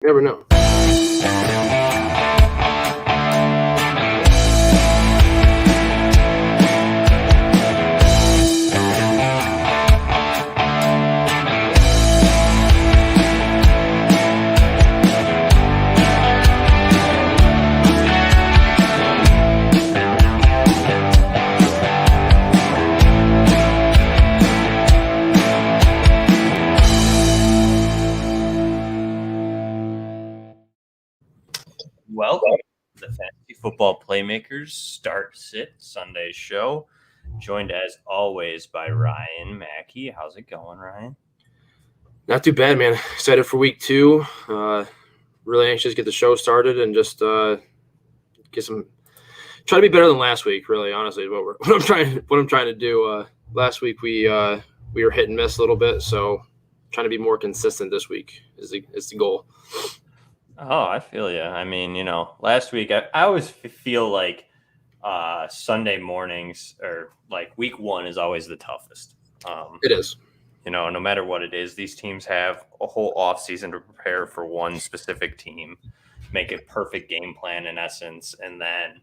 You never know. Welcome to the Fantasy Football Playmakers Start Sit Sunday show. Joined as always by Ryan Mackey. How's it going, Ryan? Not too bad, man. Excited for week 2. Really anxious to get the show started and just try to be better than last week. Really, honestly, is what I'm trying to do. Last week we were hit and miss a little bit, so trying to be more consistent this week is the goal. Oh, I feel you. I mean, last week I always feel like Sunday mornings or like week 1 is always the toughest. It is. No matter what it is, these teams have a whole offseason to prepare for one specific team, make a perfect game plan in essence, and then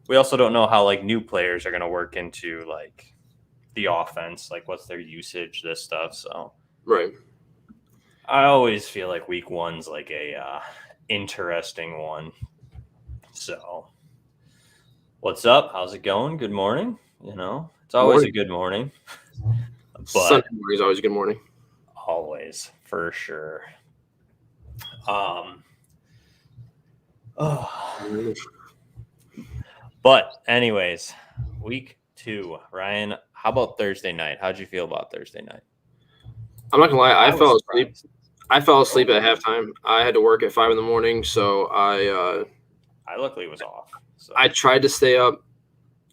we also don't know how like new players are going to work into like the offense, like what's their usage, this stuff. So right. I always feel like week 1's like a interesting one. So what's up? How's it going? Good morning. It's always a good morning. But Sunday morning is always a good morning. Always, for sure. But anyways, week 2, Ryan, how about Thursday night? How'd you feel about Thursday night? I'm not gonna lie, I fell asleep. I fell asleep at halftime. I had to work at 5 a.m, so I luckily was off. So. I tried to stay up,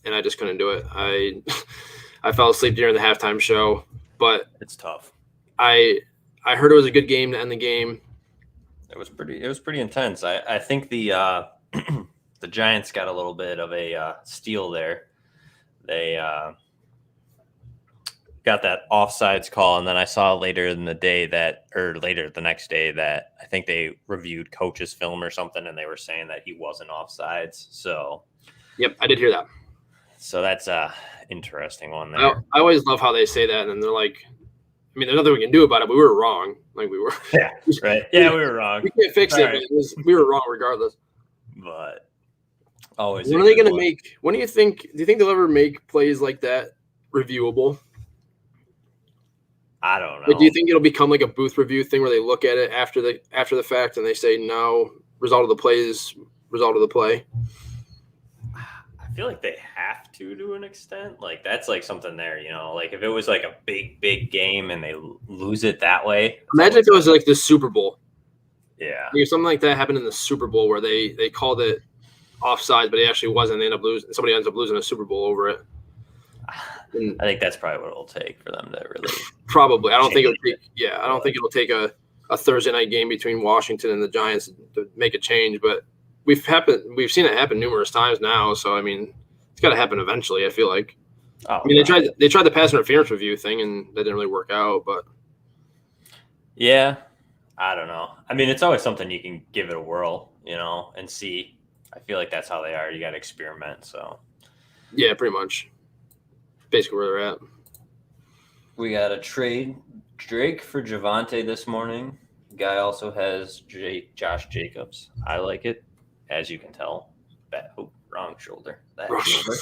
and I just couldn't do it. I fell asleep during the halftime show, but it's tough. I heard it was a good game to end the game. It was pretty intense. I think the the Giants got a little bit of a steal there. They got that offsides call, and then I saw later the next day that I think they reviewed coach's film or something, and they were saying that he wasn't offsides. So, yep, I did hear that. So that's a interesting one there. I always love how they say that, and they're like, I mean, there's nothing we can do about it, but we were wrong. Like we were. Yeah, right. Yeah, we were wrong. We can't fix it. Right. We were wrong regardless. But always. When are they going to make? When do you think? Do you think they'll ever make plays like that reviewable? I don't know. Like, do you think it'll become like a booth review thing where they look at it after the fact and they say no, result of the play is result of the play? I feel like they have to an extent. Like that's like something there, like if it was like a big game and they lose it that way. Imagine if it was like the Super Bowl. Yeah. Like if something like that happened in the Super Bowl where they called it offside, but it actually wasn't. They end up losing. Somebody ends up losing a Super Bowl over it. And I think that's probably what it'll take for them to really. Probably. I don't think it'll take a Thursday night game between Washington and the Giants to make a change, but we've seen it happen numerous times now. So I mean, it's got to happen eventually. I feel like. Oh, I mean, they tried the pass interference review thing, and that didn't really work out. But yeah, I don't know. I mean, it's always something you can give it a whirl, and see. I feel like that's how they are. You got to experiment. So. Yeah, pretty much. Basically where they're at. We got a trade Drake for Javonte this morning. Guy also has Josh Jacobs. I like it, as you can tell. Wrong shoulder. Shoulder.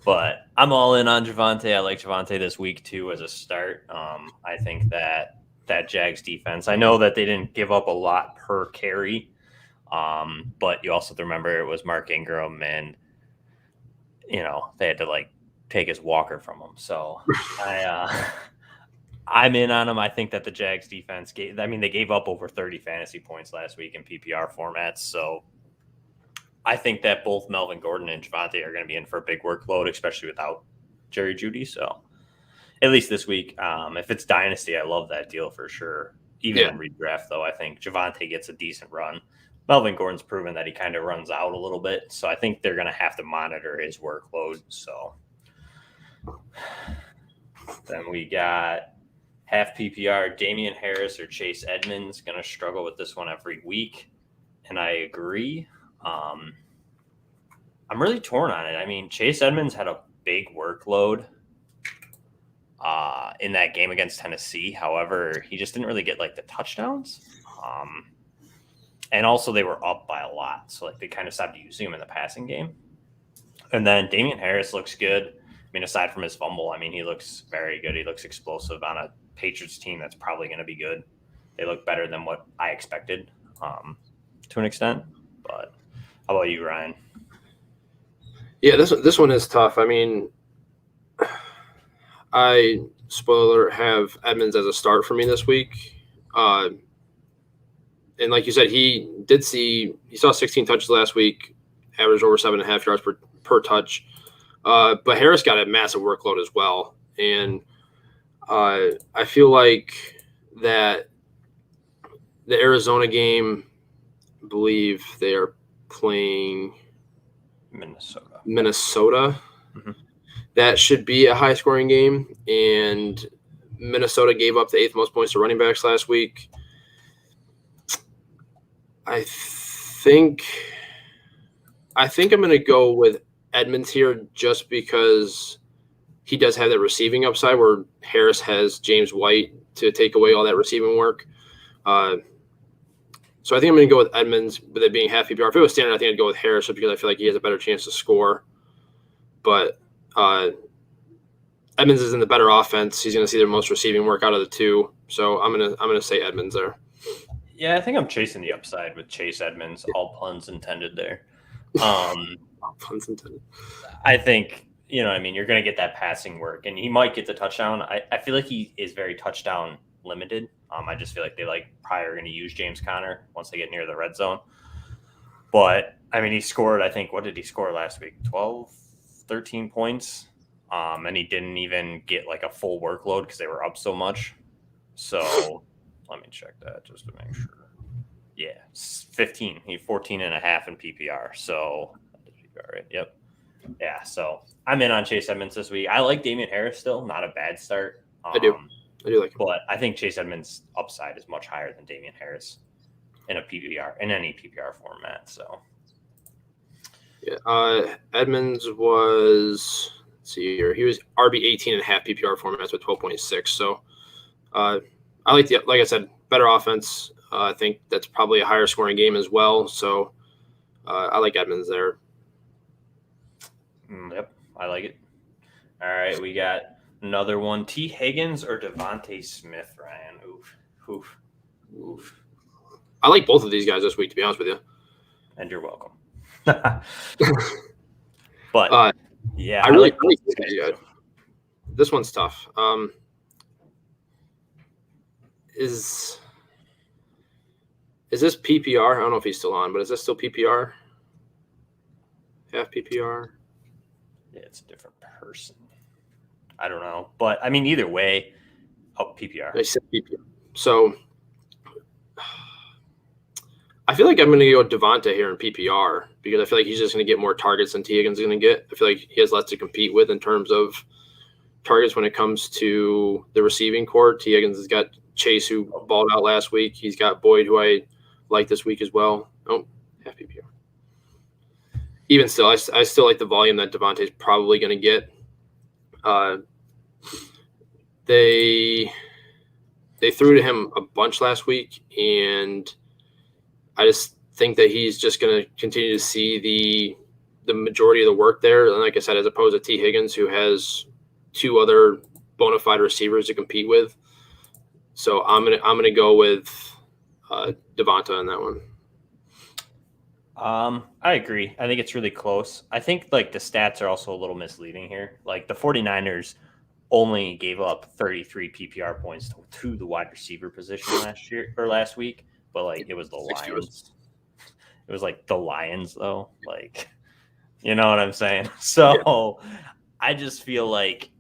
But I'm all in on Javonte. I like Javonte this week too as a start. I think that Jags defense. I know that they didn't give up a lot per carry, but you also have to remember it was Mark Ingram, and they had to like take his walker from him. So I'm in on him. I think that the Jags defense they gave up over 30 fantasy points last week in PPR formats. So I think that both Melvin Gordon and Javonte are going to be in for a big workload, especially without Jerry Jeudy. So at least this week, if it's dynasty, I love that deal for sure. Even in redraft though, I think Javonte gets a decent run. Melvin Gordon's proven that he kind of runs out a little bit. So I think they're going to have to monitor his workload. So then we got Half PPR, Damian Harris or Chase Edmonds. Going to struggle with this one every week. And I agree. I'm really torn on it. I mean, Chase Edmonds had a big workload in that game against Tennessee. However, he just didn't really get like the touchdowns. And also they were up by a lot. So like they kind of stopped using him in the passing game. And then Damian Harris looks good. I mean, aside from his fumble, I mean, he looks very good. He looks explosive on a Patriots team that's probably going to be good. They look better than what I expected to an extent. But how about you, Ryan? Yeah, this one is tough. I mean, I, spoiler, have Edmonds as a start for me this week. And like you said, he saw 16 touches last week, averaged over 7.5 yards per touch. But Harris got a massive workload as well. And I feel like that the Arizona game, I believe they are playing Minnesota. Mm-hmm. That should be a high-scoring game. And Minnesota gave up the 8th most points to running backs last week. I think I'm going to go with Edmonds here just because he does have that receiving upside where Harris has James White to take away all that receiving work. So I think I'm going to go with Edmonds with it being half PPR. If it was standard, I think I'd go with Harris just because I feel like he has a better chance to score. But Edmonds is in the better offense. He's going to see the most receiving work out of the two. So I'm going to say Edmonds there. Yeah, I think I'm chasing the upside with Chase Edmonds. All puns intended there. Puns intended. I think, you know, I mean, you're going to get that passing work, and he might get the touchdown. I feel like he is very touchdown limited. I just feel like they probably are going to use James Conner once they get near the red zone. But, I mean, he scored, I think, what did he score last week? 12, 13 points. And he didn't even get like a full workload because they were up so much. So let me check that just to make sure. Yeah, 15. He 14 and a half in PPR. So, right? Yep. Yeah, so I'm in on Chase Edmonds this week. I like Damian Harris still. Not a bad start. I do like him. But I think Chase Edmonds' upside is much higher than Damian Harris in any PPR format. So, yeah, Edmonds was, let's see here, he was RB 18 and a half PPR format with 12.6. So, I like like I said, better offense. I think that's probably a higher scoring game as well. So, I like Edmonds there. Yep, I like it. All right, we got another one. T. Higgins or Devontae Smith, Ryan? Oof. I like both of these guys this week, to be honest with you. And you're welcome. But, yeah. I really like this guy. This one's tough. Is this PPR? I don't know if he's still on, but is this still PPR? Half PPR? Yeah, it's a different person. I don't know. But, I mean, either way, PPR. I said PPR. So, I feel like I'm going to go with Devonta here in PPR because I feel like he's just going to get more targets than T. Higgins is going to get. I feel like he has less to compete with in terms of targets when it comes to the receiving core. T. Higgins has got Chase, who balled out last week. He's got Boyd, who I like this week as well. Oh, half PPR. Even still, I still like the volume that Devontae is probably going to get. They threw to him a bunch last week, and I just think that he's just going to continue to see the majority of the work there. And like I said, as opposed to T. Higgins, who has two other bona fide receivers to compete with. So I'm gonna go with Devonta on that one. I agree. I think it's really close. I think the stats are also a little misleading here. Like the 49ers only gave up 33 PPR points to the wide receiver position last week, but it was the Lions. It was the Lions though. You know what I'm saying? So yeah. I just feel like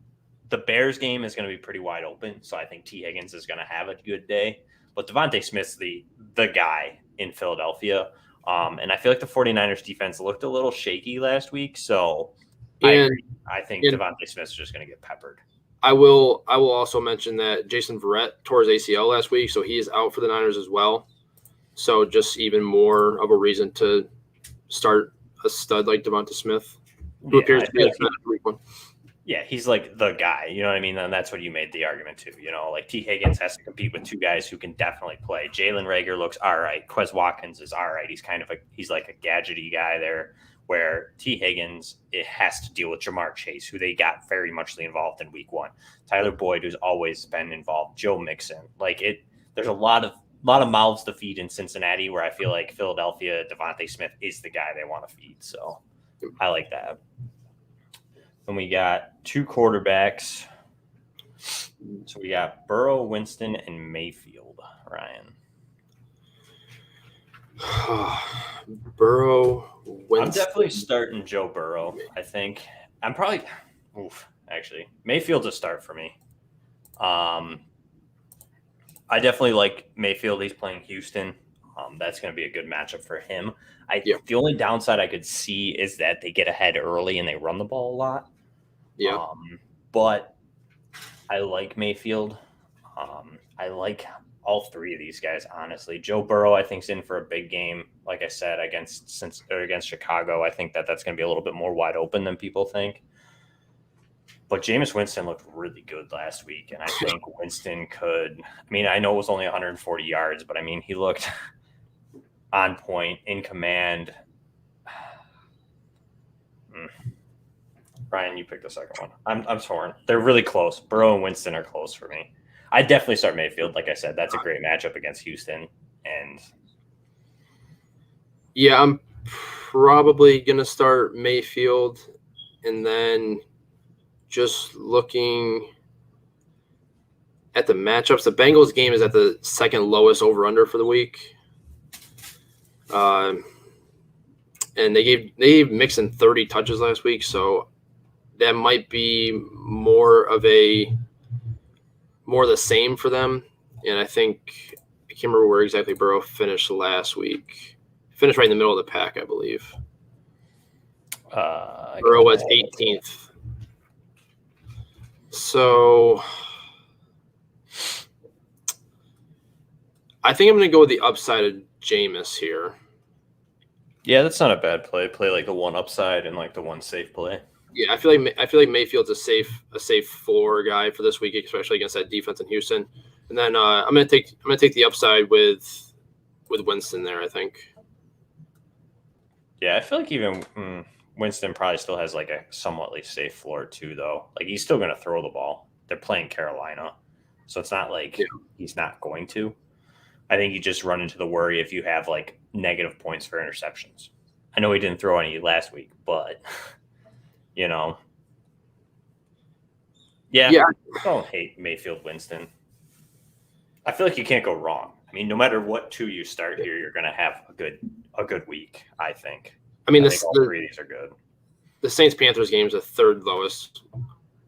the Bears game is going to be pretty wide open. So I think T. Higgins is going to have a good day, but Devontae Smith's the guy in Philadelphia. And I feel like the 49ers defense looked a little shaky last week. So I agree. I think Devontae Smith's just going to get peppered. I will also mention that Jason Verrett tore his ACL last week, so he is out for the Niners as well. So just even more of a reason to start a stud like Devonta Smith, who appears to be a stud week one. Yeah, he's like the guy. You know what I mean? And that's what you made the argument to. You know, like T. Higgins has to compete with two guys who can definitely play. Jalen Reagor looks all right. Quez Watkins is all right. He's like a gadgety guy there. Where T. Higgins, it has to deal with Jamar Chase, who they got very much involved in week one. Tyler Boyd, who's always been involved. Joe Mixon. There's a lot of mouths to feed in Cincinnati, where I feel like Philadelphia, Devontae Smith is the guy they want to feed. So I like that. Then we got two quarterbacks. So we got Burrow, Winston, and Mayfield. Ryan. Burrow, Winston. I'm definitely starting Joe Burrow, I think. I'm probably actually. Mayfield's a start for me. I definitely like Mayfield. He's playing Houston. That's going to be a good matchup for him. The only downside I could see is that they get ahead early and they run the ball a lot. Yeah. But I like Mayfield. I like all three of these guys, honestly. Joe Burrow, I think, is in for a big game. Like I said, against Chicago, I think that's going to be a little bit more wide open than people think. But Jameis Winston looked really good last week, and I think Winston could. I mean, I know it was only 140 yards, but I mean, he looked on point, in command. Ryan, you picked the second one. I'm torn. They're really close. Burrow and Winston are close for me. I definitely start Mayfield. Like I said, that's a great matchup against Houston. And yeah, I'm probably going to start Mayfield. And then just looking at the matchups, the Bengals game is at the second lowest over-under for the week. And they gave Mixon 30 touches last week, so that might be more of the same for them. And I can't remember where exactly Burrow finished last week. Finished right in the middle of the pack, I believe. Burrow was 18th. So I think I'm going to go with the upside of Jameis here. Yeah, that's not a bad play. Play like the one upside and like the one safe play. Yeah, I feel like Mayfield's a safe floor guy for this week, especially against that defense in Houston. And then I'm gonna take the upside with Winston there, I think. Yeah, I feel like even Winston probably still has like a somewhat safe floor too, though. Like he's still gonna throw the ball. They're playing Carolina, so it's not like he's not going to. I think you just run into the worry if you have like negative points for interceptions. I know he didn't throw any last week, but you know, yeah. I don't hate Mayfield Winston. I feel like you can't go wrong. I mean, no matter what two you start here, you're going to have a good week, I think. I mean, all three of these are good. The Saints-Panthers game is the third lowest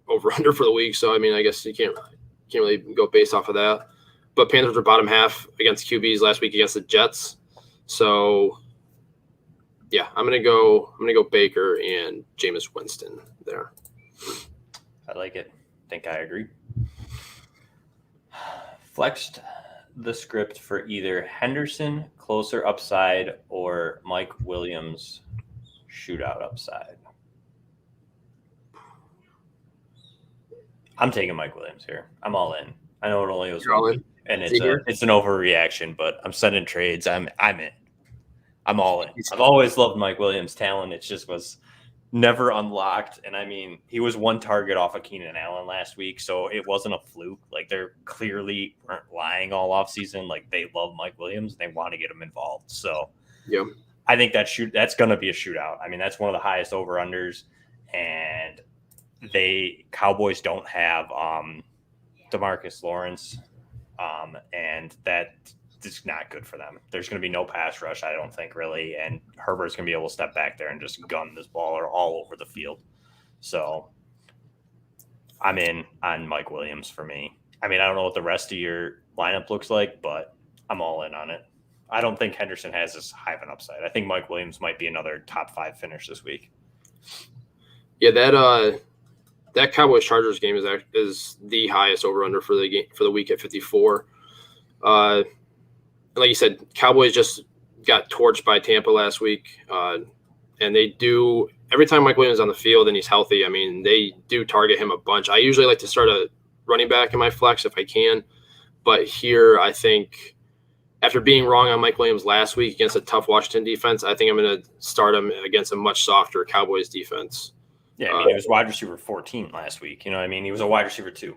over-under for the week, so I mean, I guess you can't really go based off of that. But Panthers were bottom half against QBs last week against the Jets. So yeah, I'm gonna go Baker and Jameis Winston there. I like it. I think I agree. Flexed the script for either Henderson closer upside or Mike Williams shootout upside. I'm taking Mike Williams here. I'm all in. I know it only was 1 week, and it's an overreaction, but I'm sending trades. I'm in. I'm all in. I've always loved Mike Williams' talent. It just was never unlocked. And I mean, he was one target off of Keenan Allen last week, so it wasn't a fluke. Like they're clearly weren't lying all offseason. Like they love Mike Williams. They want to get him involved. So yeah, I think that's going to be a shootout. I mean, that's one of the highest over-unders, and Cowboys don't have DeMarcus Lawrence, and that is not good for them. There's going to be no pass rush, I don't think, really, and Herbert's going to be able to step back there and just gun this ball all over the field. So I'm in on Mike Williams for me. I mean, I don't know what the rest of your lineup looks like, but I'm all in on it. I don't think Henderson has as high of an upside. I think Mike Williams might be another top 5 finish this week. Yeah, that that Cowboys Chargers game is the highest over under for the game for the week at 54. Like you said, Cowboys just got torched by Tampa last week, and they do every time Mike Williams is on the field and he's healthy. I mean, they do target him a bunch. I usually like to start a running back in my flex if I can, but here I think after being wrong on Mike Williams last week against a tough Washington defense, I think I'm going to start him against a much softer Cowboys defense. Yeah, I mean, he was wide receiver 14 last week. You know what I mean? He was a wide receiver 2.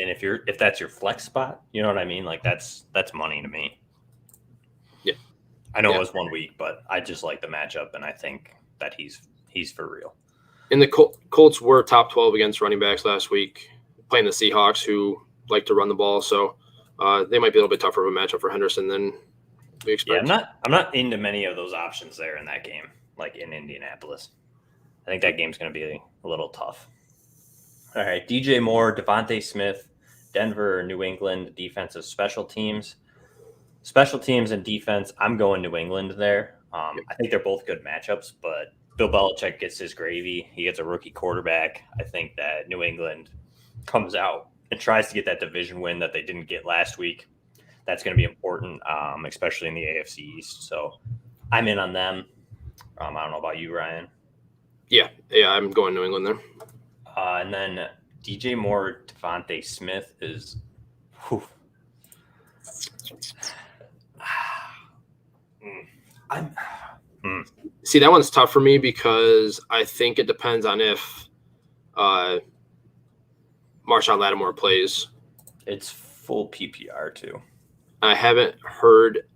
And if that's your flex spot, you know what I mean? Like that's money to me. Yeah. I know it was 1 week, but I just like the matchup, and I think that he's for real. And the Colts were top 12 against running backs last week, playing the Seahawks, who like to run the ball. So they might be a little bit tougher of a matchup for Henderson than we expect. Yeah, I'm not into many of those options there in that game, like in Indianapolis. I think that game's going to be a little tough. All right, DJ Moore, Devontae Smith, Denver, New England, defensive special teams. Special teams and defense, I'm going New England there. I think they're both good matchups, but Bill Belichick gets his gravy. He gets a rookie quarterback. I think that New England comes out and tries to get that division win that they didn't get last week. That's going to be important, especially in the AFC East. So I'm in on them. I don't know about you, Ryan. Yeah, I'm going New England there. And then DJ Moore, Devontae Smith is whew. See, that one's tough for me because I think it depends on if Marshawn Lattimore plays. It's full PPR too. I haven't heard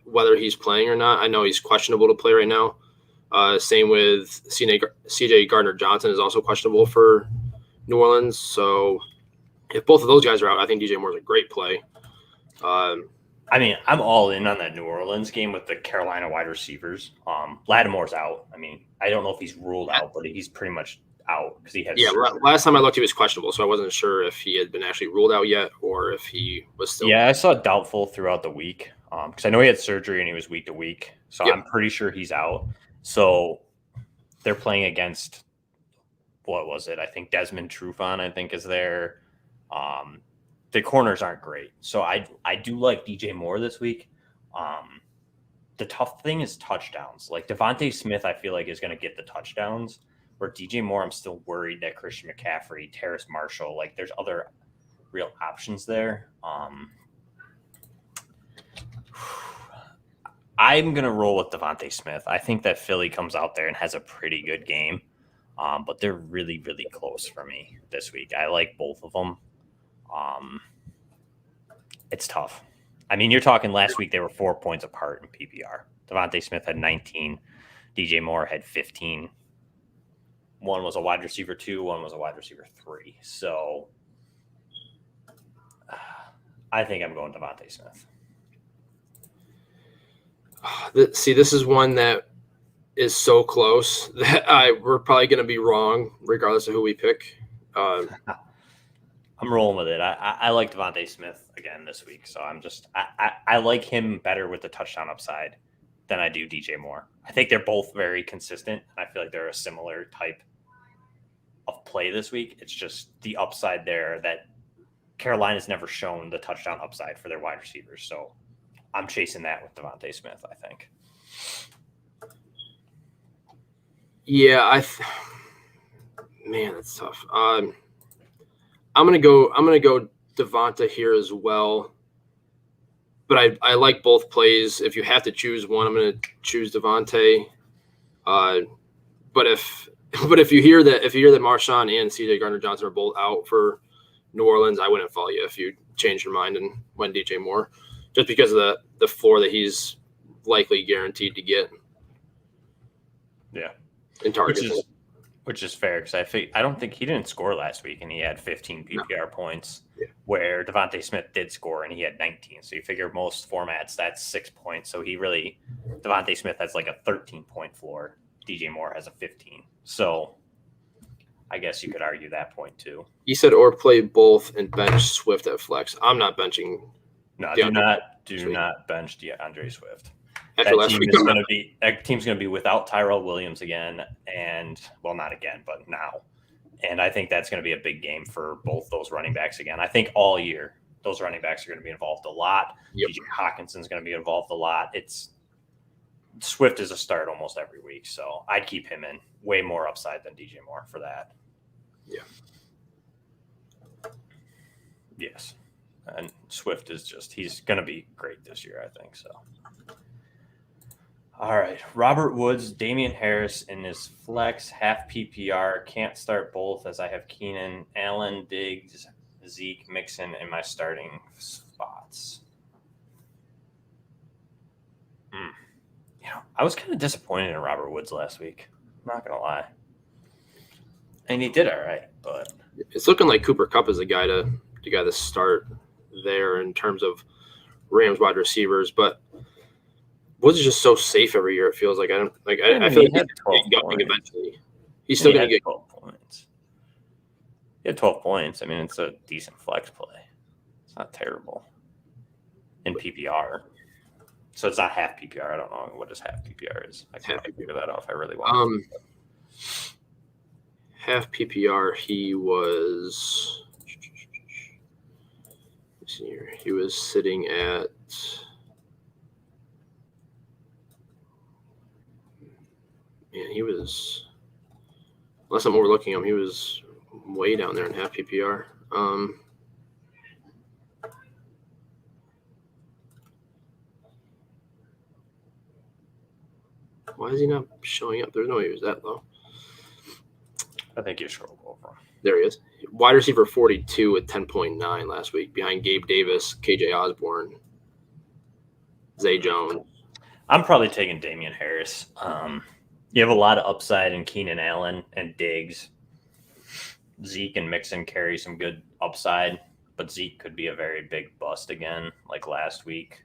whether he's playing or not. I know he's questionable to play right now. Same with CJ Gardner-Johnson is also questionable for New Orleans. So if both of those guys are out, I think DJ Moore is a great play. I mean, I'm all in on that New Orleans game with the Carolina wide receivers. Lattimore's out. I mean, I don't know if he's ruled out, but he's pretty much out because he had. Yeah, last time I looked, he was questionable, so I wasn't sure if he had been actually ruled out yet or if he was still. Yeah, I saw doubtful throughout the week because I know he had surgery and he was week to week, so I'm pretty sure he's out. So they're playing against what was it? I think Desmond Trufant, I think, is there. The corners aren't great. So I do like DJ Moore this week. The tough thing is touchdowns. Like Devontae Smith, I feel like is going to get the touchdowns. Where DJ Moore, I'm still worried that Christian McCaffrey, Terrace Marshall, like there's other real options there. I'm going to roll with Devontae Smith. I think that Philly comes out there and has a pretty good game. But they're really, really close for me this week. I like both of them. It's tough. I mean, you're talking last week, they were 4 points apart in PPR. Devontae Smith had 19. DJ Moore had 15. One was a wide receiver 2. One was a wide receiver 3. So I think I'm going Devontae Smith. See, this is one that is so close that we're probably going to be wrong regardless of who we pick. I'm rolling with it. I like Devontae Smith again this week, so I like him better with the touchdown upside than I do DJ Moore. I think they're both very consistent. I feel like they're a similar type of play this week. It's just the upside there that Carolina's never shown the touchdown upside for their wide receivers. So I'm chasing that with Devontae Smith, I think. Yeah, man, that's tough. I'm gonna go Devonta here as well, but I like both plays. If you have to choose one, I'm gonna choose Devonta. But if you hear that Marshawn and CJ Gardner-Johnson are both out for New Orleans, I wouldn't follow you if you changed your mind and went DJ Moore, just because of the floor that he's likely guaranteed to get. Yeah, in targets. Which is fair because I don't think he didn't score last week and he had 15 PPR points, where Devontae Smith did score and he had 19. So you figure most formats that's 6 points. So Devontae Smith has like a 13-point floor. DJ Moore has a 15. So I guess you could argue that point too. You said or play both and bench Swift at flex. I'm not benching. No, do not bench DeAndre Swift. That team's going to be without Tyrell Williams again, and well, not again, but now, And I think that's going to be a big game for both those running backs again. I think all year those running backs are going to be involved a lot. Yep. DJ Hawkinson's going to be involved a lot. Swift is a start almost every week, so I'd keep him in. Way more upside than DJ Moore for that. Yeah. Yes. And Swift is he's going to be great this year, I think so. All right. Robert Woods, Damian Harris in his flex, half PPR. Can't start both as I have Keenan, Allen, Diggs, Zeke, Mixon in my starting spots. I was kind of disappointed in Robert Woods last week. I'm not going to lie. And he did all right, but it's looking like Cooper Kupp is the guy to start there in terms of Rams wide receivers, but Woods is just so safe every year. It feels like I feel like he's going eventually. He's still going to get 12 points. He had 12 points. I mean, it's a decent flex play. It's not terrible in PPR. So it's not half PPR. I don't know what his half PPR is. I can't figure that out if I really want. Half PPR, he was. Let's see here. He was sitting at. Man, he was. Unless I'm overlooking him, he was way down there in half PPR. Why is he not showing up? There's no way he was that low. I think you scrolled over. There he is. Wide receiver 42 at 10.9 last week, behind Gabe Davis, KJ Osborne, Zay Jones. I'm probably taking Damian Harris. You have a lot of upside in Keenan Allen and Diggs. Zeke and Mixon carry some good upside, but Zeke could be a very big bust again, like last week.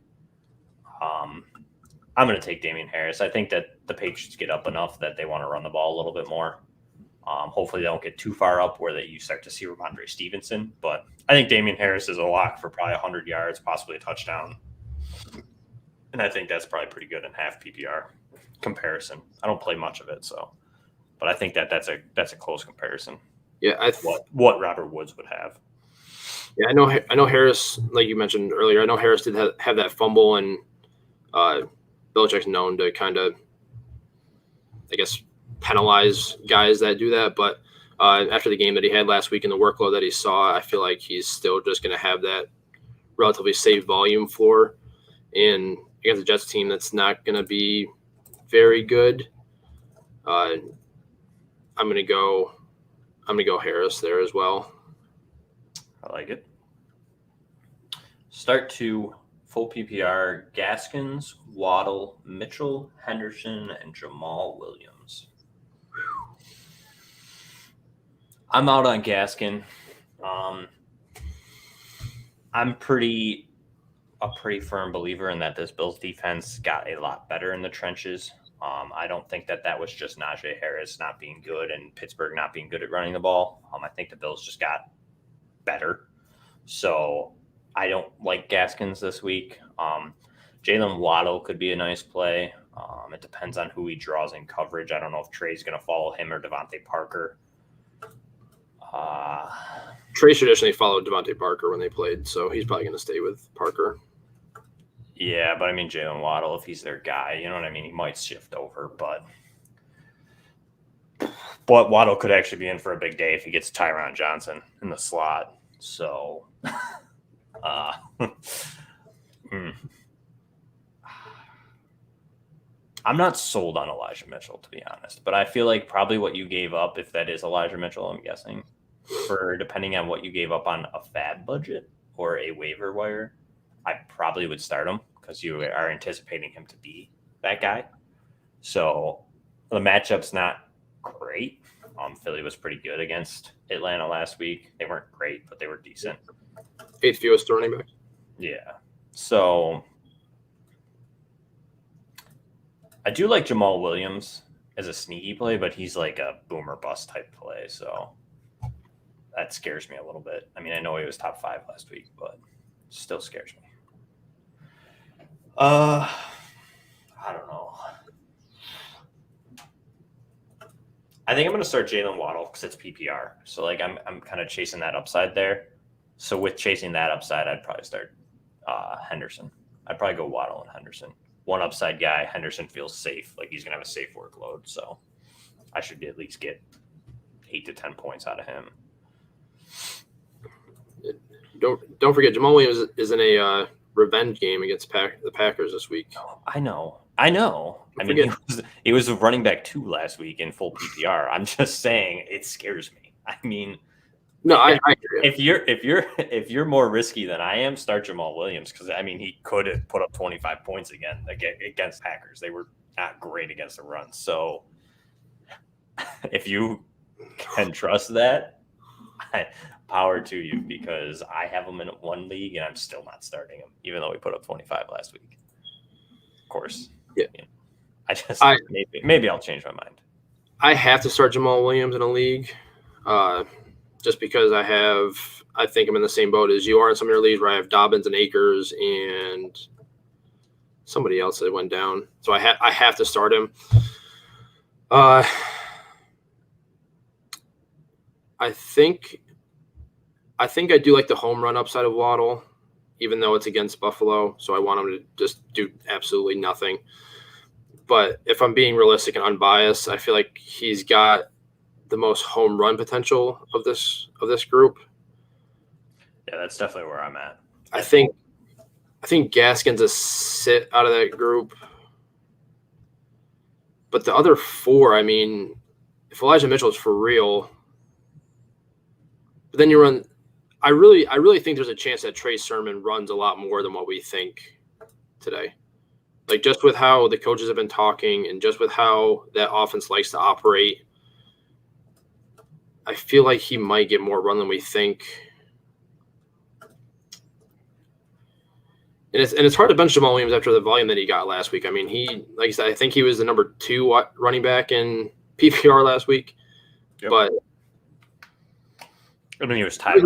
I'm going to take Damian Harris. I think that the Patriots get up enough that they want to run the ball a little bit more. Hopefully they don't get too far up where you start to see Ramondre Stevenson. But I think Damian Harris is a lock for probably 100 yards, possibly a touchdown. And I think that's probably pretty good in half PPR comparison. I don't play much of it, but I think that's a close comparison. Yeah, what Robert Woods would have. Yeah, I know Harris, like you mentioned earlier. I know Harris did have that fumble, and Belichick's known to kind of, I guess, penalize guys that do that. But after the game that he had last week and the workload that he saw, I feel like he's still just going to have that relatively safe volume floor. And against the Jets team that's not going to be very good, I'm going to go Harris there as well. I like it. Start to full PPR: Gaskins, Waddle, Mitchell, Henderson, and Jamal Williams. I'm out on Gaskin. I'm a pretty firm believer in that this Bills defense got a lot better in the trenches. I don't think that was just Najee Harris not being good and Pittsburgh not being good at running the ball. I think the Bills just got better. So I don't like Gaskins this week. Jaylen Waddle could be a nice play. It depends on who he draws in coverage. I don't know if Trey's going to follow him or Devontae Parker. Trey traditionally followed Devontae Parker when they played, so he's probably going to stay with Parker. Yeah, but I mean, Jaylen Waddle, if he's their guy, you know what I mean? He might shift over, but Waddle could actually be in for a big day if he gets Tyron Johnson in the slot. So, I'm not sold on Elijah Mitchell, to be honest, but I feel like probably what you gave up, if that is Elijah Mitchell, I'm guessing, for depending on what you gave up on a fab budget or a waiver wire, I probably would start him because you are anticipating him to be that guy. So the matchup's not great. Philly was pretty good against Atlanta last week. They weren't great, but they were decent. 8th fewest running back. Yeah. So I do like Jamal Williams as a sneaky play, but he's like a boomer bust type play. So that scares me a little bit. I mean, I know he was top 5 last week, but still scares me. I don't know. I think I'm going to start Jaylen Waddle because it's PPR. So like I'm kind of chasing that upside there. So with chasing that upside, I'd probably start Henderson. I'd probably go Waddle and Henderson. One upside guy. Henderson feels safe. Like he's going to have a safe workload. So I should at least get 8 to 10 points out of him. Don't forget, Jamal Williams is in a revenge game against the Packers this week. Oh, I know. I mean, he was a running back 2 last week in full PPR. I'm just saying it scares me. I mean, no, I if you're more risky than I am, start Jamal Williams because I mean he could have put up 25 points again against Packers. They were not great against the run. So if you can trust that, power to you because I have him in one league and I'm still not starting him, even though we put up 25 last week. Of course. Yeah. Maybe I'll change my mind. I have to start Jamal Williams in a league just because I think I'm in the same boat as you are in some of your leagues where I have Dobbins and Akers and somebody else that went down. So I have to start him. I think I do like the home run upside of Waddle, even though it's against Buffalo. So I want him to just do absolutely nothing. But if I'm being realistic and unbiased, I feel like he's got the most home run potential of this group. Yeah, that's definitely where I'm at. I think Gaskin's a sit out of that group. But the other 4, I mean, if Elijah Mitchell is for real, but then you run. I really think there's a chance that Trey Sermon runs a lot more than what we think today. Like just with how the coaches have been talking and just with how that offense likes to operate, I feel like he might get more run than we think. And it's hard to bench Jamal Williams after the volume that he got last week. I mean, like I said, I think he was the number 2 running back in PPR last week. Yep. But I mean, he was tied.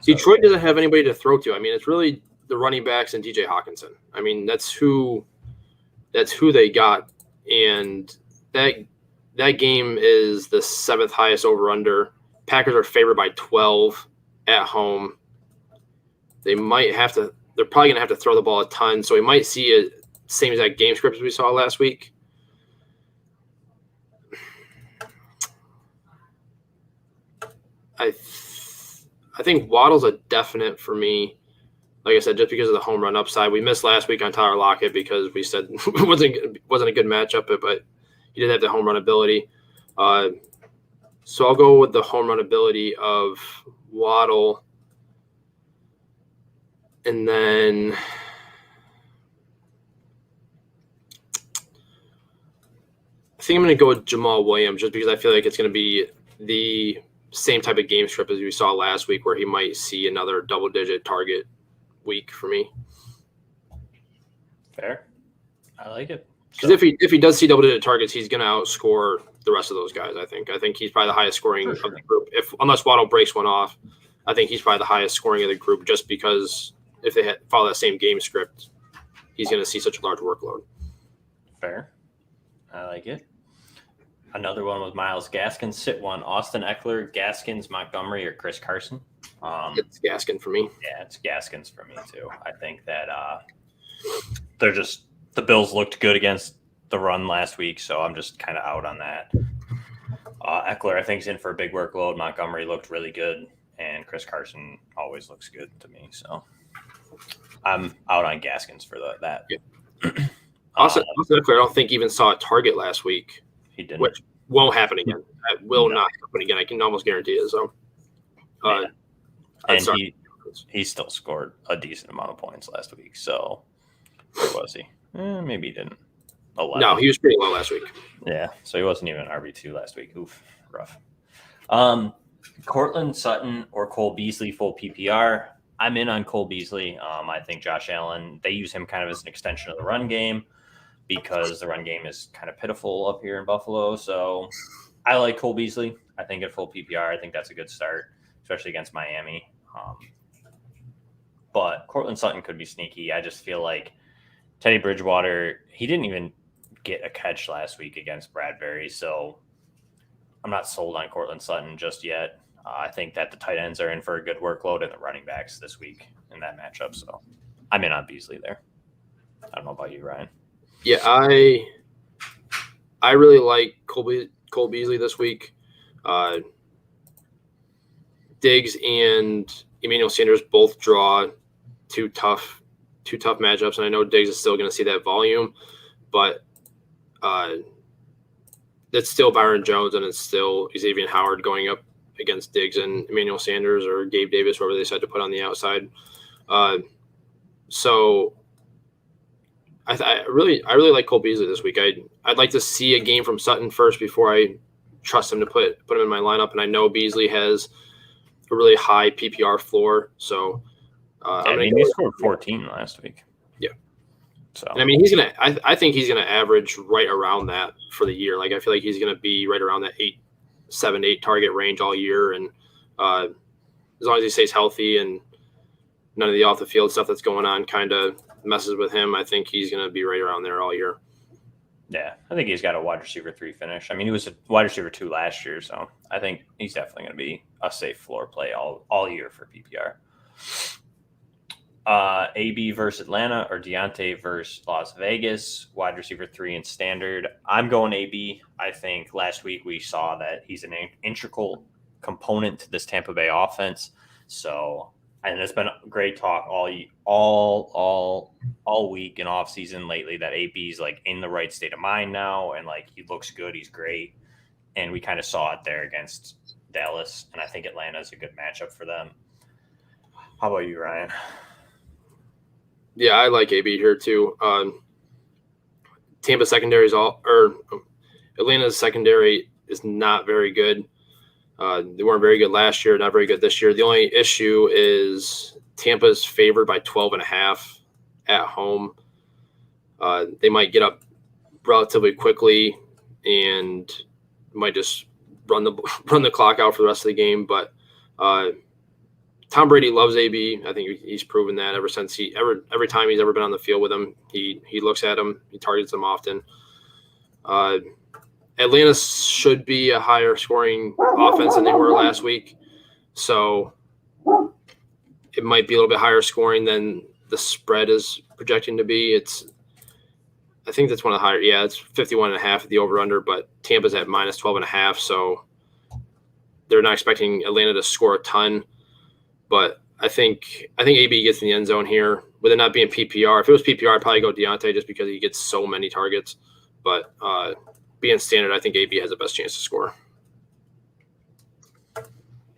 Detroit doesn't have anybody to throw to. I mean, it's really the running backs and DJ Hawkinson. I mean, that's who they got, and that game is the 7th highest over under. Packers are favored by 12 at home. They're probably gonna have to throw the ball a ton, so we might see a same exact game script as we saw last week. I think Waddle's a definite for me. Like I said, just because of the home run upside. We missed last week on Tyler Lockett because we said it wasn't a good matchup, but he did have the home run ability. So I'll go with the home run ability of Waddle. And then I think I'm going to go with Jamal Williams just because I feel like it's going to be the same type of game script as we saw last week where he might see another double-digit target week for me. Fair. I like it. Because if he does see double-digit targets, he's going to outscore the rest of those guys, I think. I think he's probably the highest scoring of the group. Unless Waddle breaks one off, I think he's probably the highest scoring of the group just because if they follow that same game script, he's going to see such a large workload. Fair. I like it. Another one was Myles Gaskin, sit one. Austin Eckler, Gaskins, Montgomery, or Chris Carson. It's Gaskin for me. Yeah, it's Gaskins for me too. I think that the Bills looked good against the run last week, so I'm just kind of out on that. Eckler, I think, is in for a big workload. Montgomery looked really good, and Chris Carson always looks good to me. So I'm out on Gaskins for that. Yeah. Austin Eckler, I don't think even saw a target last week. He didn't. Which won't happen again. That will not happen again. I can almost guarantee it. So, and he still scored a decent amount of points last week. So, where was he? Maybe he didn't. 11. No, he was pretty low last week. Yeah, so he wasn't even RB2 last week. Oof, rough. Cortland Sutton or Cole Beasley full PPR. I'm in on Cole Beasley. I think Josh Allen, they use him kind of as an extension of the run game, because the run game is kind of pitiful up here in Buffalo. So I like Cole Beasley. I think at full PPR, I think that's a good start, especially against Miami. But Cortland Sutton could be sneaky. I just feel like Teddy Bridgewater, he didn't even get a catch last week against Bradbury. So I'm not sold on Cortland Sutton just yet. I think that the tight ends are in for a good workload and the running backs this week in that matchup. So I'm in on Beasley there. I don't know about you, Ryan. Yeah, I really like Cole Beasley this week. Diggs and Emmanuel Sanders both draw two tough matchups, and I know Diggs is still going to see that volume, but that's still Byron Jones, and it's still Xavier Howard going up against Diggs and Emmanuel Sanders or Gabe Davis, whoever they decide to put on the outside. So I really like Cole Beasley this week. I'd like to see a game from Sutton first before I trust him to put him in my lineup, and I know Beaslly has a really high PPR floor, so he scored 14 last week. Yeah. So and I mean, I think he's gonna average right around that for the year. Like I feel like he's gonna be right around that 7-8 target range all year, and as long as he stays healthy and none of the off the field stuff that's going on kind of messes with him, I think he's gonna be right around there all year. Yeah, I think he's got a wide receiver 3 finish. I mean, he was a wide receiver 2 last year, so I think he's definitely going to be a safe floor play all year for PPR. AB versus Atlanta or Deontay versus Las Vegas, wide receiver 3 in standard. I'm going AB. I think last week we saw that he's an integral component to this Tampa Bay offense. So, and there's been great talk all week and off season lately that AB's like in the right state of mind now, and like he looks good, he's great, and we kind of saw it there against Dallas, and I think Atlanta is a good matchup for them. How about you, Ryan? Yeah, I like AB here too. Tampa secondary's Atlanta's secondary is not very good. They weren't very good last year, not very good this year. The only issue is Tampa's favored by 12.5 at home. They might get up relatively quickly and might just run the clock out for the rest of the game. But Tom Brady loves AB. I think he's proven that ever since every time he's ever been on the field with him, he looks at him, he targets him often. Atlanta should be a higher scoring offense than they were last week. So it might be a little bit higher scoring than the spread is projecting to be. I think that's one of the higher. Yeah, it's 51.5 at the over-under, but Tampa's at minus 12.5. So they're not expecting Atlanta to score a ton. But I think AB gets in the end zone here with it not being PPR. If it was PPR, I'd probably go Deontay just because he gets so many targets. But being standard, I think AB has the best chance to score.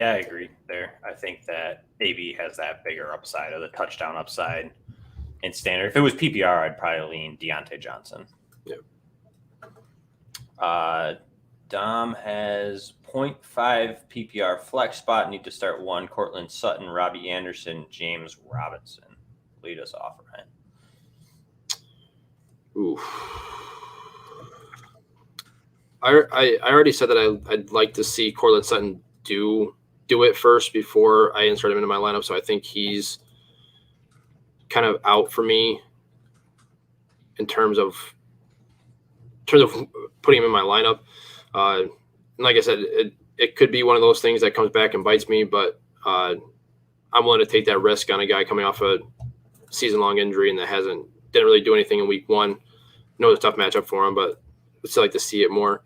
Yeah, I agree there. I think that AB has that bigger upside of the touchdown upside in standard. If it was PPR, I'd probably lean Deontay Johnson. Yeah. Dom has 0.5 PPR flex spot. Need to start one. Cortland Sutton, Robbie Anderson, James Robinson. Lead us off, Ryan. Ooh. I already said that I'd like to see Cortland Sutton do it first before I insert him into my lineup. So I think he's kind of out for me in terms of putting him in my lineup. Like I said, it could be one of those things that comes back and bites me, but I'm willing to take that risk on a guy coming off a season-long injury and that didn't really do anything in week 1. I know it's a tough matchup for him, but I'd still like to see it more.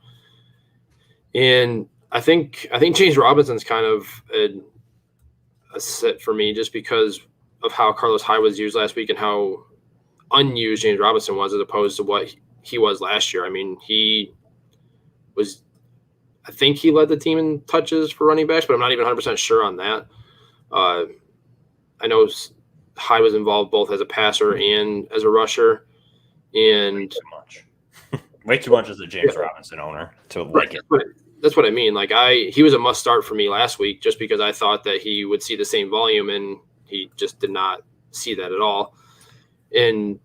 And I think James Robinson's kind of a sit for me just because of how Carlos Hyde was used last week and how unused James Robinson was as opposed to what he was last year. I mean, I think he led the team in touches for running backs, but I'm not even 100% sure on that. I know Hyde was involved both as a passer and as a rusher. And way too much. Way too much as a James Robinson owner to like it. That's what I mean. Like he was a must start for me last week just because I thought that he would see the same volume and he just did not see that at all. And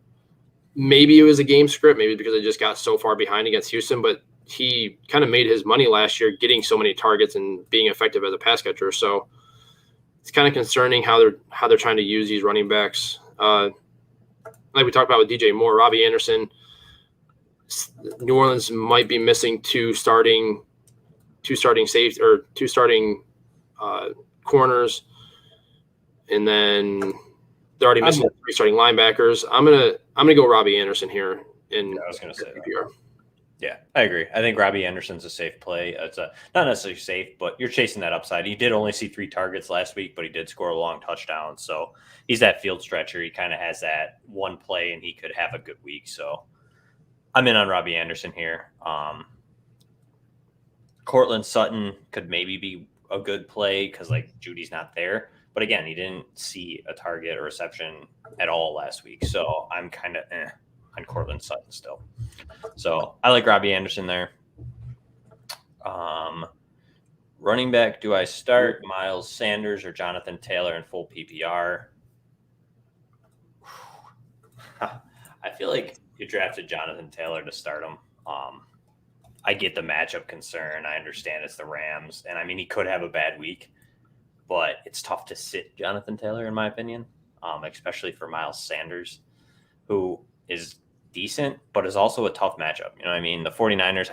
maybe it was a game script, maybe because I just got so far behind against Houston, but he kind of made his money last year getting so many targets and being effective as a pass catcher. So it's kind of concerning how they're trying to use these running backs. Like we talked about with DJ Moore, Robbie Anderson, New Orleans might be missing 2 starting two starting safety or two starting corners, and then they're already missing three starting linebackers. I'm gonna go Robbie Anderson here in I was gonna say PPR. Yeah, I agree. I think Robbie Anderson's a safe play. It's not necessarily safe, but you're chasing that upside. He did only see 3 targets last week, but he did score a long touchdown. So he's that field stretcher. He kind of has that one play, and he could have a good week. So I'm in on Robbie Anderson here. Cortland Sutton could maybe be a good play because, like, Judy's not there. But again, he didn't see a target or reception at all last week. So I'm kind of on Cortland Sutton still. So I like Robbie Anderson there. Running back, do I start Miles Sanders or Jonathan Taylor in full PPR? I feel like you drafted Jonathan Taylor to start him. I get the matchup concern. I understand it's the Rams. And, I mean, he could have a bad week. But it's tough to sit Jonathan Taylor, in my opinion, especially for Miles Sanders, who is decent, but is also a tough matchup. You know what I mean? The 49ers,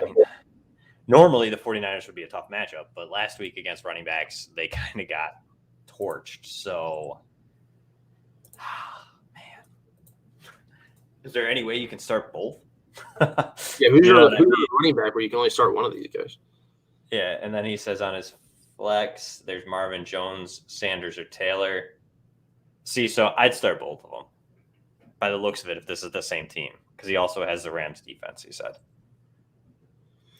normally the 49ers would be a tough matchup, but last week against running backs, they kind of got torched. So, man, is there any way you can start both? Yeah, who's your running back where you can only start one of these guys? Yeah, and then he says on his flex, there's Marvin Jones, Sanders, or Taylor. See, so I'd start both of them by the looks of it if this is the same team, because he also has the Rams defense, he said.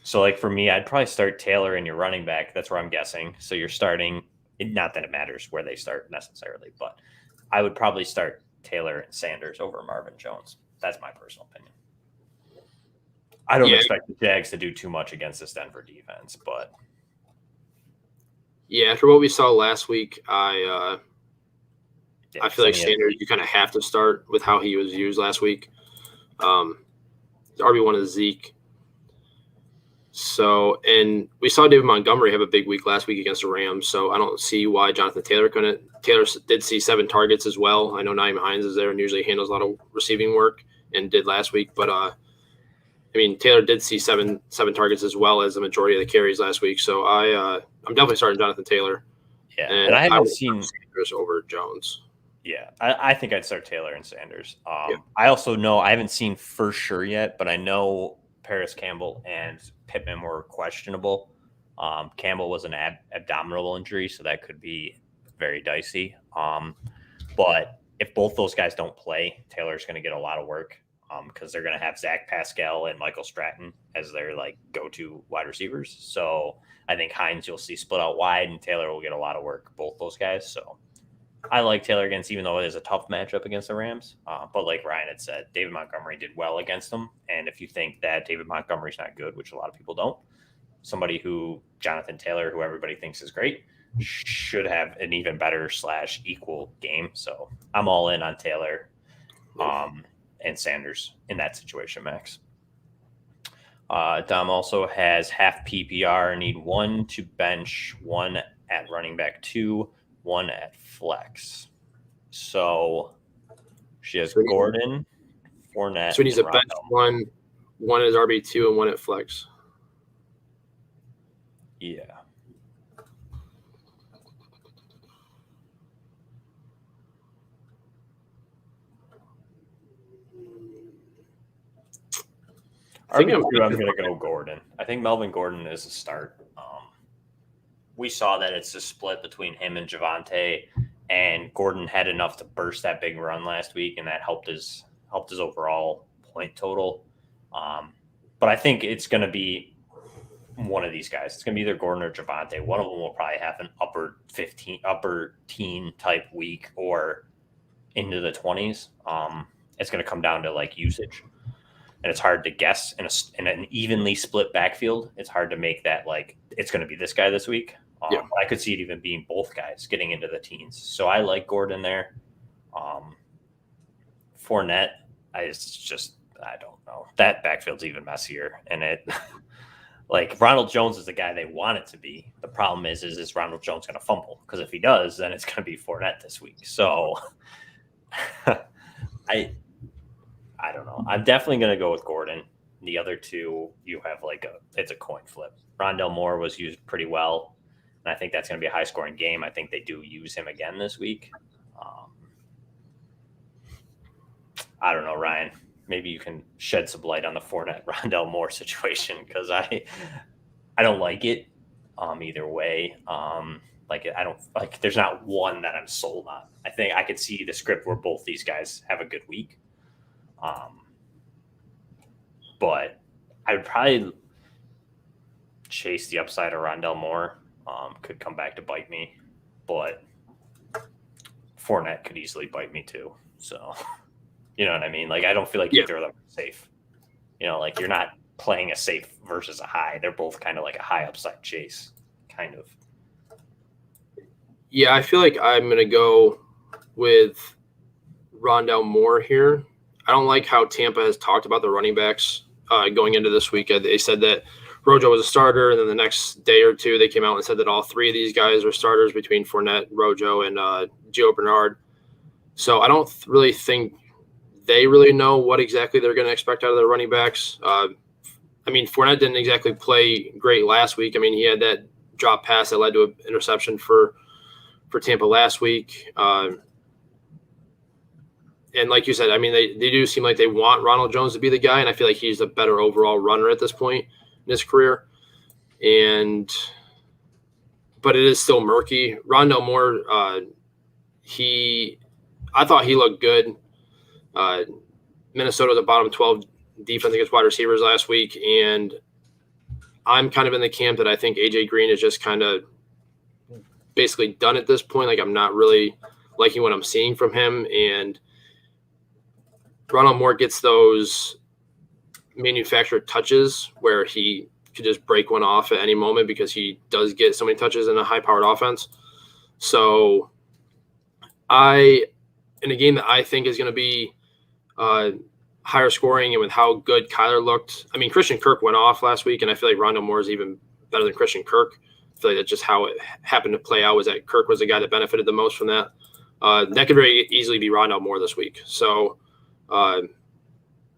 So, like, for me, I'd probably start Taylor in your running back. That's where I'm guessing. So you're starting, not that it matters where they start necessarily, but I would probably start Taylor and Sanders over Marvin Jones. That's my personal opinion. I don't expect the Jags to do too much against this Denver defense, but yeah, after what we saw last week, I feel like Sanders you kind of have to start with how he was used last week. RB1 is Zeke. So, and we saw David Montgomery have a big week last week against the Rams, so I don't see why Jonathan Taylor couldn't. Taylor did see 7 targets as well. I know Nyheim Hines is there and usually handles a lot of receiving work and did last week, but I mean, Taylor did see seven targets as well as the majority of the carries last week. So I'm definitely starting Jonathan Taylor. Yeah, and I haven't seen Sanders over Jones. Yeah, I think I'd start Taylor and Sanders. I also know I haven't seen for sure yet, but I know Paris Campbell and Pittman were questionable. Campbell was an abdominal injury, so that could be very dicey. But if both those guys don't play, Taylor's going to get a lot of work. Because they're going to have Zach Pascal and Michael Stratton as their like go-to wide receivers. So I think Hines you'll see split out wide, and Taylor will get a lot of work, both those guys. So I like Taylor against, even though it is a tough matchup against the Rams. But like Ryan had said, David Montgomery did well against them. And if you think that David Montgomery's not good, which a lot of people don't, somebody who Jonathan Taylor, who everybody thinks is great, should have an even better / equal game. So I'm all in on Taylor. And Sanders in that situation, Max. Dom also has half PPR, need 1 to bench, 1 at running back 2, 1 at flex. So she has Gordon, Fournette. So he needs a bench 1 is RB2 and 1 at flex. Yeah. I'm going to go Gordon. I think Melvin Gordon is a start. We saw that it's a split between him and Javonte, and Gordon had enough to burst that big run last week, and that helped his overall point total. But I think it's going to be one of these guys. It's going to be either Gordon or Javonte. One of them will probably have an upper teen type week or into the 20s. It's going to come down to like usage. And it's hard to guess in an evenly split backfield. It's hard to make that like it's going to be this guy this week. I could see it even being both guys getting into the teens. So I like Gordon there. Fournette, I don't know. That backfield's even messier. And it like Ronald Jones is the guy they want it to be. The problem is Ronald Jones going to fumble? Because if he does, then it's going to be Fournette this week. So I don't know. I'm definitely going to go with Gordon. The other two, you have it's a coin flip. Rondell Moore was used pretty well, and I think that's going to be a high-scoring game. I think they do use him again this week. I don't know, Ryan. Maybe you can shed some light on the Fournette Rondell Moore situation, because I don't like it either way. I don't like. There's not one that I'm sold on. I think I could see the script where both these guys have a good week. But I would probably chase the upside of Rondell Moore. Could come back to bite me, but Fournette could easily bite me too. So, you know what I mean? Like, I don't feel like either of them are safe. You know, like, you're not playing a safe versus a high. They're both kind of like a high upside chase, kind of. Yeah, I feel like I'm going to go with Rondell Moore here. I don't like how Tampa has talked about the running backs going into this week. They said that Rojo was a starter, and then the next day or two they came out and said that all three of these guys are starters between Fournette, Rojo, and Gio Bernard. So I don't really think they really know what exactly they're going to expect out of their running backs. I mean, Fournette didn't exactly play great last week. I mean, he had that drop pass that led to an interception for Tampa last week. And like you said, I mean, they do seem like they want Ronald Jones to be the guy, and I feel like he's a better overall runner at this point in his career. But it is still murky. Rondell Moore, I thought he looked good. Minnesota was a bottom 12 defense against wide receivers last week, and I'm kind of in the camp that I think AJ Green is just kind of basically done at this point. Like, I'm not really liking what I'm seeing from him, and Ronald Moore gets those manufactured touches where he could just break one off at any moment because he does get so many touches in a high-powered offense. So in a game that I think is going to be higher scoring, and with how good Kyler looked, I mean, Christian Kirk went off last week, and I feel like Rondell Moore is even better than Christian Kirk. I feel like that's just how it happened to play out, was that Kirk was the guy that benefited the most from that. That could very easily be Rondell Moore this week. So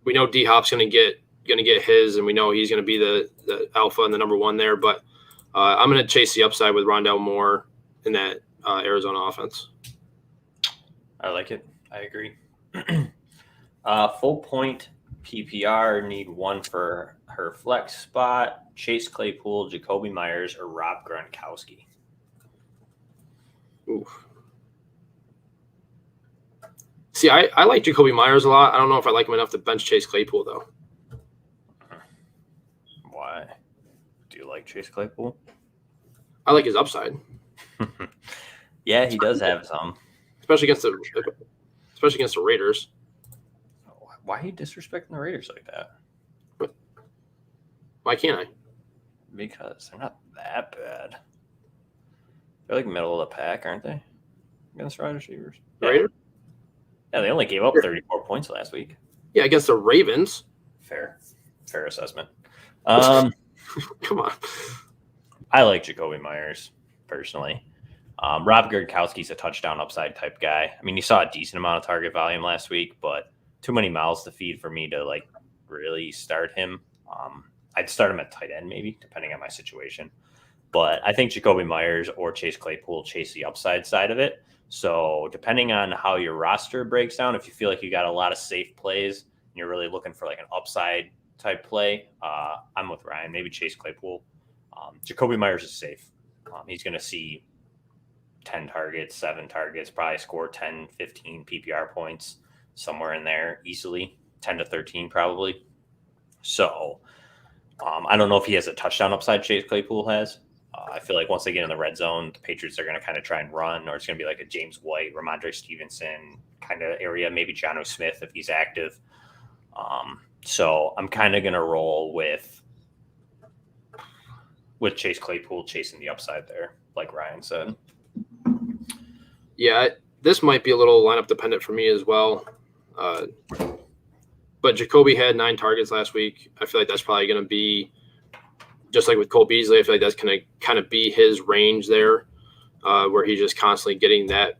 we know D-Hop's going to get his, and we know he's going to be the alpha and the number one there. But I'm going to chase the upside with Rondell Moore in that Arizona offense. I like it. I agree. Full point PPR, need one for her flex spot: Chase Claypool, Jacoby Myers, or Rob Gronkowski. Oof. See, I like Jacoby Myers a lot. I don't know if I like him enough to bench Chase Claypool, though. Why? Do you like Chase Claypool? I like his upside. Yeah, he does have some. Especially against the Raiders. Why are you disrespecting the Raiders like that? Why can't I? Because they're not that bad. They're like middle of the pack, aren't they? Against wide receivers. Raiders? Yeah, they only gave up 34 points last week. Yeah, against the Ravens. Fair assessment. Come on. I like Jacoby Myers, personally. Rob Gronkowski's a touchdown upside type guy. I mean, he saw a decent amount of target volume last week, but too many mouths to feed for me to like really start him. I'd start him at tight end maybe, depending on my situation. But I think Jacoby Myers or Chase Claypool chase the upside side of it. So depending on how your roster breaks down, if you feel like you got a lot of safe plays and you're really looking for like an upside type play, I'm with Ryan. Maybe Chase Claypool. Jacoby Myers is safe. He's going to see 10 targets, 7 targets, probably score 10, 15 PPR points, somewhere in there easily, 10 to 13 probably. So I don't know if he has a touchdown upside Chase Claypool has. I feel like once they get in the red zone, the Patriots are going to kind of try and run, or it's going to be like a James White, Ramondre Stevenson kind of area, maybe Jonnu Smith if he's active. So I'm kind of going to roll with Chase Claypool chasing the upside there, like Ryan said. Yeah, this might be a little lineup dependent for me as well. But Jacoby had 9 targets last week. I feel like that's probably going to be, just like with Cole Beasley, I feel like that's going to kind of be his range there, where he's just constantly getting that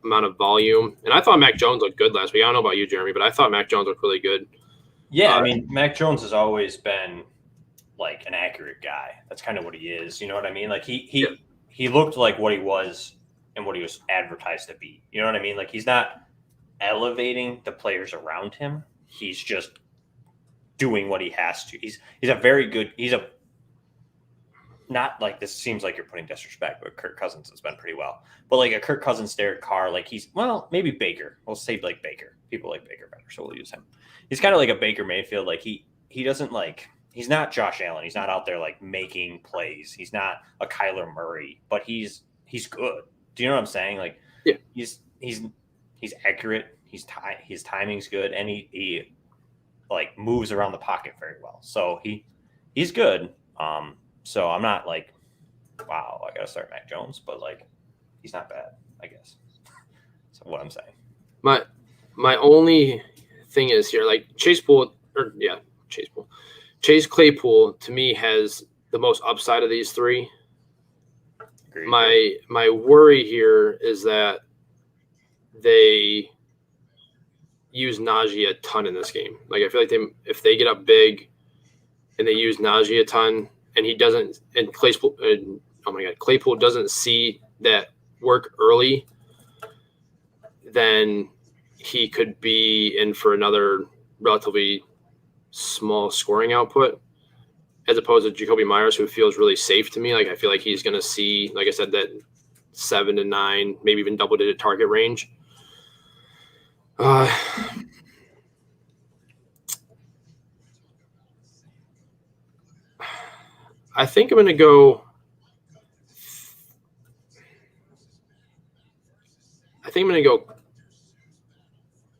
amount of volume. And I thought Mac Jones looked good last week. I don't know about you, Jeremy, but I thought Mac Jones looked really good. Yeah, I mean, Mac Jones has always been like an accurate guy. That's kind of what he is. You know what I mean? Like he looked like what he was and what he was advertised to be. You know what I mean? Like he's not elevating the players around him. He's just doing what he has to. He's a very good. He's a not like this seems like you're putting disrespect, but Kirk Cousins has been pretty well. But like a Kirk Cousins, Derek Carr, like maybe Baker. We'll say like Baker. People like Baker better, so we'll use him. He's kind of like a Baker Mayfield. Like he doesn't like. He's not Josh Allen. He's not out there like making plays. He's not a Kyler Murray, but he's good. Do you know what I'm saying? Like, yeah, he's accurate. His timing's good, and he like moves around the pocket very well. So he's good. So I'm not like, wow, I gotta start Mac Jones, but like, he's not bad, I guess. So what I'm saying. My only thing is here, like Chase Claypool to me has the most upside of these three. Agreed. My worry here is that they use Najee a ton in this game. Like I feel like if they get up big and they use Najee a ton and he doesn't, and Claypool doesn't see that work early, then he could be in for another relatively small scoring output, as opposed to Jacoby Myers, who feels really safe to me. Like I feel like he's going to see, like I said, that 7 to 9, maybe even double-digit target range. I think I'm going to go. I think I'm going to go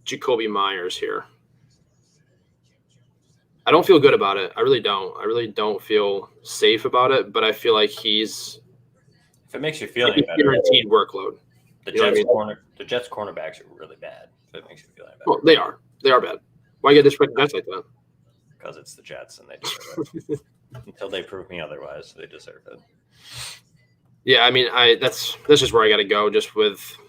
Jacoby Myers here. I don't feel good about it. I really don't. I really don't feel safe about it, but I feel like he's – if it makes you feel any better. Guaranteed workload. The Jets cornerbacks are really bad, if it makes you feel any better. Well, they are. They are bad. Why get disrespect the Jets like that? Because it's the Jets and they deserve it. Until they prove me otherwise, they deserve it. Yeah, I mean, that's just where I got to go, just with –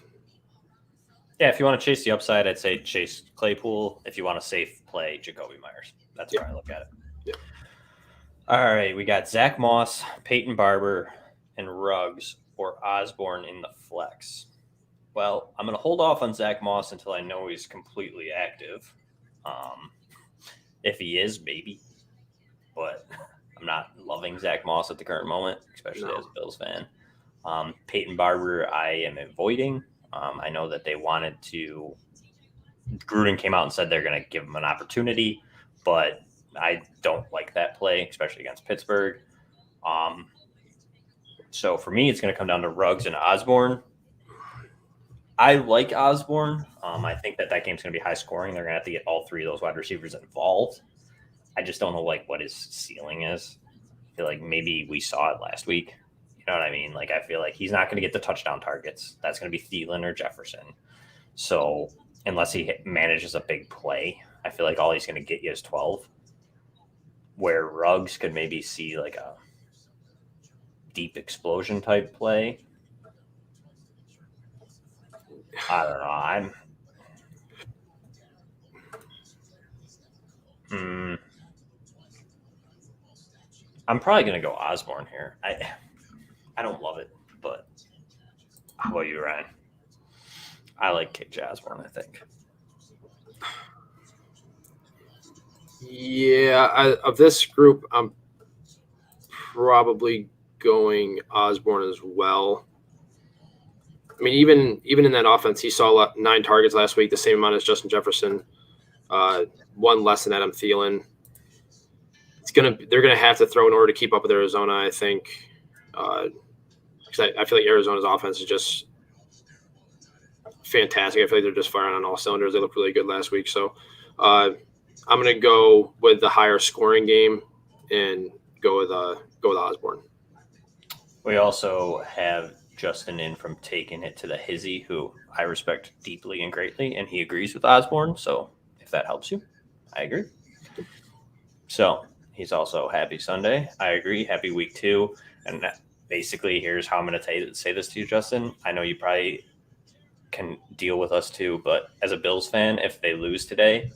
yeah, if you want to chase the upside, I'd say chase Claypool. If you want to safe play, Jacoby Myers. That's how I look at it. Yeah. All right, we got Zach Moss, Peyton Barber, and Ruggs or Osborne in the flex. Well, I'm going to hold off on Zach Moss until I know he's completely active. If he is, maybe. But I'm not loving Zach Moss at the current moment, especially as a Bills fan. Peyton Barber, I am avoiding. I know that they wanted to – Gruden came out and said they're going to give him an opportunity, but I don't like that play, especially against Pittsburgh. So for me, it's going to come down to Ruggs and Osborne. I like Osborne. I think that game's going to be high scoring. They're going to have to get all three of those wide receivers involved. I just don't know like what his ceiling is. I feel like maybe we saw it last week. You know what I mean? Like I feel like he's not going to get the touchdown targets. That's going to be Thielen or Jefferson. So unless he manages a big play, I feel like all he's going to get you is 12. Where Ruggs could maybe see like a deep explosion type play. I don't know. I'm probably going to go Osborne here. I don't love it, but how about you, Ryan? I like KJ Osborne, I think. Yeah, of this group, I'm probably going Osborne as well. I mean, even in that offense, he saw 9 targets last week, the same amount as Justin Jefferson. One less than Adam Thielen. They're gonna have to throw in order to keep up with Arizona, I think. Because I feel like Arizona's offense is just fantastic. I feel like they're just firing on all cylinders. They looked really good last week. So I'm going to go with the higher scoring game and go with Osborne. We also have Justin in from Taking It to the Hizzy, who I respect deeply and greatly, and he agrees with Osborne. So if that helps you, I agree. So he's also happy Sunday. I agree. Happy week 2. And basically, here's how I'm going to say this to you, Justin. I know you probably can deal with us too, but as a Bills fan, if they lose today,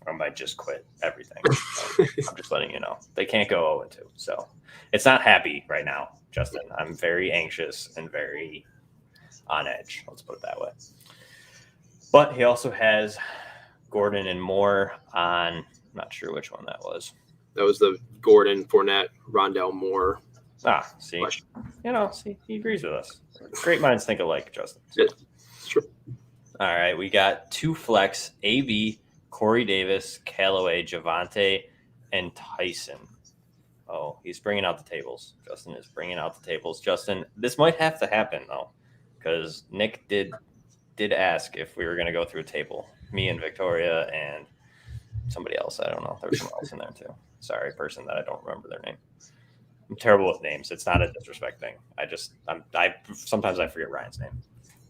I might just quit everything. So I'm just letting you know. They can't go 0-2. So it's not happy right now, Justin. I'm very anxious and very on edge. Let's put it that way. But he also has Gordon and Moore on, I'm not sure which one that was. That was the Gordon, Fournette, Rondell Moore. See, he agrees with us. Great minds think alike, Justin. It's true. All right, we got 2 flex, AB, Corey Davis, Callaway, Javonte, and Tyson. Oh, he's bringing out the tables. Justin is bringing out the tables. Justin, this might have to happen, though, because Nick did ask if we were going to go through a table. Me and Victoria and somebody else. I don't know. There was someone else in there, too. Sorry, person that I don't remember their name. I'm terrible with names. It's not a disrespect thing. Sometimes I forget Ryan's name.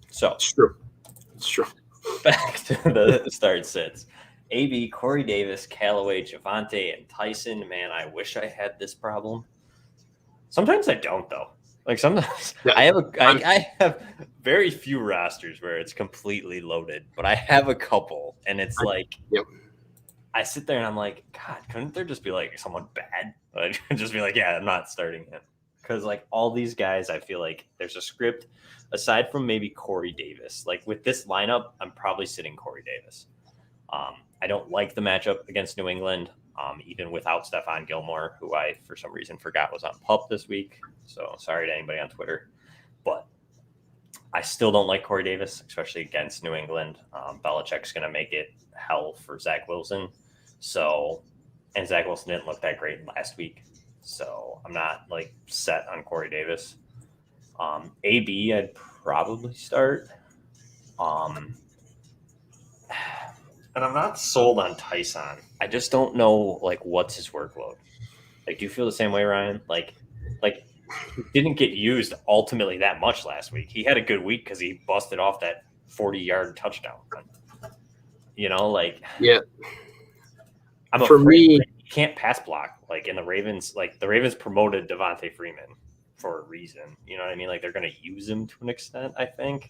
So it's true. It's true. Back to the start sits. AB, Corey Davis, Callaway, Javonte, and Tyson. Man, I wish I had this problem. Sometimes I don't, though. Like sometimes I have very few rosters where it's completely loaded, but I have a couple, and it's I sit there and I'm like, God, couldn't there just be like someone bad? Like, just be like, yeah, I'm not starting him. Because like all these guys, I feel like there's a script aside from maybe Corey Davis. Like with this lineup, I'm probably sitting Corey Davis. I don't like the matchup against New England, even without Stephon Gilmore, who I, for some reason, forgot was on PUP this week. So sorry to anybody on Twitter. But I still don't like Corey Davis, especially against New England. Belichick's going to make it hell for Zach Wilson. And Zach Wilson didn't look that great last week. So I'm not like set on Corey Davis. AB, I'd probably start. And I'm not sold on Tyson. I just don't know like what's his workload. Like, do you feel the same way, Ryan? Like he didn't get used ultimately that much last week. He had a good week because he busted off that 40-yard touchdown. Yeah. I'm afraid he can't pass block. Like in the Ravens promoted Devontae Freeman for a reason. You know what I mean? Like they're going to use him to an extent, I think.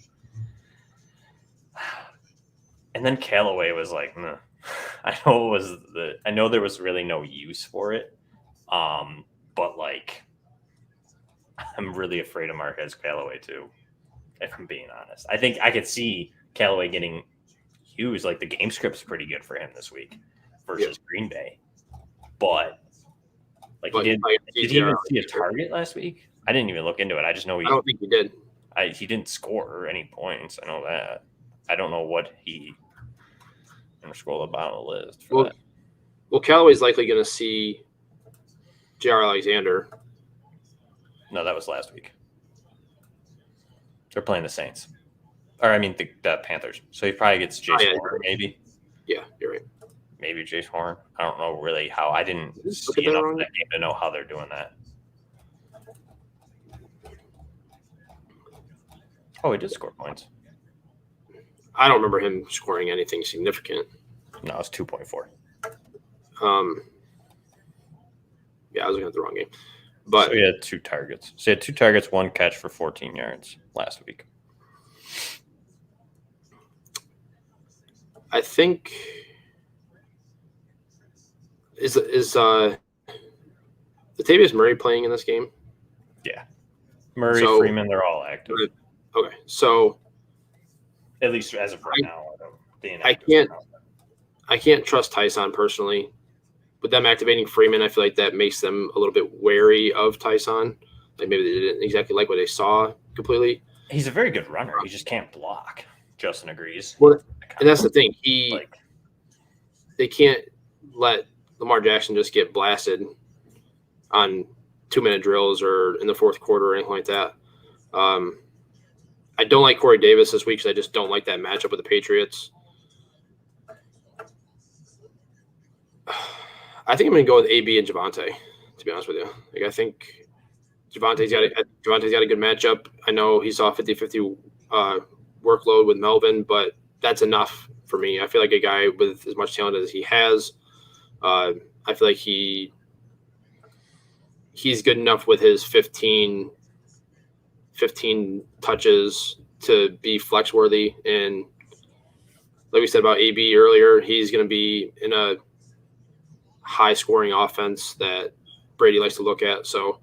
And then Callaway was like, meh. I know there was really no use for it. But like, I'm really afraid of Marquez Callaway too, if I'm being honest. I think I could see Callaway getting used. Like the game script's pretty good for him this week versus Green Bay. But did he even see a target last week? I didn't even look into it. I just know I don't think he did. He didn't score any points. I know that. I don't know what I'm going to scroll the bottom of the list for that. Well, Callaway's likely going to see J.R. Alexander. No, that was last week. They're playing the Saints. Or, I mean, the Panthers. So he probably gets Jason Horn, maybe. Yeah, you're right. Maybe Jace Horn. I don't know really how. I didn't see enough of that game to know how they're doing that. Oh, he did score points. I don't remember him scoring anything significant. No, it's 2.4. Yeah, I was looking at the wrong game. But so he had 2 targets. So he had 2 targets, 1 catch for 14 yards last week. I think is Latavius Murray playing in this game? Yeah. Murray, Freeman, they're all active. Okay. So at least as of right now, I can't trust Tyson personally. With them activating Freeman, I feel like that makes them a little bit wary of Tyson. Like maybe they didn't exactly like what they saw completely. He's a very good runner. He just can't block. Justin agrees. Well, and that's the thing. They can't let Lamar Jackson just get blasted on 2-minute drills or in the fourth quarter or anything like that. I don't like Corey Davis this week because I just don't like that matchup with the Patriots. I think I'm going to go with AB and Javonte, to be honest with you. Like I think Javonte's got a good matchup. I know he saw 50-50 workload with Melvin, but that's enough for me. I feel like a guy with as much talent as he has, I feel like he's good enough with his 15 touches to be flex worthy. And like we said about AB earlier, he's going to be in a high-scoring offense that Brady likes to look at. So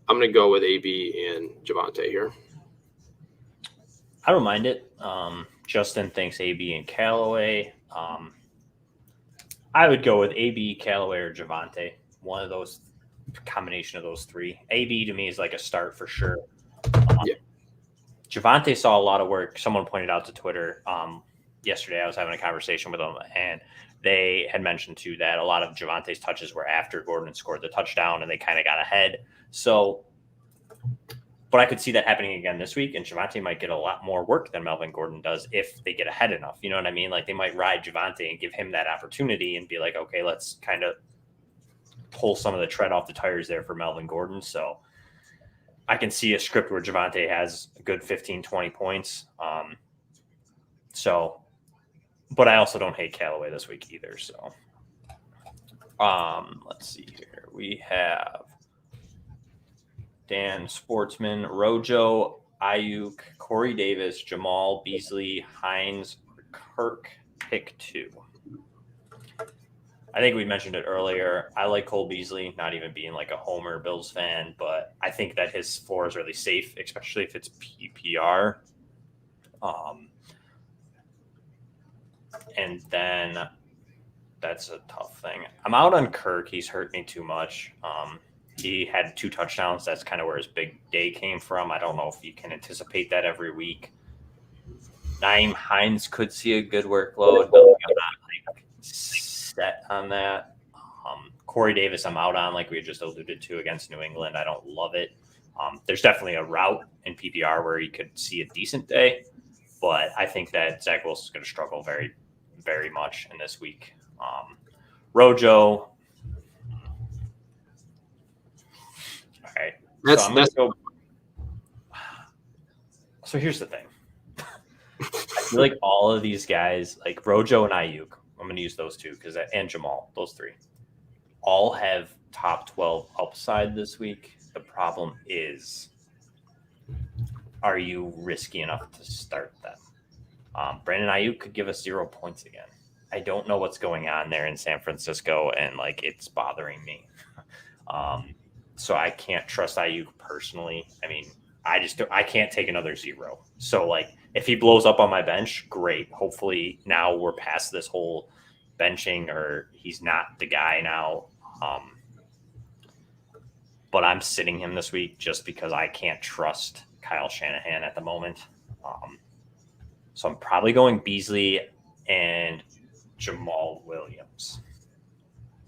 I'm going to go with AB and Javonte here. I don't mind it. Justin thinks AB and Callaway. I would go with AB, Callaway, or Javonte. One of those, combination of those three. AB to me is like a start for sure. Yeah. Javonte saw a lot of work. Someone pointed out to Twitter yesterday. I was having a conversation with them, and they had mentioned too that a lot of Javonte's touches were after Gordon scored the touchdown, and they kind of got ahead. So, but I could see that happening again this week, and Javonte might get a lot more work than Melvin Gordon does if they get ahead enough. You know what I mean? Like they might ride Javonte and give him that opportunity and be like, okay, let's kind of pull some of the tread off the tires there for Melvin Gordon. So I can see a script where Javonte has a good 15, 20 points. But I also don't hate Callaway this week either. So let's see here. We have Dan Sportsman, Rojo, Ayuk, Corey Davis, Jamal, Beasley, Hines, Kirk, pick 2. I think we mentioned it earlier. I like Cole Beasley, not even being like a Homer Bills fan, but I think that his floor is really safe, especially if it's PPR. And then that's a tough thing. I'm out on Kirk. He's hurt me too much. He had 2 touchdowns. That's kind of where his big day came from. I don't know if you can anticipate that every week. Naeem Hines could see a good workload, but I'm not set on that. Corey Davis, I'm out on, like we just alluded to, against New England. I don't love it. There's definitely a route in PPR where you could see a decent day, but I think that Zach Wilson's going to struggle very, very much in this week. Rojo. All right. So here's the thing. I feel like all of these guys, like Rojo and Ayuk, I'm going to use those two and Jamal, those 3, all have top 12 upside this week. The problem is, are you risky enough to start them? Brandon Ayuk could give us 0 points again. I don't know what's going on there in San Francisco, and like it's bothering me. So I can't trust Ayuk personally. I mean, I can't take another 0. So like if he blows up on my bench, great. Hopefully now we're past this whole benching, or he's not the guy now. But I'm sitting him this week just because I can't trust Kyle Shanahan at the moment. So I'm probably going Beasley and Jamal Williams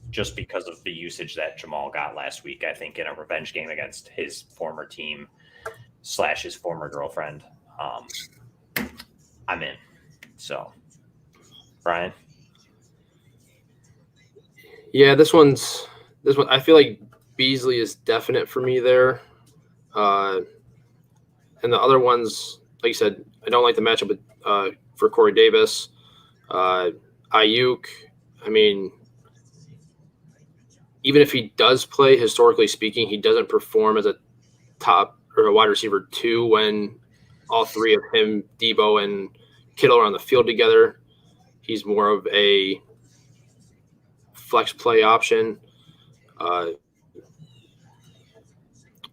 just because of the usage that Jamal got last week, I think, in a revenge game against his former team / his former girlfriend. I'm in. So, Brian? Yeah, this one. I feel like Beasley is definite for me there. And the other ones, like you said, I don't like the matchup for Corey Davis. Ayuk, I mean, even if he does play, historically speaking, he doesn't perform as a top or a wide receiver 2 when all 3 of him, Debo and Kittle, are on the field together. He's more of a flex play option.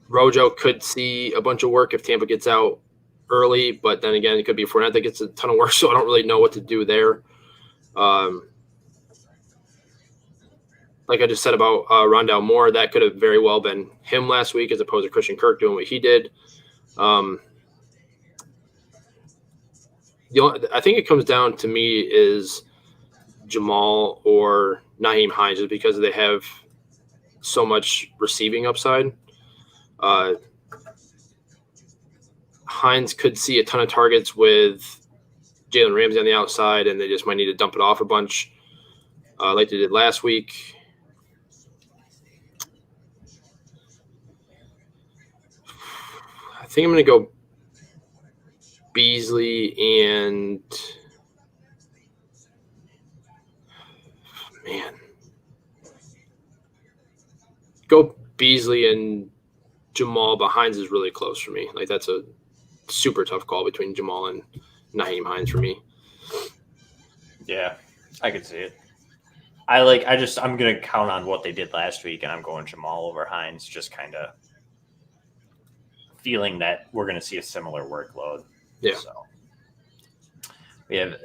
Rojo could see a bunch of work if Tampa gets out early, but then again, it could be Fournette that gets a ton of work, so I don't really know what to do there. Like I just said about Rondale Moore, that could have very well been him last week as opposed to Christian Kirk doing what he did. I think it comes down to me is Jamal or Naeem Hines, just because they have so much receiving upside. Hines could see a ton of targets with Jalen Ramsey on the outside, and they just might need to dump it off a bunch like they did last week. I think I'm going to go Beasley and go Beasley and Jamal, but Hines is really close for me. Like that's a super tough call between Jamal and Naeem Hines for me. Yeah, I could see it. I'm going to count on what they did last week, and I'm going Jamal over Hines, just kind of feeling that we're going to see a similar workload. Yeah. So we have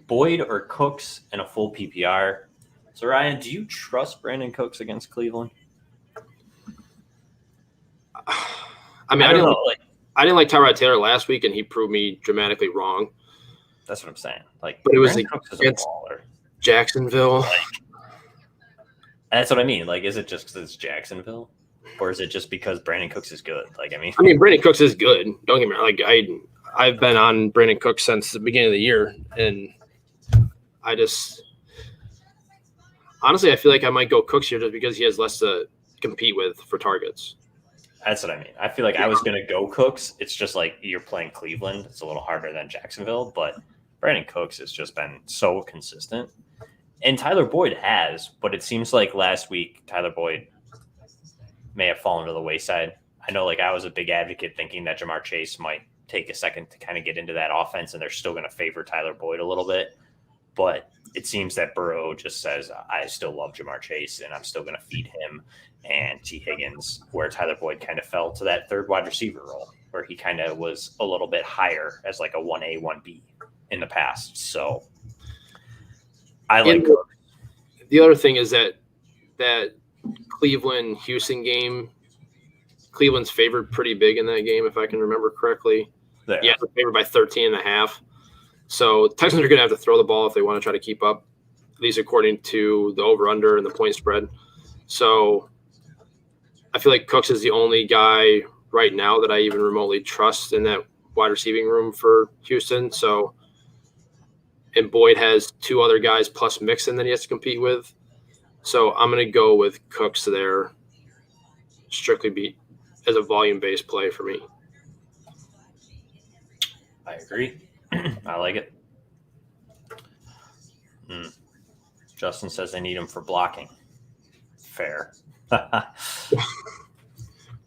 Boyd or Cooks in a full PPR. So, Ryan, do you trust Brandon Cooks against Cleveland? I mean, I didn't like Tyrod Taylor last week, and he proved me dramatically wrong. That's what I'm saying. Like, but it was Cooks is a baller. Jacksonville. That's what I mean. Like, is it just because it's Jacksonville, or is it just because Brandon Cooks is good? Like, I mean, Brandon Cooks is good. Don't get me wrong. Like, I've been on Brandon Cooks since the beginning of the year, and honestly, I feel like I might go Cooks here just because he has less to compete with for targets. That's what I mean. I feel like I was going to go Cooks. It's just like you're playing Cleveland. It's a little harder than Jacksonville, but Brandon Cooks has just been so consistent. And Tyler Boyd has, but it seems like last week Tyler Boyd may have fallen to the wayside. I know, like, I was a big advocate thinking that Jamar Chase might take a second to kind of get into that offense, and they're still going to favor Tyler Boyd a little bit. But it seems that Burrow just says, I still love Jamar Chase, and I'm still going to feed him and T. Higgins, where Tyler Boyd kind of fell to that third wide receiver role, where he kind of was a little bit higher as like a 1A, 1B in the past. So I like the other thing is that Cleveland-Houston game, Cleveland's favored pretty big in that game, if I can remember correctly. Yeah, they're favored by 13.5. So Texans are going to have to throw the ball if they want to try to keep up, at least according to the over-under and the point spread. So I feel like Cooks is the only guy right now that I even remotely trust in that wide receiving room for Houston. So, and Boyd has two other guys plus Mixon that he has to compete with. So I'm going to go with Cooks there, strictly as a volume-based play for me. I agree. I like it. Justin says they need him for blocking. Fair.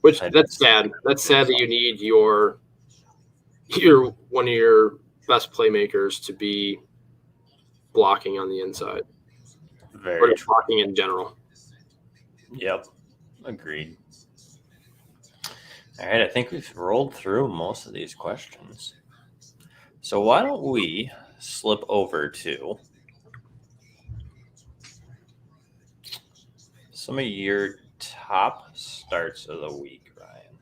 Which that's sad. That's sad that you need your one of your best playmakers to be blocking on the inside. Very or blocking in general. Yep. Agreed. All right, I think we've rolled through most of these questions. So why don't we slip over to some of your top starts of the week, Ryan?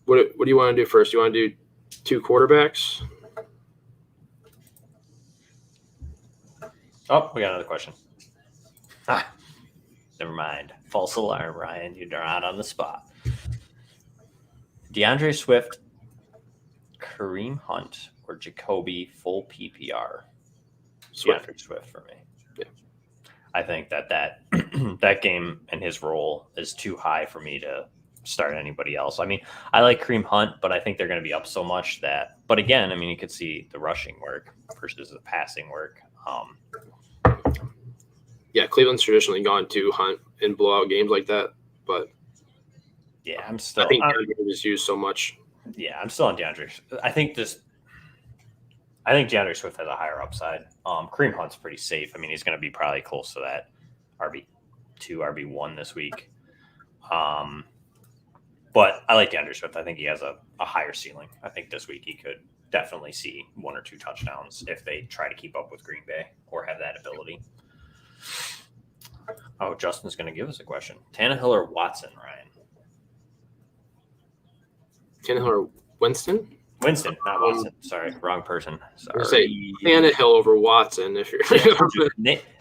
What do you want to do first? You want to do two quarterbacks? Oh, we got another question. Never mind. False alarm, Ryan. You're not on the spot. DeAndre Swift, Kareem Hunt, or Jacoby full PPR? DeAndre Swift for me. Yeah. I think that game and his role is too high for me to start anybody else. I mean, I like Kareem Hunt, but I think they're going to be up so much that. But again, I mean, you could see the rushing work versus the passing work. Yeah, Cleveland's traditionally gone to Hunt in blowout games like that, but yeah, I think DeAndre is used so much. Yeah, I'm still on DeAndre. I think DeAndre Swift has a higher upside. Kareem Hunt's pretty safe. I mean, he's going to be probably close to that RB2, RB1 this week. But I like DeAndre Swift. I think he has a higher ceiling. I think this week he could definitely see 1 or 2 touchdowns if they try to keep up with Green Bay or have that ability. Oh, Justin's going to give us a question. Tannehill or Watson, Ryan? Tannehill or Winston? Winston, not Watson. Sorry, wrong person. Sorry. Say Tannehill over Watson if you're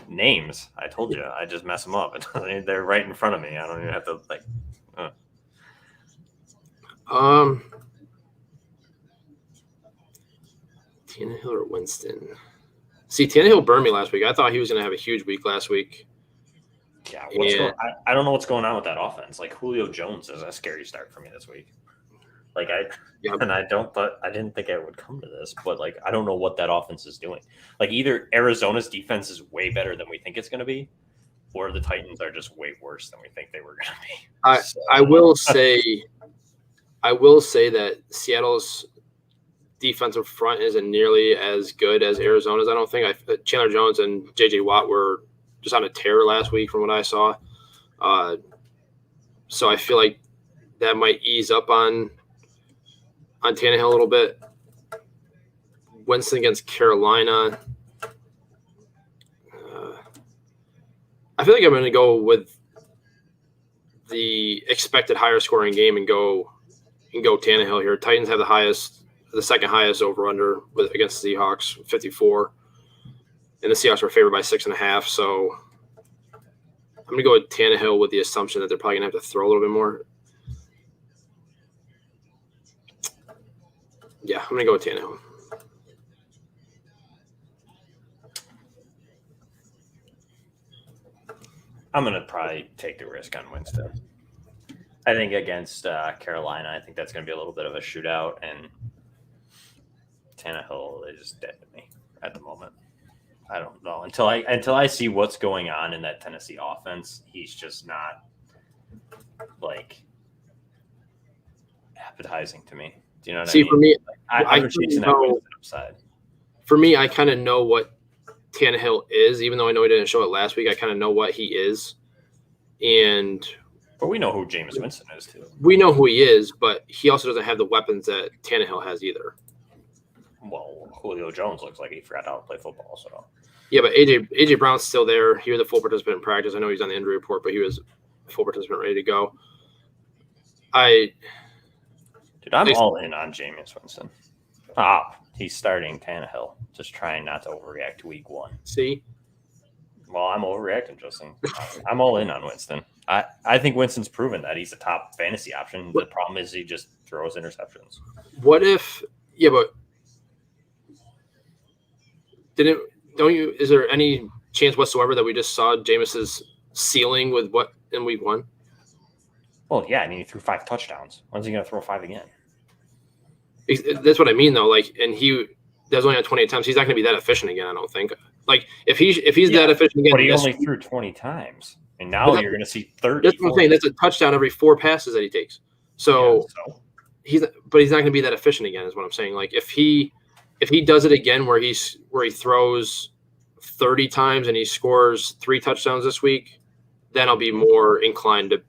names. I told you, I just mess them up. They're right in front of me. I don't even have to like. Tannehill or Winston? See, Tannehill burned me last week. I thought he was going to have a huge week last week. Yeah, I don't know what's going on with that offense. Like Julio Jones is a scary start for me this week. Like I didn't think I would come to this, but like I don't know what that offense is doing. Like either Arizona's defense is way better than we think it's going to be, or the Titans are just way worse than we think they were going to be. I will say that Seattle's defensive front isn't nearly as good as Arizona's. I don't think. Chandler Jones and J.J. Watt were just on a tear last week from what I saw. So I feel like that might ease up on Tannehill a little bit. Winston against Carolina. I feel like I'm going to go with the expected higher scoring game and go Tannehill here. Titans have the second highest over/under against the Seahawks, 54, and the Seahawks were favored by 6.5. So I'm going to go with Tannehill with the assumption that they're probably going to have to throw a little bit more. Yeah, I'm going to go with Tannehill. I'm going to probably take the risk on Winston. I think against Carolina, I think that's going to be a little bit of a shootout, and Tannehill is dead to me at the moment. I don't know. Until I see what's going on in that Tennessee offense, he's just not, like, appetizing to me. Do you know what I mean? For me, I'm chasing that Winston upside. For me, I kind of know what Tannehill is, even though I know he didn't show it last week. I kind of know what he is, but we know who Jameis Winston is too. We know who he is, but he also doesn't have the weapons that Tannehill has either. Well, Julio Jones looks like he forgot how to play football. So yeah, but AJ Brown's still there. He was a full participant in practice. I know he's on the injury report, but he was a full participant ready to go. I'm all in on Jameis Winston. He's starting Tannehill. Just trying not to overreact to week 1. See? Well, I'm overreacting, Justin. I'm all in on Winston. I think Winston's proven that he's a top fantasy option. The problem is he just throws interceptions. What if – yeah, but is there any chance whatsoever that we just saw Jameis's ceiling with what in week 1? Well, yeah. I mean, he threw 5 touchdowns. When's he going to throw 5 again? That's what I mean, though. Like, and that's only on 20 attempts. He's not going to be that efficient again, I don't think. Like, if he's that efficient again, but he only threw 20 times, and now you're going to see 30. That's what I'm saying. That's a touchdown every 4 passes that he takes. So he's not going to be that efficient again, is what I'm saying. Like, if he does it again, where he throws 30 times and he scores 3 touchdowns this week, then I'll be more inclined to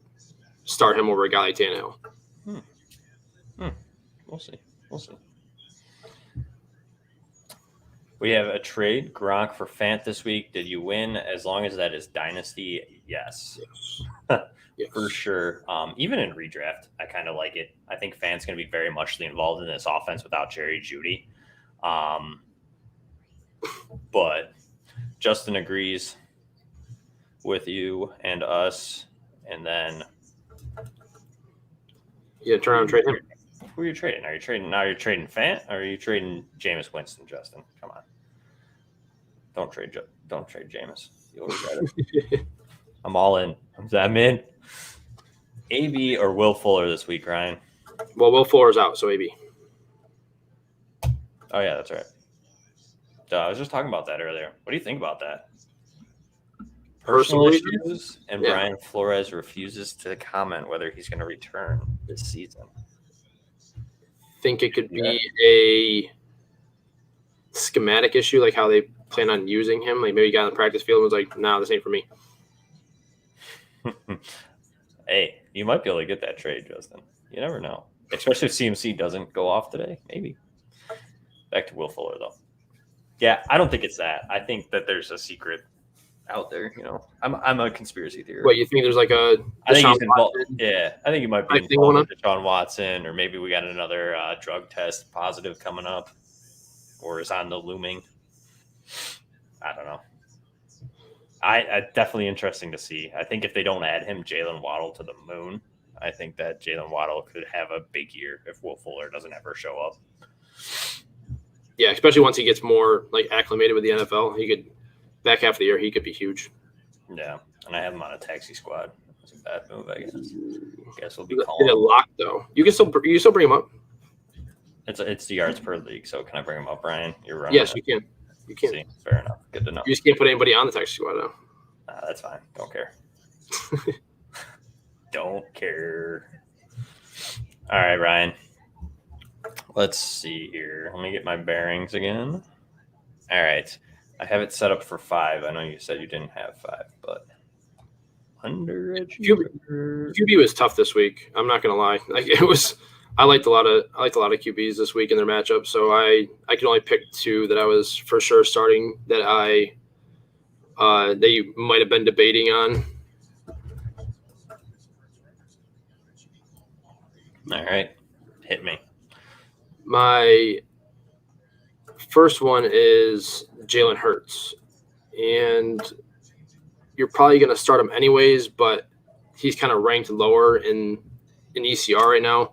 start him over a guy like Tannehill. We'll see. We have a trade, Gronk for Fant this week. Did you win? As long as that is dynasty, yes. Yes. For sure. Even in redraft, I kind of like it. I think Fant's going to be very much involved in this offense without Jerry Jeudy. But Justin agrees with you and us. And then turn around and trade him. Who are you trading? Are you trading Fant, or are you trading Jameis Winston, Justin? Come on. Don't trade Jameis. You'll regret it. I'm all in. I'm in. AB or Will Fuller this week, Ryan? Well, Will Fuller's out, so AB. Oh, yeah, that's right. I was just talking about that earlier. What do you think about that? Personal issues, and Brian Flores refuses to comment whether he's going to return this season. Think it could be a schematic issue, like how they plan on using him. Like maybe he got on the practice field and was like, "No, this ain't for me." Hey, you might be able to get that trade, Justin. You never know. Especially if CMC doesn't go off today. Maybe. Back to Will Fuller, though. Yeah, I don't think it's that. I think that there's a secret out there. I'm a conspiracy theorist. What, you think there's like a I think he's involved. Yeah, I think he might be involved with Deshaun Watson, or maybe we got another drug test positive coming up, or is on the looming. I don't know. I definitely interesting to see. I think if they don't add him, Jaylen Waddle to the moon, I think that Jaylen Waddle could have a big year if Will Fuller doesn't ever show up. Yeah, especially once he gets more like acclimated with the NFL, he could back half of the year he could be huge. Yeah, and I have him on a taxi squad. That's a bad move, I guess. We'll be calling. It's locked though. You can still bring him up. It's the yards per league. So can I bring him up, Brian? You're running. Yes, you can. You can. See, fair enough. Good to know. You just can't put anybody on the taxi squad though. That's fine. Don't care. Don't care. All right, Ryan. Let's see here. Let me get my bearings again. All right. I have it set up for 5. I know you said you didn't have 5, but QB was tough this week. I'm not gonna lie. It was. I liked a lot of QBs this week in their matchup. So I could only pick 2 that I was for sure starting that that you might have been debating on. All right, hit me. My first one is Jalen Hurts, and you're probably going to start him anyways, but he's kind of ranked lower in ECR right now,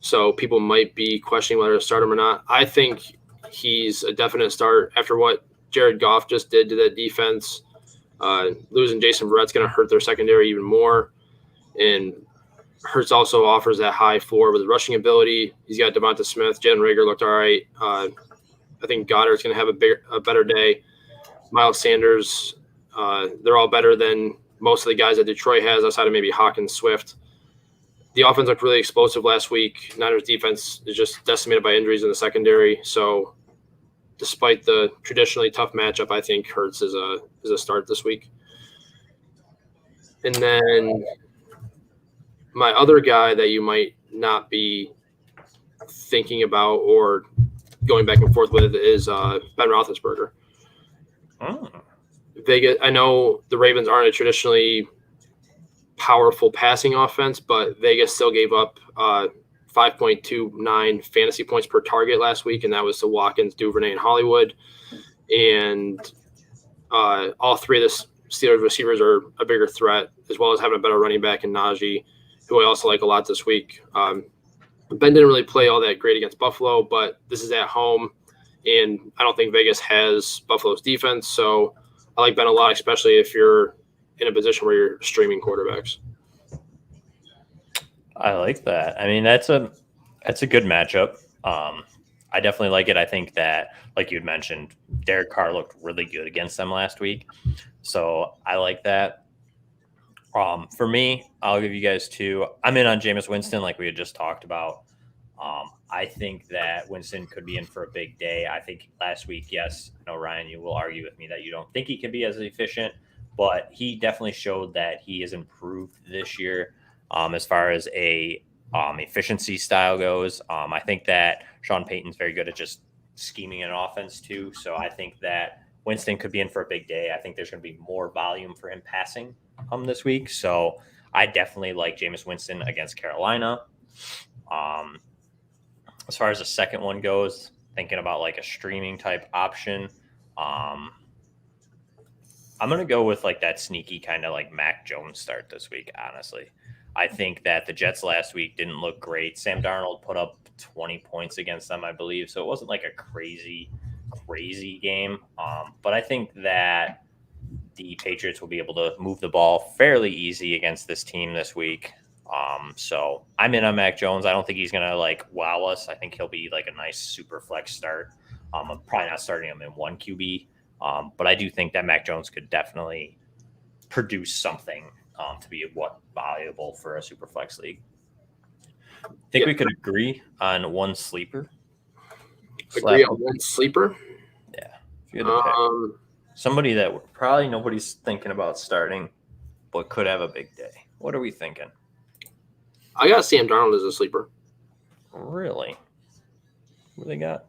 so people might be questioning whether to start him or not. I think he's a definite start after what Jared Goff just did to that defense. Losing Jason Verrett's going to hurt their secondary even more, and Hurts also offers that high floor with rushing ability. He's got Devonta Smith. Jalen Reagor looked all right. I think Goddard's going to have a better day. Miles Sanders, they're all better than most of the guys that Detroit has outside of maybe Hawkins, Swift. The offense looked really explosive last week. Niners defense is just decimated by injuries in the secondary. So despite the traditionally tough matchup, I think Hurts is a start this week. And then my other guy that you might not be thinking about or going back and forth with is Ben Roethlisberger. Oh. Vegas. I know the Ravens aren't a traditionally powerful passing offense, but Vegas still gave up 5.29 fantasy points per target last week, and that was to Watkins, Duvernay, and Hollywood. And all 3 of the Steelers receivers are a bigger threat, as well as having a better running back in Najee, who I also like a lot this week. Ben didn't really play all that great against Buffalo, but this is at home, and I don't think Vegas has Buffalo's defense. So I like Ben a lot, especially if you're in a position where you're streaming quarterbacks. I like that. I mean, that's a good matchup. I definitely like it. I think that, like you had mentioned, Derek Carr looked really good against them last week. So I like that. For me, I'll give you guys 2. I'm in on Jameis Winston, like we had just talked about. I think that Winston could be in for a big day. I think last week, yes, I know, Ryan, you will argue with me that you don't think he can be as efficient, but he definitely showed that he has improved this year as far as a efficiency style goes. I think that Sean Payton's very good at just scheming an offense too. So I think that Winston could be in for a big day. I think there's going to be more volume for him passing this week. So I definitely like Jameis Winston against Carolina. As far as the second one goes, thinking about like a streaming type option, I'm going to go with like that sneaky kind of like Mac Jones start this week, honestly. I think that the Jets last week didn't look great. Sam Darnold put up 20 points against them, I believe. So it wasn't like a crazy game. But I think that the Patriots will be able to move the ball fairly easy against this team this week. So I'm in on Mac Jones. I don't think he's going to like wow us. I think he'll be like a nice super flex start. I'm probably not starting him in 1 QB. But I do think that Mac Jones could definitely produce something to be valuable for a super flex league. I think we could agree on 1 sleeper. Agree on 1 sleeper? Yeah. If you had to pick somebody that probably nobody's thinking about starting, but could have a big day. What are we thinking? I got Sam Darnold as a sleeper. Really? What do they got?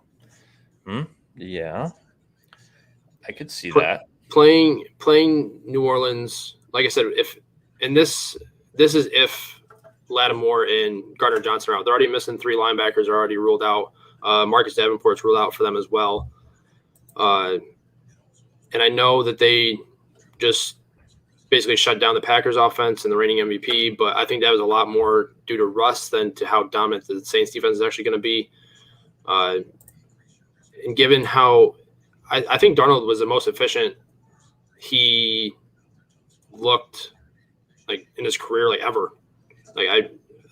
Yeah. I could see that. Playing New Orleans, like I said, this is if Lattimore and Gardner Johnson are out. They're already missing 3 linebackers are already ruled out. Marcus Davenport's ruled out for them as well. And I know that they just basically shut down the Packers offense and the reigning MVP, but I think that was a lot more due to Russ than to how dominant the Saints defense is actually going to be. And given how I think Darnold was the most efficient he looked like in his career, like ever. Like I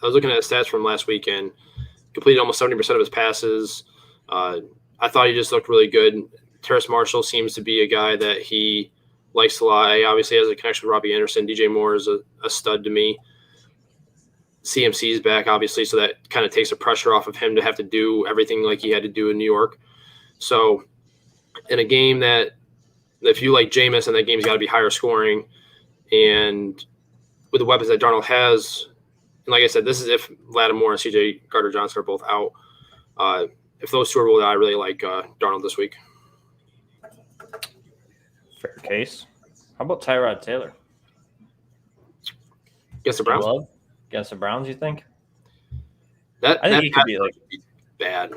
was looking at his stats from last weekend, completed almost 70% of his passes. I thought he just looked really good. Terrace Marshall seems to be a guy that he likes a lot. He obviously has a connection with Robbie Anderson. DJ Moore is a stud to me. CMC's back, obviously, so that kind of takes the pressure off of him to have to do everything like he had to do in New York. So in a game that if you like Jameis, and that game's got to be higher scoring, and with the weapons that Darnold has, and like I said, this is if Lattimore and C.J. Gardner-Johnson are both out. If those two are ruled out, I really like Darnold this week. Fair case. How about Tyrod Taylor? Against the Browns? Against the Browns, you think? I think he could be like bad.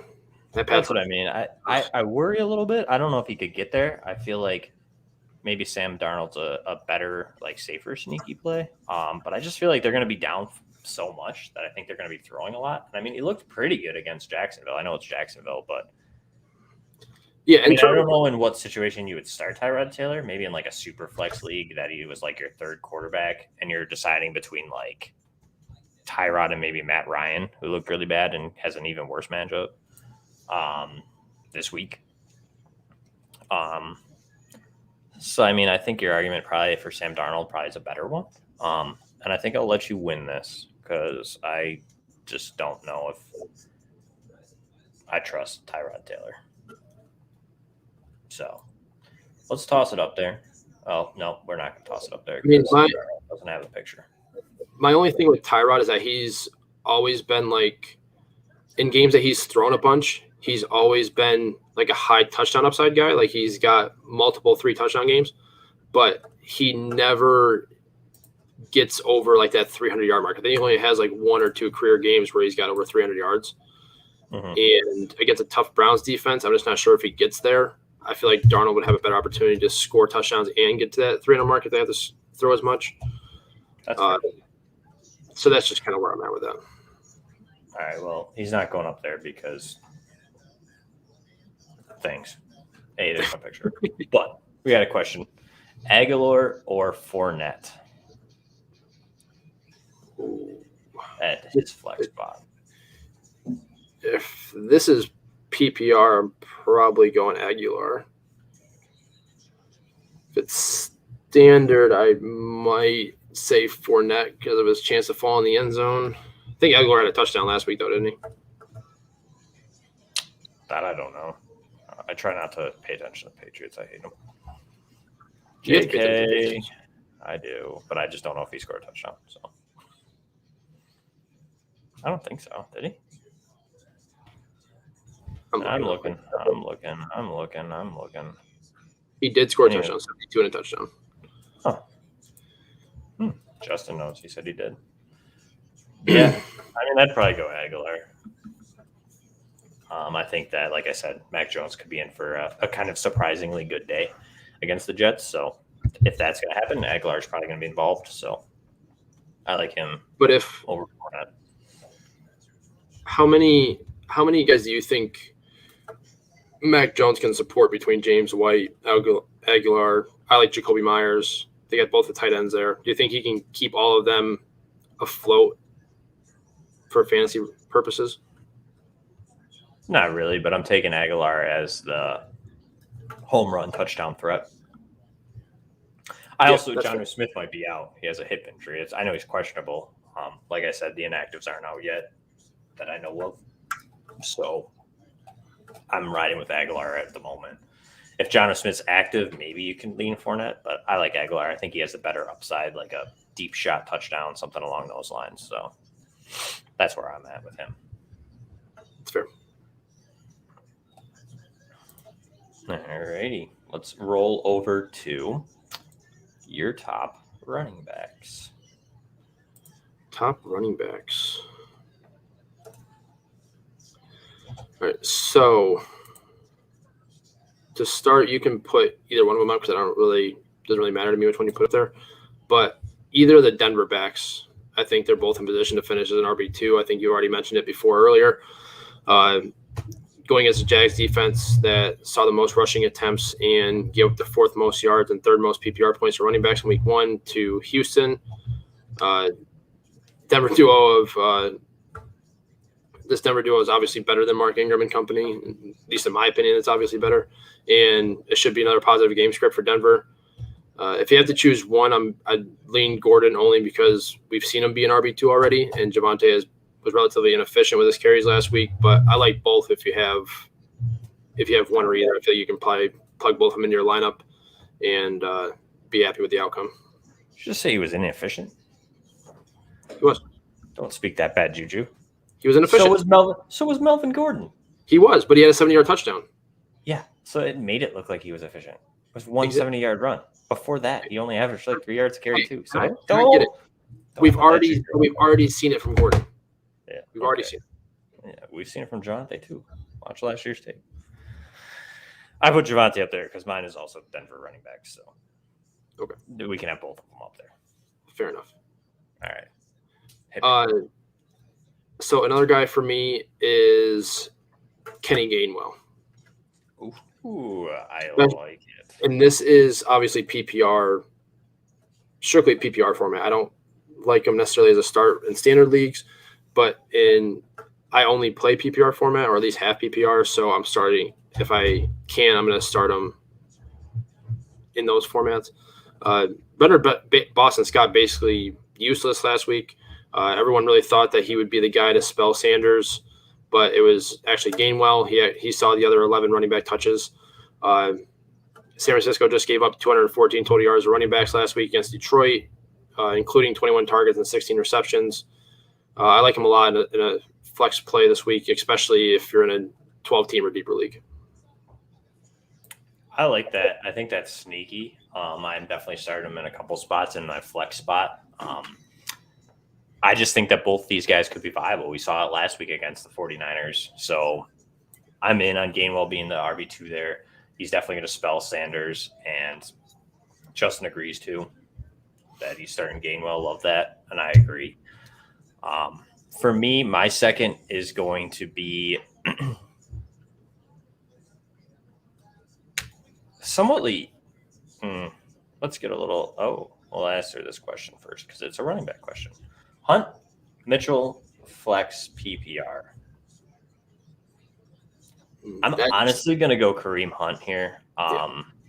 That's what I mean. I worry a little bit. I don't know if he could get there. I feel like maybe Sam Darnold's a better, like, safer sneaky play. But I just feel like they're going to be down so much that I think they're going to be throwing a lot. And I mean, he looked pretty good against Jacksonville. I know it's Jacksonville, but yeah. I don't know in what situation you would start Tyrod Taylor. Maybe in like a super flex league that he was like your third quarterback, and you're deciding between like Tyrod and maybe Matt Ryan, who looked really bad and has an even worse matchup this week. So I mean, I think your argument probably for Sam Darnold probably is a better one. And I think I'll let you win this because I just don't know if I trust Tyrod Taylor. So let's toss it up there. Oh, no, we're not going to toss it up there. I mean, doesn't have a picture. My only thing with Tyrod is that he's always been like, in games that he's thrown a bunch, he's always been like a high touchdown upside guy. Like he's got multiple 3 touchdown games, but he never gets over like that 300-yard mark. I think he only has like 1 or 2 career games where he's got over 300 yards. And against a tough Browns defense, I'm just not sure if he gets there. I feel like Darnold would have a better opportunity to score touchdowns and get to that 300 mark if they have to throw as much. So that's just kind of where I'm at with that. All right, well, he's not going up there because things. Hey, there's my picture. But we got a question. Aguilar or Fournette at his flex spot? If this is PPR, I'm probably going Aguilar. If it's standard, I might say Fournette because of his chance to fall in the end zone. I think Aguilar had a touchdown last week, though, didn't he? That I don't know. I try not to pay attention to Patriots. I hate them. JK, I do, but I just don't know if he scored a touchdown. So I don't think so. Did he? I'm looking. He did score a touchdown, 72 and a touchdown. Huh. Justin knows. He said he did. Yeah. I mean, I'd probably go Aguilar. I think that, like I said, Mac Jones could be in for a kind of surprisingly good day against the Jets. So if that's going to happen, Aguilar is probably going to be involved. So I like him. But if over Fournette. How many guys do you think Mac Jones can support between James White, Aguilar? I like Jacoby Myers. They got both the tight ends there. Do you think he can keep all of them afloat for fantasy purposes? Not really, but I'm taking Aguilar as the home run touchdown threat. Jonnu Smith might be out. He has a hip injury. I know he's questionable. Like I said, the inactives aren't out yet that I know of. So I'm riding with Aguilar at the moment. If Jonnu Smith's active, maybe you can lean Fournette, but I like Aguilar. I think he has a better upside, like a deep shot touchdown, something along those lines. So that's where I'm at with him. That's fair. All righty. Let's roll over to your top running backs. Top running backs. All right, so to start, you can put either one of them up because doesn't really matter to me which one you put up there. But either of the Denver backs, I think they're both in position to finish as an RB2. I think you already mentioned it before earlier. Going against the Jags defense that saw the most rushing attempts and gave up the 4th most yards and 3rd most PPR points for running backs in week 1 to Houston. Denver duo of this Denver duo is obviously better than Mark Ingram and company. At least in my opinion, it's obviously better. And it should be another positive game script for Denver. If you have to choose one, I'd lean Gordon only because we've seen him be an RB2 already, and Javonte was relatively inefficient with his carries last week. But I like both if you have one or either. I feel you can probably plug both of them in your lineup and be happy with the outcome. Did you just say he was inefficient? He was. Don't speak that bad juju. He was inefficient. So was Melvin Gordon. He was, but he had a 70-yard touchdown. Yeah, so it made it look like he was efficient. It was one 70-yard run. Before that, he only averaged like 3 yards carry too. So I get it. We've already seen it from Gordon. Yeah, we've already seen it. Yeah, we've seen it from Javonte too. Watch last year's tape. I put Javonte up there because mine is also Denver running back. So okay, we can have both of them up there. Fair enough. All right. So another guy for me is Kenny Gainwell. Ooh, I like it. And this is obviously PPR, strictly PPR format. I don't like him necessarily as a start in standard leagues, but I only play PPR format, or at least half PPR. So I'm starting, if I can, I'm going to start him in those formats. Boston Scott basically useless last week. Everyone really thought that he would be the guy to spell Sanders, but it was actually Gainwell. He saw the other 11 running back touches. San Francisco just gave up 214 total yards of running backs last week against Detroit, including 21 targets and 16 receptions. I like him a lot in a flex play this week, especially if you're in a 12-team or deeper league. I like that. I think that's sneaky. I'm definitely starting him in a couple spots in my flex spot. I just think that both these guys could be viable. We saw it last week against the 49ers. So I'm in on Gainwell being the RB2 there. He's definitely going to spell Sanders, and Justin agrees too that he's starting Gainwell. Love that, and I agree. For me, my second is going to be somewhatly. Let's get a little. We'll answer this question first because it's a running back question. Hunt, Mitchell, flex, PPR. I'm honestly going to go Kareem Hunt here.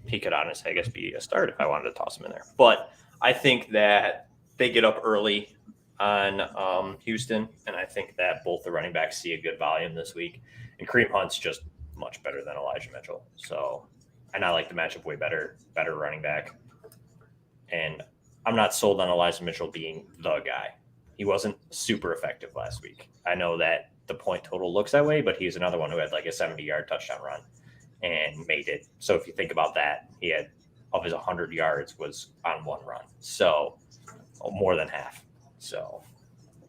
He could honestly, I guess, be a start if I wanted to toss him in there. But I think that they get up early on Houston, and I think that both the running backs see a good volume this week. And Kareem Hunt's just much better than Elijah Mitchell. So, and I like the matchup way better running back. And I'm not sold on Elijah Mitchell being the guy. He wasn't super effective last week. I know that the point total looks that way, but he's another one who had like a 70-yard touchdown run and made it. So if you think about that, he had, of his 100 yards was on one run. So more than half. So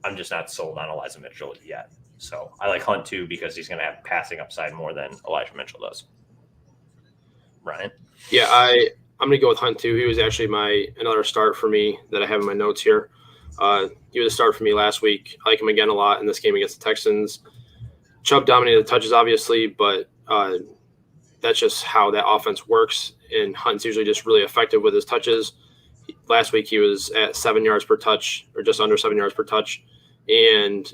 I'm just not sold on Elijah Mitchell yet. So I like Hunt too because he's going to have passing upside more than Elijah Mitchell does. Ryan? Yeah, I'm going to go with Hunt too. He was actually another start for me that I have in my notes here. He was a start for me last week. I like him again a lot in this game against the Texans. Chubb dominated the touches, obviously, but that's just how that offense works. And Hunt's usually just really effective with his touches. Last week he was at 7 yards per touch, or just under 7 yards per touch. And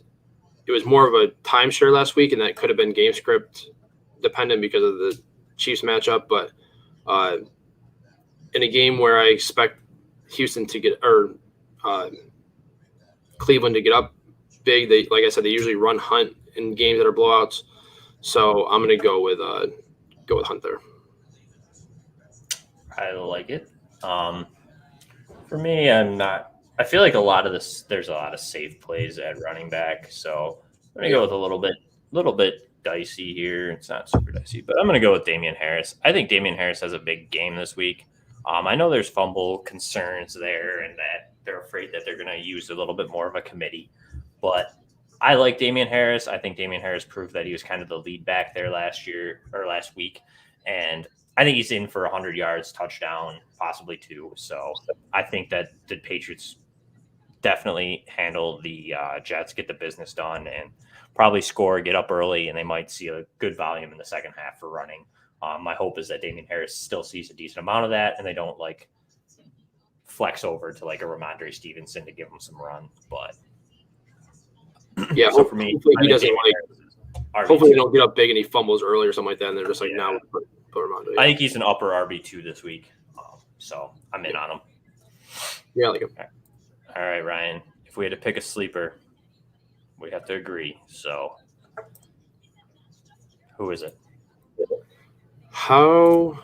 it was more of a timeshare last week, and that could have been game script dependent because of the Chiefs matchup. But in a game where I expect Houston to get Cleveland to get up big, like I said, they usually run Hunt in games that are blowouts. So I'm going to go with Hunt there. I like it. For me, I feel like there's a lot of safe plays at running back. So I'm going to go with a little bit dicey here. It's not super dicey, but I'm going to go with Damian Harris. I think Damian Harris has a big game this week. I know there's fumble concerns there and that they're afraid that they're going to use a little bit more of a committee, but I like Damian Harris. I think Damian Harris proved that he was kind of the lead back there last week. And I think he's in for 100 yards, touchdown, possibly 2. So I think that the Patriots definitely handle the Jets, get the business done, and probably score, get up early, and they might see a good volume in the second half for running. My hope is that Damian Harris still sees a decent amount of that, and they don't flex over to a Ramondre Stevenson to give him some run. But yeah, so for me, hopefully he doesn't hopefully they don't get up big and he fumbles early or something like that, and they're just now put Ramondre. I think he's an upper RB2 this week. So I'm in on him. Yeah, I like him. All right, Ryan. If we had to pick a sleeper, we have to agree. So, who is it? How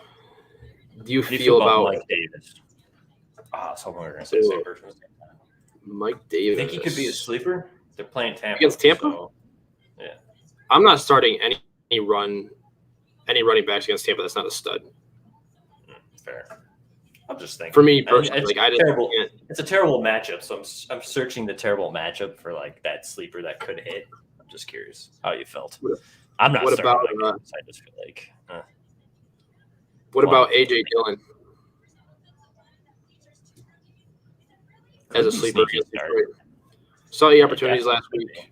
do you feel about Mike Davis? I was hoping we were going to say the same person. Mike Davis? You think he could be a sleeper? They're playing Tampa. Against Tampa? So, yeah. I'm not starting any running backs against Tampa. That's not a stud. Fair. I'm just thinking. For me personally, it's a terrible matchup. So I'm searching the terrible matchup for like that sleeper that could hit. I'm just curious how you felt. I'm not. What about? I just feel like. What about AJ Dillon as a sleeper? Saw the opportunities last week.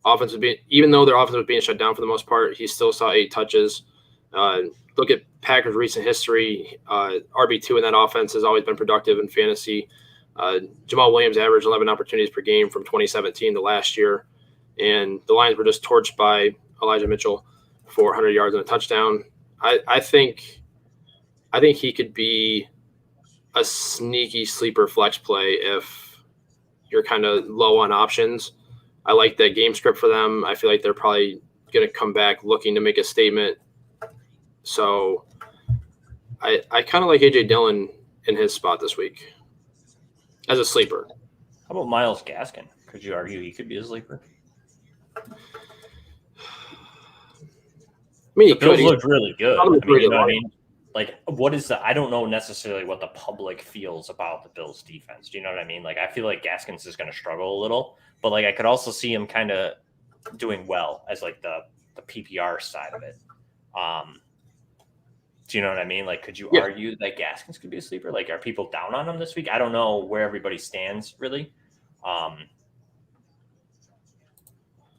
Offense was even though their offense was being shut down for the most part, he still saw 8 touches. Look at Packers' recent history. RB2 in that offense has always been productive in fantasy. Jamal Williams averaged 11 opportunities per game from 2017 to last year. And the Lions were just torched by Elijah Mitchell for 100 yards and a touchdown. I think he could be a sneaky sleeper flex play if you're kind of low on options. I like that game script for them. I feel like they're probably going to come back looking to make a statement. So I kind of like AJ Dillon in his spot this week as a sleeper. How about Myles Gaskin? Could you argue he could be a sleeper? I mean, the Bills looked really good. You know what I mean? Like, what is the – I don't know necessarily what the public feels about the Bills' defense. Do you know what I mean? Like, I feel like Gaskins is going to struggle a little. But, like, I could also see him kind of doing well as, like, the PPR side of it. Do you know what I mean? Like, could you argue that Gaskins could be a sleeper? Like, are people down on him this week? I don't know where everybody stands, really.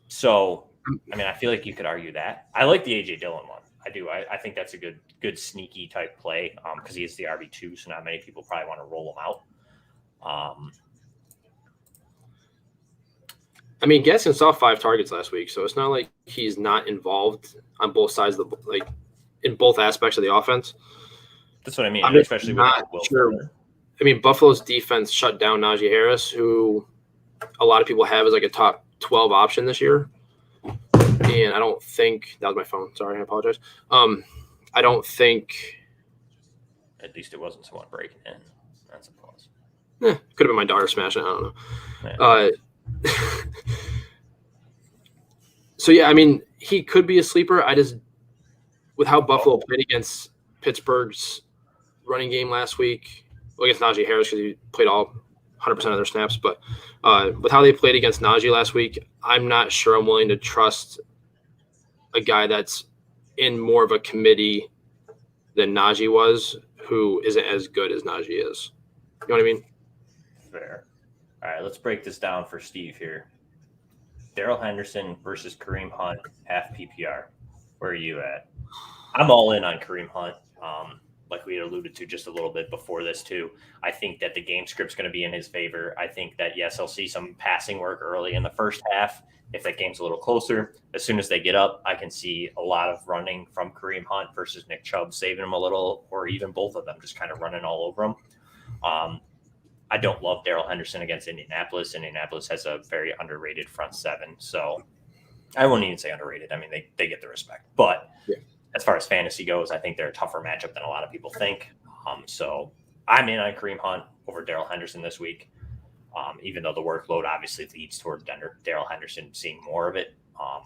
So, I mean, I feel like you could argue that. I like the A.J. Dillon one. I do. I think that's a good sneaky type play because he is the RB2, so not many people probably want to roll him out. I mean, Gaskin saw 5 targets last week, so it's not like he's not involved on both sides of in both aspects of the offense. That's what I mean, especially with Will. Sure. I mean, Buffalo's defense shut down Najee Harris, who a lot of people have as like a top 12 option this year. And I don't think – that was my phone. Sorry, I apologize. I don't think – At least it wasn't someone breaking in. That's a plus. Could have been my daughter smashing it. I don't know. Yeah. So, yeah, I mean, he could be a sleeper. I just – with how Buffalo played against Pittsburgh's running game last week – well, against Najee Harris because he played all 100% of their snaps. But with how they played against Najee last week, I'm not sure I'm willing to trust a guy that's in more of a committee than Najee was, who isn't as good as Najee is. You know what I mean? Fair. All right, let's break this down for Steve here. Darrell Henderson versus Kareem Hunt, half PPR. Where are you at? I'm all in on Kareem Hunt. Like we had alluded to just a little bit before this too. I think that the game script's going to be in his favor. I think that, yes, he'll see some passing work early in the first half. If that game's a little closer, as soon as they get up, I can see a lot of running from Kareem Hunt versus Nick Chubb, saving him a little, or even both of them just kind of running all over him. I don't love Darrell Henderson against Indianapolis. Indianapolis has a very underrated front seven. So I won't even say underrated. I mean, they get the respect. But as far as fantasy goes, I think they're a tougher matchup than a lot of people think. So I'm in on Kareem Hunt over Darrell Henderson this week, even though the workload obviously leads toward Darrell Henderson seeing more of it.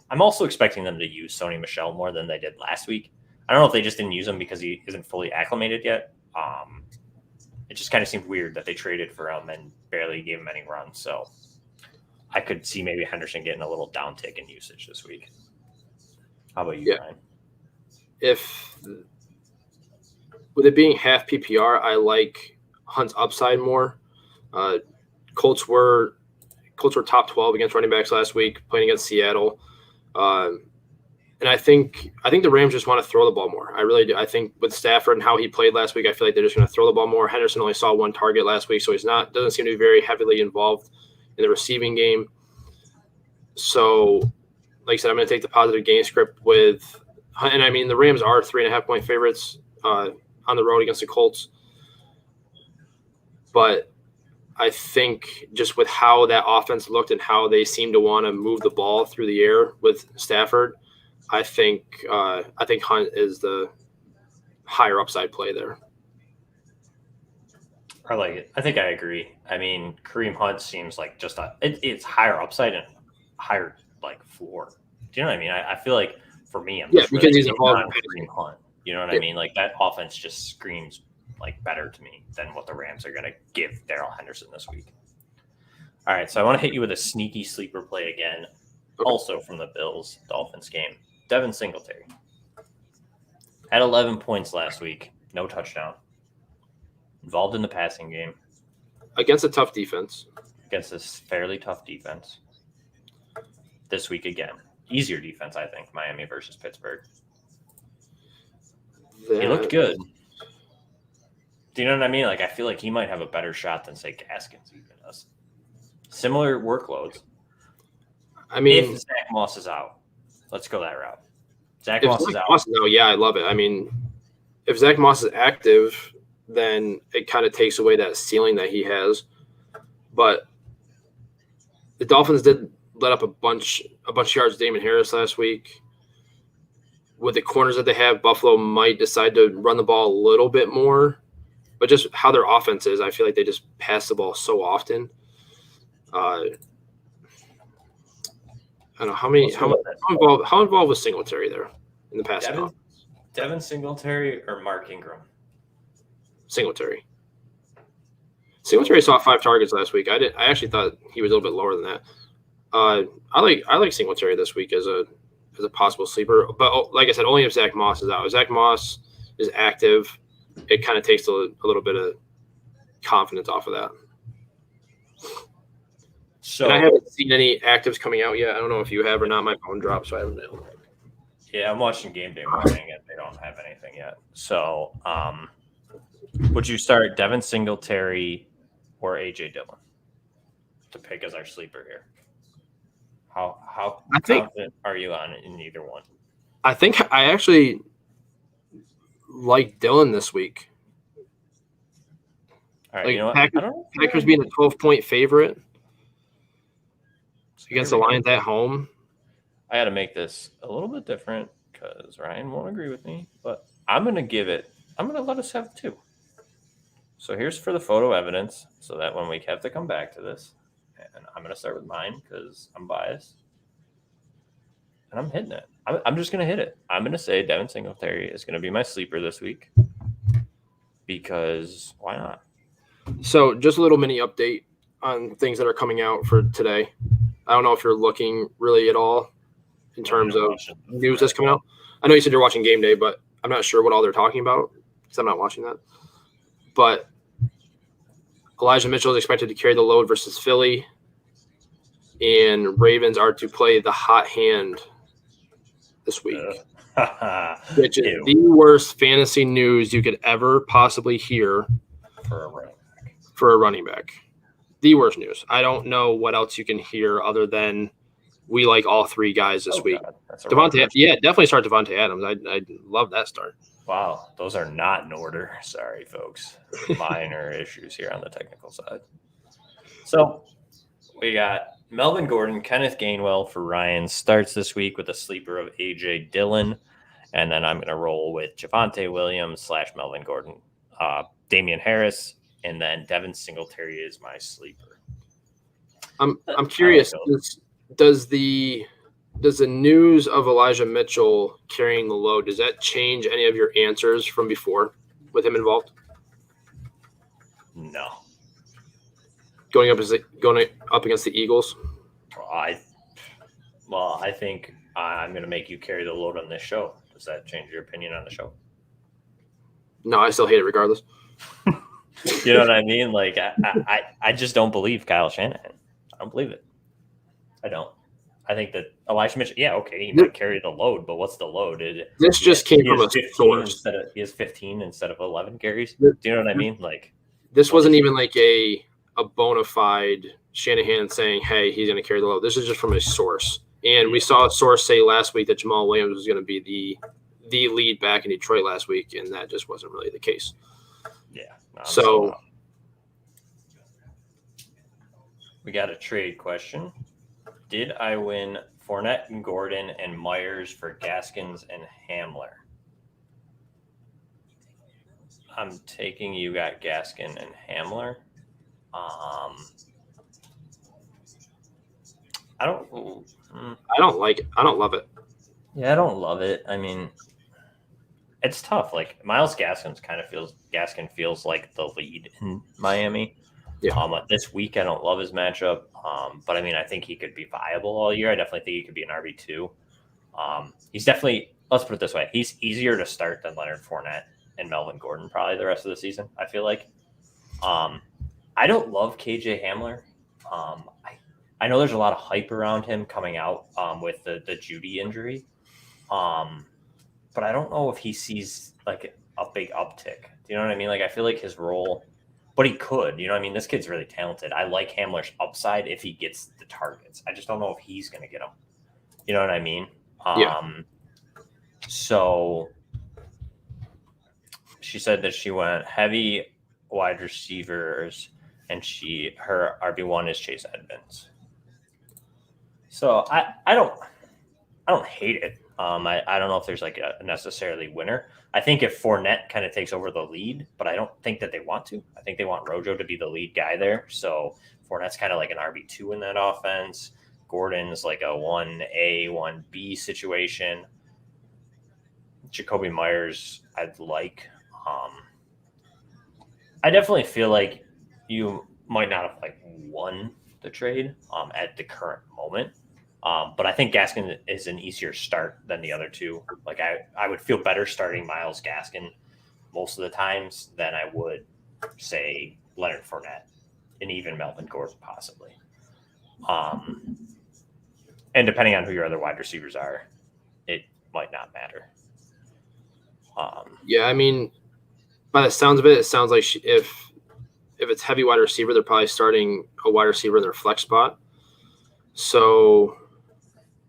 I'm also expecting them to use Sony Michel more than they did last week. I don't know if they just didn't use him because he isn't fully acclimated yet. It just kind of seemed weird that they traded for him and barely gave him any runs. So I could see maybe Henderson getting a little downtick in usage this week. How about you, Ryan? With it being half PPR, I like Hunt's upside more. Colts were top 12 against running backs last week, playing against Seattle. And I think the Rams just want to throw the ball more. I really do. I think with Stafford and how he played last week, I feel like they're just going to throw the ball more. Henderson only saw 1 target last week, so doesn't seem to be very heavily involved in the receiving game. So, like I said, I'm going to take the positive game script with – and I mean, the Rams are 3.5-point favorites on the road against the Colts. But I think just with how that offense looked and how they seem to want to move the ball through the air with Stafford, I think Hunt is the higher upside play there. I like it. I think I agree. I mean, Kareem Hunt seems like just it's higher upside and higher like floor. Do you know what I mean? I feel like for me, I'm just because he's involved on Kareem Hunt. You know what I mean? Like that offense just screams like better to me than what the Rams are going to give Darrell Henderson this week. All right, so I want to hit you with a sneaky sleeper play again, also from the Bills-Dolphins game. Devin Singletary had 11 points last week, no touchdown. Involved in the passing game. Against a tough defense. Against this fairly tough defense. This week again. Easier defense, I think, Miami versus Pittsburgh. He looked good. Do you know what I mean? Like, I feel like he might have a better shot than, say, Gaskins even does. Similar workloads. I mean, if Zach Moss is out, let's go that route. Zach Moss is out. Yeah, I love it. I mean, if Zach Moss is active, then it kind of takes away that ceiling that he has. But the Dolphins did let up a bunch of yards to Damian Harris last week. With the corners that they have, Buffalo might decide to run the ball a little bit more. But just how their offense is, I feel like they just pass the ball so often. I don't know how involved was Singletary there in the passing offense? Devin Singletary or Mark Ingram? Singletary saw 5 targets last week. I actually thought he was a little bit lower than that. I like Singletary this week as a possible sleeper, but like I said, only if Zach Moss is out. If Zach Moss is active, it kind of takes a little bit of confidence off of that. So and I haven't seen any actives coming out yet. I don't know if you have or not. My phone dropped, so I haven't been able to. Yeah, I'm watching Game Day Morning, and they don't have anything yet. So, would you start Devin Singletary or A.J. Dillon to pick as our sleeper here? How confident are you on in either one? I think I actually like Dillon this week. All right, you know what? Packers being a 12-point favorite against the Lions at home. I got to make this a little bit different because Ryan won't agree with me, but I'm going to let us have 2. So here's for the photo evidence so that when we have to come back to this, and I'm going to start with mine because I'm biased, and I'm hitting it. I'm just going to hit it. I'm going to say Devin Singletary is going to be my sleeper this week because why not? So just a little mini update on things that are coming out for today. I don't know if you're looking really at all in terms of news that's coming out. I know you said you're watching Game Day, but I'm not sure what all they're talking about because I'm not watching that. But Elijah Mitchell is expected to carry the load versus Philly, and Ravens are to play the hot hand this week, which is the worst fantasy news you could ever possibly hear for a running back. The worst news. I don't know what else you can hear other than we like all 3 guys this week. Devontae, definitely start Devontae Adams. I love that start. Wow, those are not in order. Sorry, folks. Minor issues here on the technical side. So we got Melvin Gordon, Kenneth Gainwell for Ryan starts this week with a sleeper of A.J. Dillon. And then I'm going to roll with Javonte Williams / Melvin Gordon, Damian Harris, and then Devin Singletary is my sleeper. I'm curious, does the news of Elijah Mitchell carrying the load, does that change any of your answers from before with him involved? No. Going up against the Eagles? I think I'm going to make you carry the load on this show. Does that change your opinion on the show? No, I still hate it regardless. You know what I mean? Like, I just don't believe Kyle Shanahan. I don't believe it. I don't. I think that Elijah Mitchell, he might carry the load, but what's the load? This just came from a source. He has 15 instead of 11 carries. Do you know what I mean? Like, this wasn't even like a bona fide Shanahan saying, hey, he's going to carry the load. This is just from a source. And we saw a source say last week that Jamal Williams was going to be the lead back in Detroit last week, and that just wasn't really the case. Yeah. So We got a trade question. Did I win Fournette and Gordon and Myers for Gaskins and Hamler? I'm taking you got Gaskin and Hamler. I don't like it. I don't love it. Yeah, I don't love it. I mean, it's tough. Like Myles Gaskin feels like the lead in Miami. Yeah. This week I don't love his matchup. But I mean, I think he could be viable all year. I definitely think he could be an RB2. He's definitely, let's put it this way, he's easier to start than Leonard Fournette and Melvin Gordon probably the rest of the season, I feel like. I don't love KJ Hamler. I know there's a lot of hype around him coming out with the Judy injury. But I don't know if he sees like a big uptick. Do you know what I mean? Like I feel like his role, but he could. You know what I mean? This kid's really talented. I like Hamler's upside if he gets the targets. I just don't know if he's going to get them. You know what I mean? So she said that she went heavy wide receivers, and her RB1 is Chase Edmonds. So I don't hate it. I don't know if there's like a necessarily winner. I think if Fournette kind of takes over the lead, but I don't think that they want to. I think they want Rojo to be the lead guy there. So Fournette's kind of like an RB2 in that offense. Gordon's like a 1A, 1B situation. Jacoby Myers, I'd like. I definitely feel like you might not have like won the trade at the current moment. But I think Gaskin is an easier start than the other two. Like I would feel better starting Myles Gaskin most of the times than I would say Leonard Fournette and even Melvin Gordon possibly. And depending on who your other wide receivers are, it might not matter. Yeah, I mean, by the sounds of it, it sounds like if it's heavy wide receiver, they're probably starting a wide receiver in their flex spot. So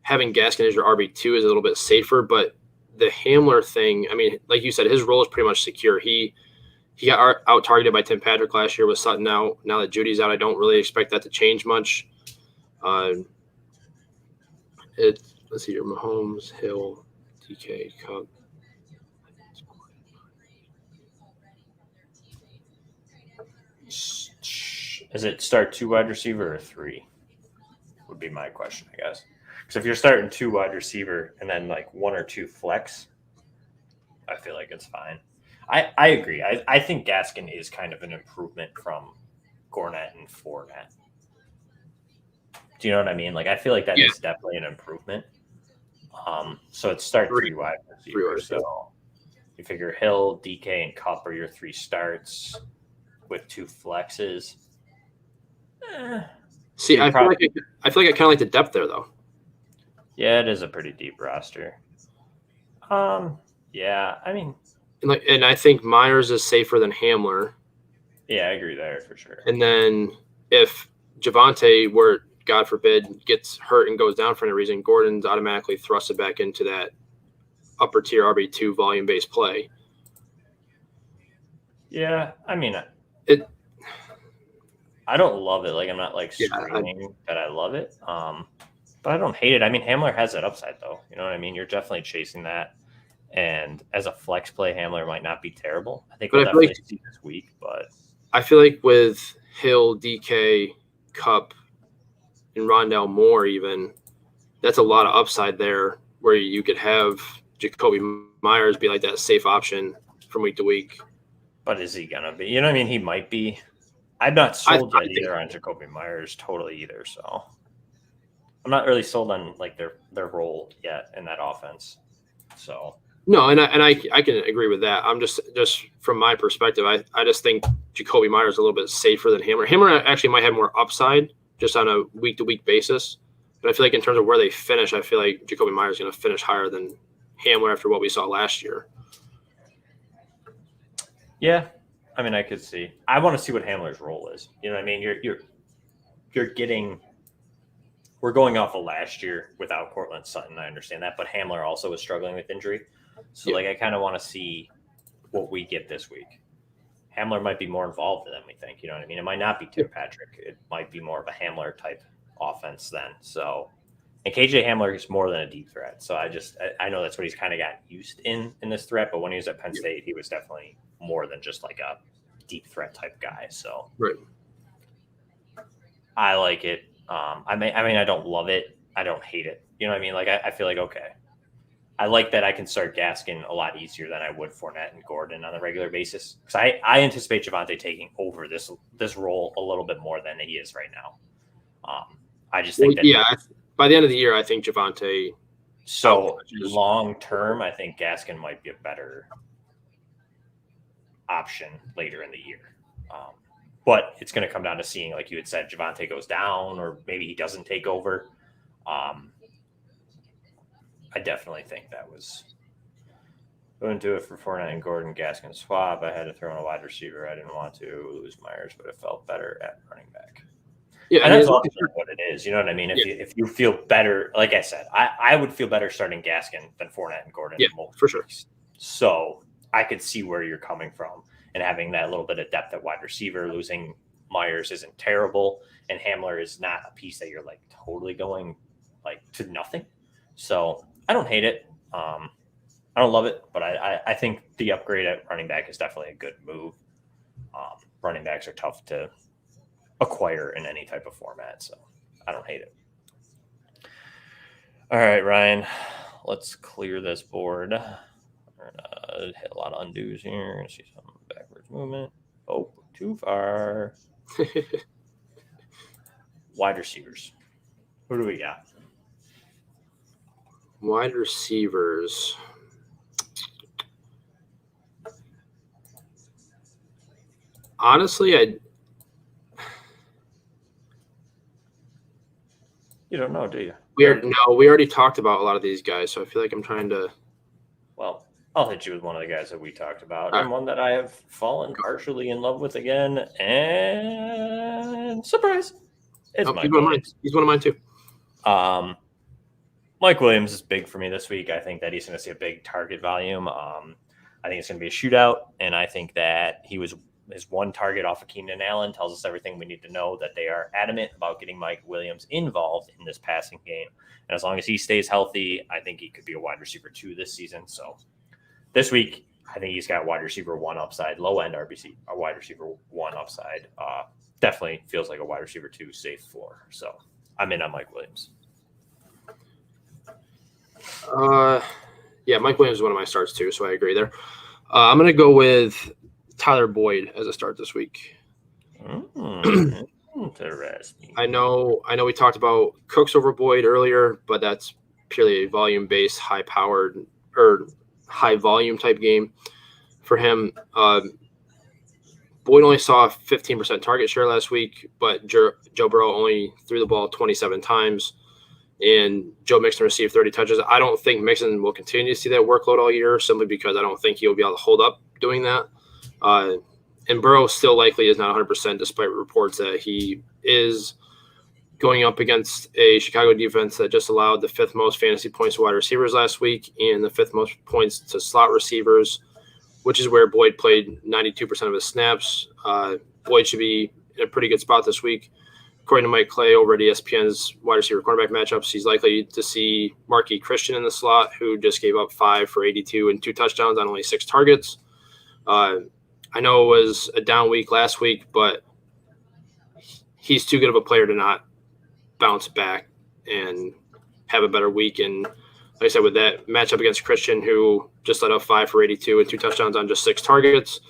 having Gaskin as your RB2 is a little bit safer, but the Hamler thing, I mean, like you said, his role is pretty much secure. He got out targeted by Tim Patrick last year with Sutton out. Now that Judy's out, I don't really expect that to change much. Let's see here, Mahomes, Hill, DK, Cup. Is it start 2 wide receiver or 3? Would be my question, I guess. Because if you're starting 2 wide receiver and then like 1 or 2 flex, I feel like it's fine. I agree. I think Gaskin is kind of an improvement from Gornett and Fournette. Do you know what I mean? Like, I feel like that is definitely an improvement. So it's start 3 wide receivers. So you figure Hill, DK, and Cup are your 3 starts with 2 flexes. See, I feel like I kind of like the depth there, though. Yeah, it is a pretty deep roster. Yeah, I mean, and I think Myers is safer than Hamler. Yeah, I agree there for sure. And then if Javonte were, God forbid, gets hurt and goes down for any reason, Gordon's automatically thrusted back into that upper tier RB2 volume-based play. Yeah, I mean, I don't love it. Like, I'm not like screaming that I love it. But I don't hate it. I mean, Hamler has that upside, though. You know what I mean? You're definitely chasing that. And as a flex play, Hamler might not be terrible. I think we'll definitely see this week. But I feel like with Hill, DK, Cup, and Rondell Moore even, that's a lot of upside there where you could have Jacoby Myers be like that safe option from week to week. But is he going to be? You know what I mean? He might be. I'm not sold yet either on Jacoby Myers totally either. So I'm not really sold on like their role yet in that offense. So no, and I can agree with that. I'm just from my perspective, I just think Jacoby Myers is a little bit safer than Hamler. Hamler actually might have more upside just on a week to week basis. But I feel like in terms of where they finish, I feel like Jacoby Myers is going to finish higher than Hamler after what we saw last year. Yeah. I mean, I could see. I want to see what Hamler's role is. You know what I mean? You're getting. We're going off of last year without Cortland Sutton. I understand that, but Hamler also is struggling with injury. So, like, I kind of want to see what we get this week. Hamler might be more involved than we think. You know what I mean? It might not be Tim Patrick. It might be more of a Hamler type offense then. So, and KJ Hamler is more than a deep threat. So I know that's what he's kind of gotten used in this threat. But when he was at Penn State, he was definitely more than just like a deep threat type guy. So right. I like it. I mean, I don't love it. I don't hate it. You know what I mean? Like I feel like, okay, I like that I can start Gaskin a lot easier than I would Fournette and Gordon on a regular basis. Because I anticipate Javonte taking over this role a little bit more than he is right now. I just think by the end of the year, I think Javonte. So long term, I think Gaskin might be a better option later in the year. But it's going to come down to seeing, like you had said, Javonte goes down or maybe he doesn't take over. I definitely think that was going to do it for Fournette and Gordon. Gaskin swap. I had to throw in a wide receiver. I didn't want to lose Myers, but it felt better at running back. Yeah, and that's also what it is. You know what I mean? If you feel better, like I said, I would feel better starting Gaskin than Fournette and Gordon. Yeah, for sure. So I could see where you're coming from and having that little bit of depth at wide receiver. Losing Myers isn't terrible, and Hamler is not a piece that you're like totally going like to nothing. So I don't hate it. I don't love it, but I think the upgrade at running back is definitely a good move. Running backs are tough to acquire in any type of format, so I don't hate it. All right, Ryan, let's clear this board. We're gonna hit a lot of undos here. See some backwards movement. Oh, too far. Wide receivers. Who do we got? Wide receivers. Honestly, You don't know, do you? We already talked about a lot of these guys, so I feel like I'm trying to. Well, I'll hit you with one of the guys that we talked about, and one that I have fallen partially in love with again. And surprise, it's Mike Williams. He's one of mine too. Mike Williams is big for me this week. I think that he's going to see a big target volume. I think it's going to be a shootout, and I think that his one target off of Keenan Allen tells us everything we need to know, that they are adamant about getting Mike Williams involved in this passing game. And as long as he stays healthy, I think he could be a wide receiver 2 this season. So this week, I think he's got wide receiver 1 upside, low end RBC, a wide receiver 1 upside. Definitely feels like a wide receiver 2 safe floor. So I'm in on Mike Williams. Yeah, Mike Williams is one of my starts too, so I agree there. I'm going to go with Tyler Boyd as a start this week. Interesting. I know we talked about Cooks over Boyd earlier, but that's purely a volume-based, high-powered or high-volume type game for him. Boyd only saw a 15% target share last week, but Joe Burrow only threw the ball 27 times, and Joe Mixon received 30 touches. I don't think Mixon will continue to see that workload all year, simply because I don't think he'll be able to hold up doing that. And Burrow still likely is not 100%, despite reports that he is going up against a Chicago defense that just allowed the 5th most fantasy points to wide receivers last week and the 5th most points to slot receivers, which is where Boyd played 92% of his snaps. Boyd should be in a pretty good spot this week. According to Mike Clay over at ESPN's wide receiver cornerback matchups, he's likely to see Marquis Christian in the slot, who just gave up 5 for 82 and 2 touchdowns on only 6 targets. I know it was a down week last week, but he's too good of a player to not bounce back and have a better week. And like I said, with that matchup against Christian, who just let up 5 for 82 and 2 touchdowns on just 6 targets,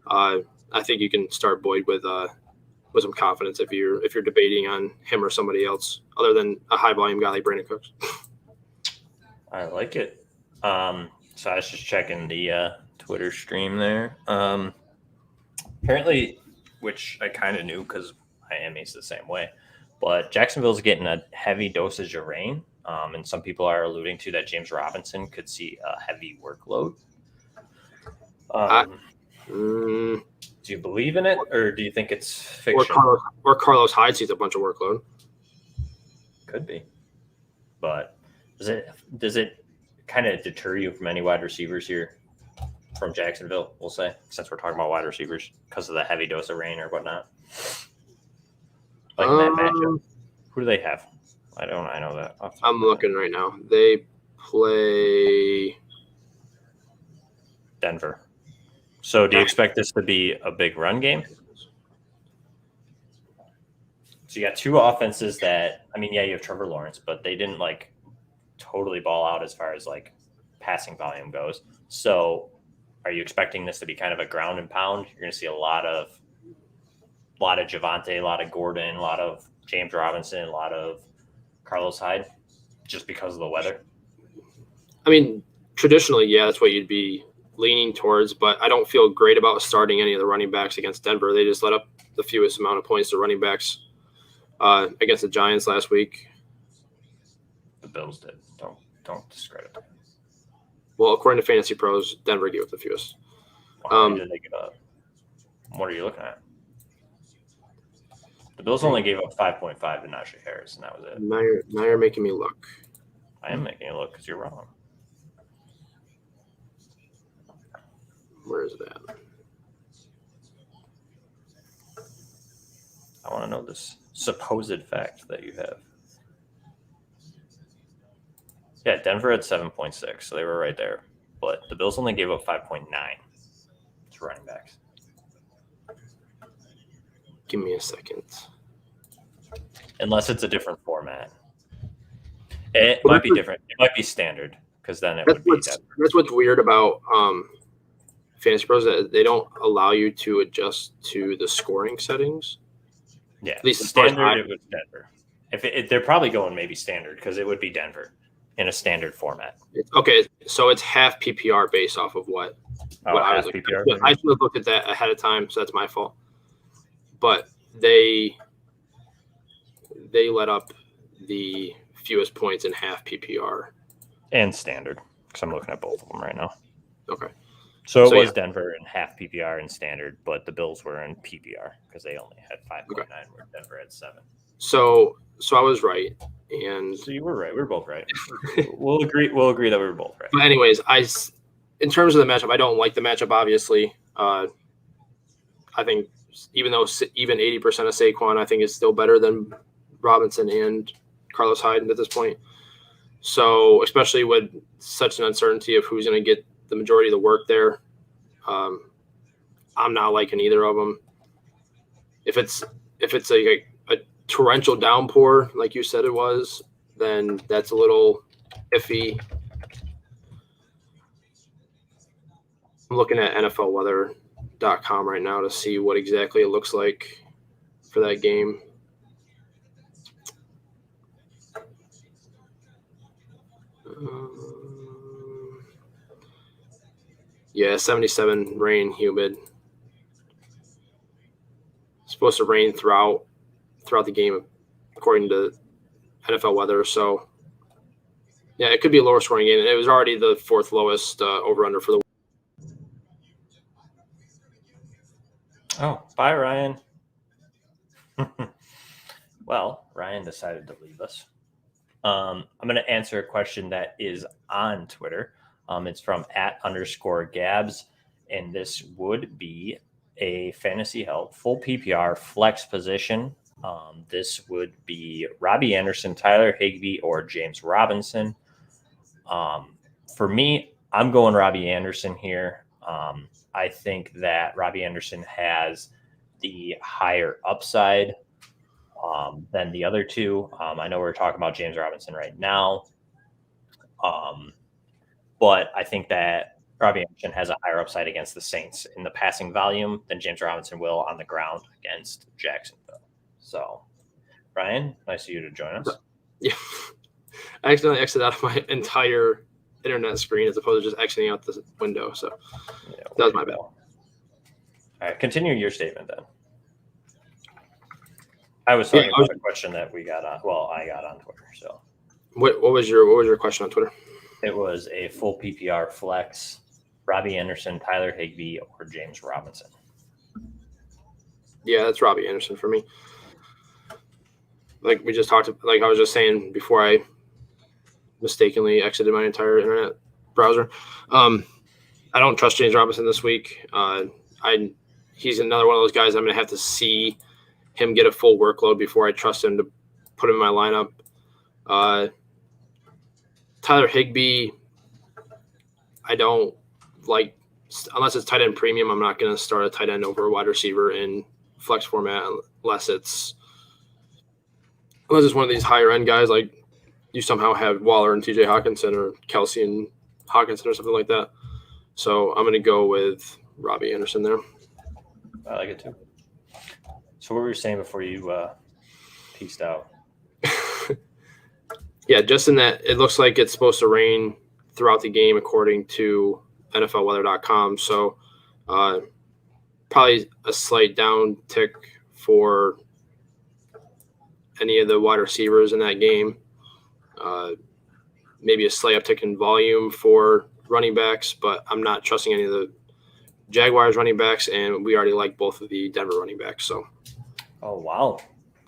I think you can start Boyd with some confidence if you're debating on him or somebody else other than a high volume guy like Brandon Cooks. I like it. So I was just checking the Twitter stream there. Apparently, which I kind of knew because Miami's the same way, but Jacksonville's getting a heavy dosage of rain, and some people are alluding to that James Robinson could see a heavy workload. Do you believe in it, or do you think it's fiction? Or Carlos Hyde sees a bunch of workload. Could be, but does it kind of deter you from any wide receivers here? from Jacksonville, we'll say, since we're talking about wide receivers because of the heavy dose of rain or whatnot. Like in that matchup. Who do they have? I know that. I'm looking right now. They play Denver. So do you expect this to be a big run game? So you got two offenses that, I mean, yeah, you have Trevor Lawrence, but they didn't like totally ball out as far as like passing volume goes. So are you expecting this to be kind of a ground and pound? You're going to see a lot of Javonte, a lot of Gordon, a lot of James Robinson, a lot of Carlos Hyde, just because of the weather. I mean, traditionally, yeah, that's what you'd be leaning towards, but I don't feel great about starting any of the running backs against Denver. They just let up the fewest amount of points to running backs against the Giants last week. The Bills did. Don't discredit them. Well, according to Fantasy Pros, Denver gave up the fewest. How many did they give up? What are you looking at? The Bills only gave up 5.5 to Najee Harris, and that was it. Now you're making me look. I am making you look because you're wrong. Where is that? I want to know this supposed fact that you have. Yeah, Denver had 7.6, so they were right there. But the Bills only gave up 5.9 to running backs. Give me a second. Unless it's a different format. It might be different. It might be standard, because then it would be Denver. That's what's weird about Fantasy Pros, that they don't allow you to adjust to the scoring settings. Yeah, at least standard, it was Denver. They're probably going maybe standard, because it would be Denver in a standard format. Okay, so it's half PPR based off of what I was looking at. I should have looked at that ahead of time, so that's my fault. But they let up the fewest points in half PPR. And standard, because I'm looking at both of them right now. Okay. So it was Denver in half PPR and standard, but the Bills were in PPR because they only had 5.9, where Denver had 7. So I was right, and so you were right. We were both right. We'll agree that we were both right. But anyways, in terms of the matchup, I don't like the matchup. Obviously, I think even 80% of Saquon, I think is still better than Robinson and Carlos Hyde at this point. So especially with such an uncertainty of who's going to get the majority of the work there, I'm not liking either of them. If it's a torrential downpour, like you said it was, then that's a little iffy. I'm looking at NFLweather.com right now to see what exactly it looks like for that game. Yeah, 77, rain, humid. It's supposed to rain throughout the game, according to NFL weather. So, yeah, it could be a lower scoring game. And it was already the fourth lowest over-under for the week. Oh, bye, Ryan. Well, Ryan decided to leave us. I'm going to answer a question that is on Twitter. It's from @_Gabs, and this would be a fantasy help, full PPR flex position. This would be Robbie Anderson, Tyler Higby, or James Robinson. For me, I'm going Robbie Anderson here. I think that Robbie Anderson has the higher upside than the other two. I know we're talking about James Robinson right now. But I think that Robbie Anderson has a higher upside against the Saints in the passing volume than James Robinson will on the ground against Jacksonville. So, Ryan, nice of you to join us. Yeah. I accidentally exited out of my entire internet screen as opposed to just exiting out the window. So, yeah, that was my bad. All right, continue your statement then. I was talking about a question that we got on. Well, I got on Twitter. So, what was your question on Twitter? It was a full PPR flex: Robbie Anderson, Tyler Higby, or James Robinson. Yeah, that's Robbie Anderson for me. Like we just talked, like I was just saying before I mistakenly exited my entire internet browser. I don't trust James Robinson this week. He's another one of those guys I'm going to have to see him get a full workload before I trust him to put him in my lineup. Tyler Higby, I don't like, unless it's tight end premium, I'm not going to start a tight end over a wide receiver in flex format unless it's one of these higher end guys like you somehow have Waller and TJ Hawkinson or Kelsey and Hawkinson or something like that. So I'm going to go with Robbie Anderson there. I like it too. So what were you saying before you pieced out? Yeah, just in that it looks like it's supposed to rain throughout the game according to NFLweather.com. So probably a slight downtick for any of the wide receivers in that game. Maybe a slight uptick in volume for running backs, but I'm not trusting any of the Jaguars running backs, and we already like both of the Denver running backs. So, oh wow,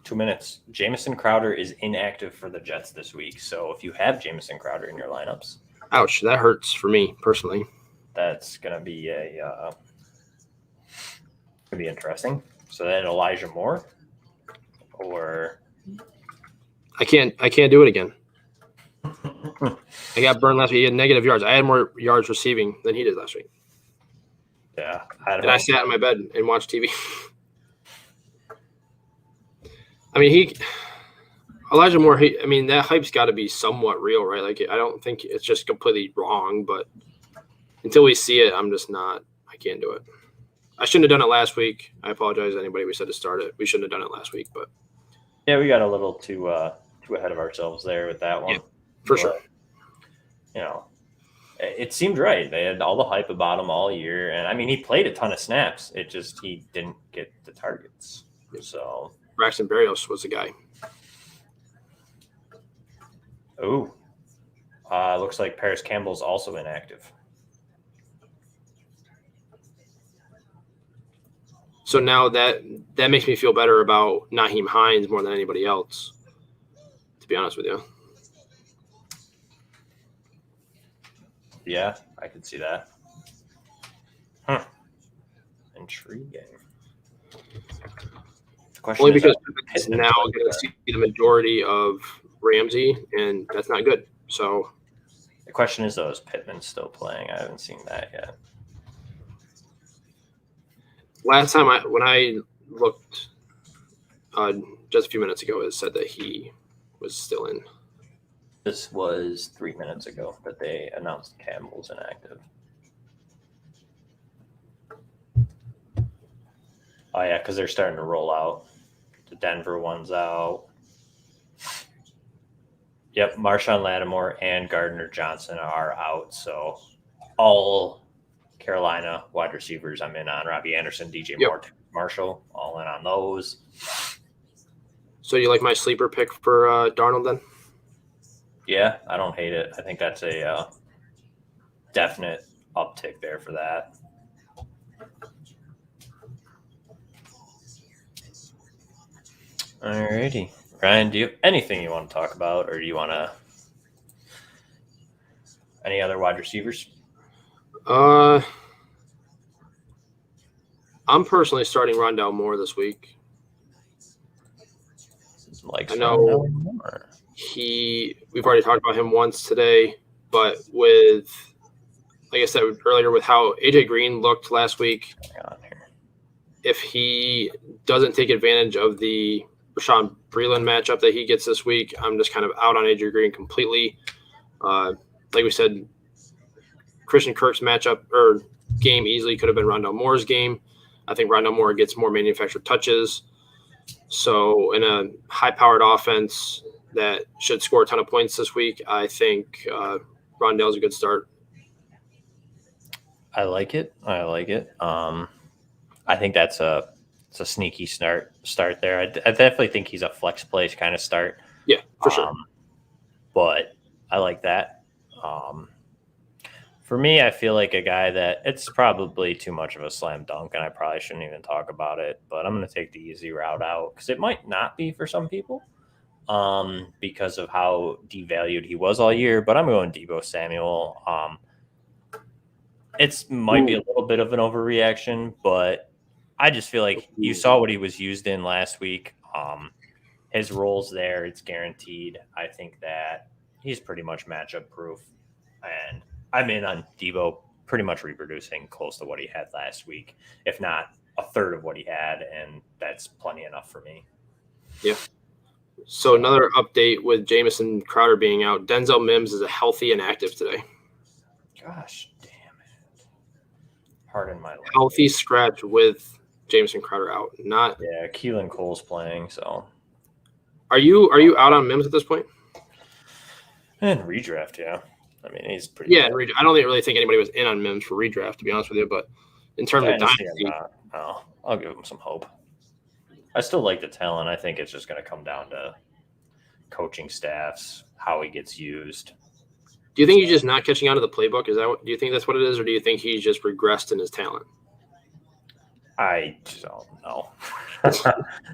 2 minutes. Jamison Crowder is inactive for the Jets this week. So if you have Jamison Crowder in your lineups, ouch, that hurts for me personally. That's gonna be interesting. So then Elijah Moore, or I can't do it again. I got burned last week. He had negative yards. I had more yards receiving than he did last week. Yeah. I sat in my bed and watched TV. I mean, Elijah Moore, that hype's got to be somewhat real, right? Like, I don't think it's just completely wrong, but until we see it, I can't do it. I shouldn't have done it last week. I apologize to anybody we said to start it. We shouldn't have done it last week, but. Yeah, we got a little too ahead of ourselves there with that one. Yeah, for sure. It seemed right. They had all the hype about him all year. And, he played a ton of snaps. It just he didn't get the targets. So Braxton Berrios was the guy. Oh. Looks like Paris Campbell's also inactive. So now that makes me feel better about Nyheim Hines more than anybody else, to be honest with you. Yeah, I could see that. Intriguing. The question Only is because it's now going to see the majority of Ramsey, and that's not good. So the question is, though, is Pittman still playing? I haven't seen that yet. Last time when I looked just a few minutes ago, it said that he was still in. This was 3 minutes ago that they announced Campbell's inactive. Oh, yeah, because they're starting to roll out. The Denver one's out. Yep, Marshawn Lattimore and Gardner Johnson are out. So all Carolina wide receivers I'm in on. Robbie Anderson, DJ Moore, Terrace Marshall, all in on those. So you like my sleeper pick for Darnold then? Yeah, I don't hate it. I think that's a definite uptick there for that. Alrighty. Ryan, do you have anything you want to talk about, or do you want to any other wide receivers? I'm personally starting Rondell Moore this week. I know we've already talked about him once today, but with, like I said earlier, with how AJ Green looked last week, if he doesn't take advantage of the Rashawn Breeland matchup that he gets this week, I'm just kind of out on AJ Green completely. Like we said, Christian Kirk's matchup or game easily could have been Rondell Moore's game. I think Rondell Moore gets more manufactured touches. So in a high-powered offense that should score a ton of points this week, I think Rondell's a good start. I like it. I think it's a sneaky start there. I definitely think he's a flex play kind of start. Yeah, for sure. But I like that. For me, I feel like a guy that it's probably too much of a slam dunk, and I probably shouldn't even talk about it, but I'm going to take the easy route out because it might not be for some people because of how devalued he was all year, but I'm going Deebo Samuel. It might be a little bit of an overreaction, but I just feel like you saw what he was used in last week. His role's there. It's guaranteed. I think that he's pretty much matchup proof. And I'm in on Debo pretty much reproducing close to what he had last week, if not a third of what he had. And that's plenty enough for me. Yeah. So another update with Jamison Crowder being out. Denzel Mims is healthy and active today. Gosh, damn it. Pardon my language. Healthy scratch with Jamison Crowder out. Not. Yeah, Keelan Cole's playing, so. Are you out on Mims at this point? And redraft, yeah. I mean, he's pretty. Yeah, I don't really think anybody was in on Mims for redraft, to be honest with you. But in terms of dynasty, I'll give him some hope. I still like the talent. I think it's just going to come down to coaching staffs, how he gets used. Do you think he's just not catching on to the playbook? Do you think that's what it is, or do you think he's just regressed in his talent? I don't know.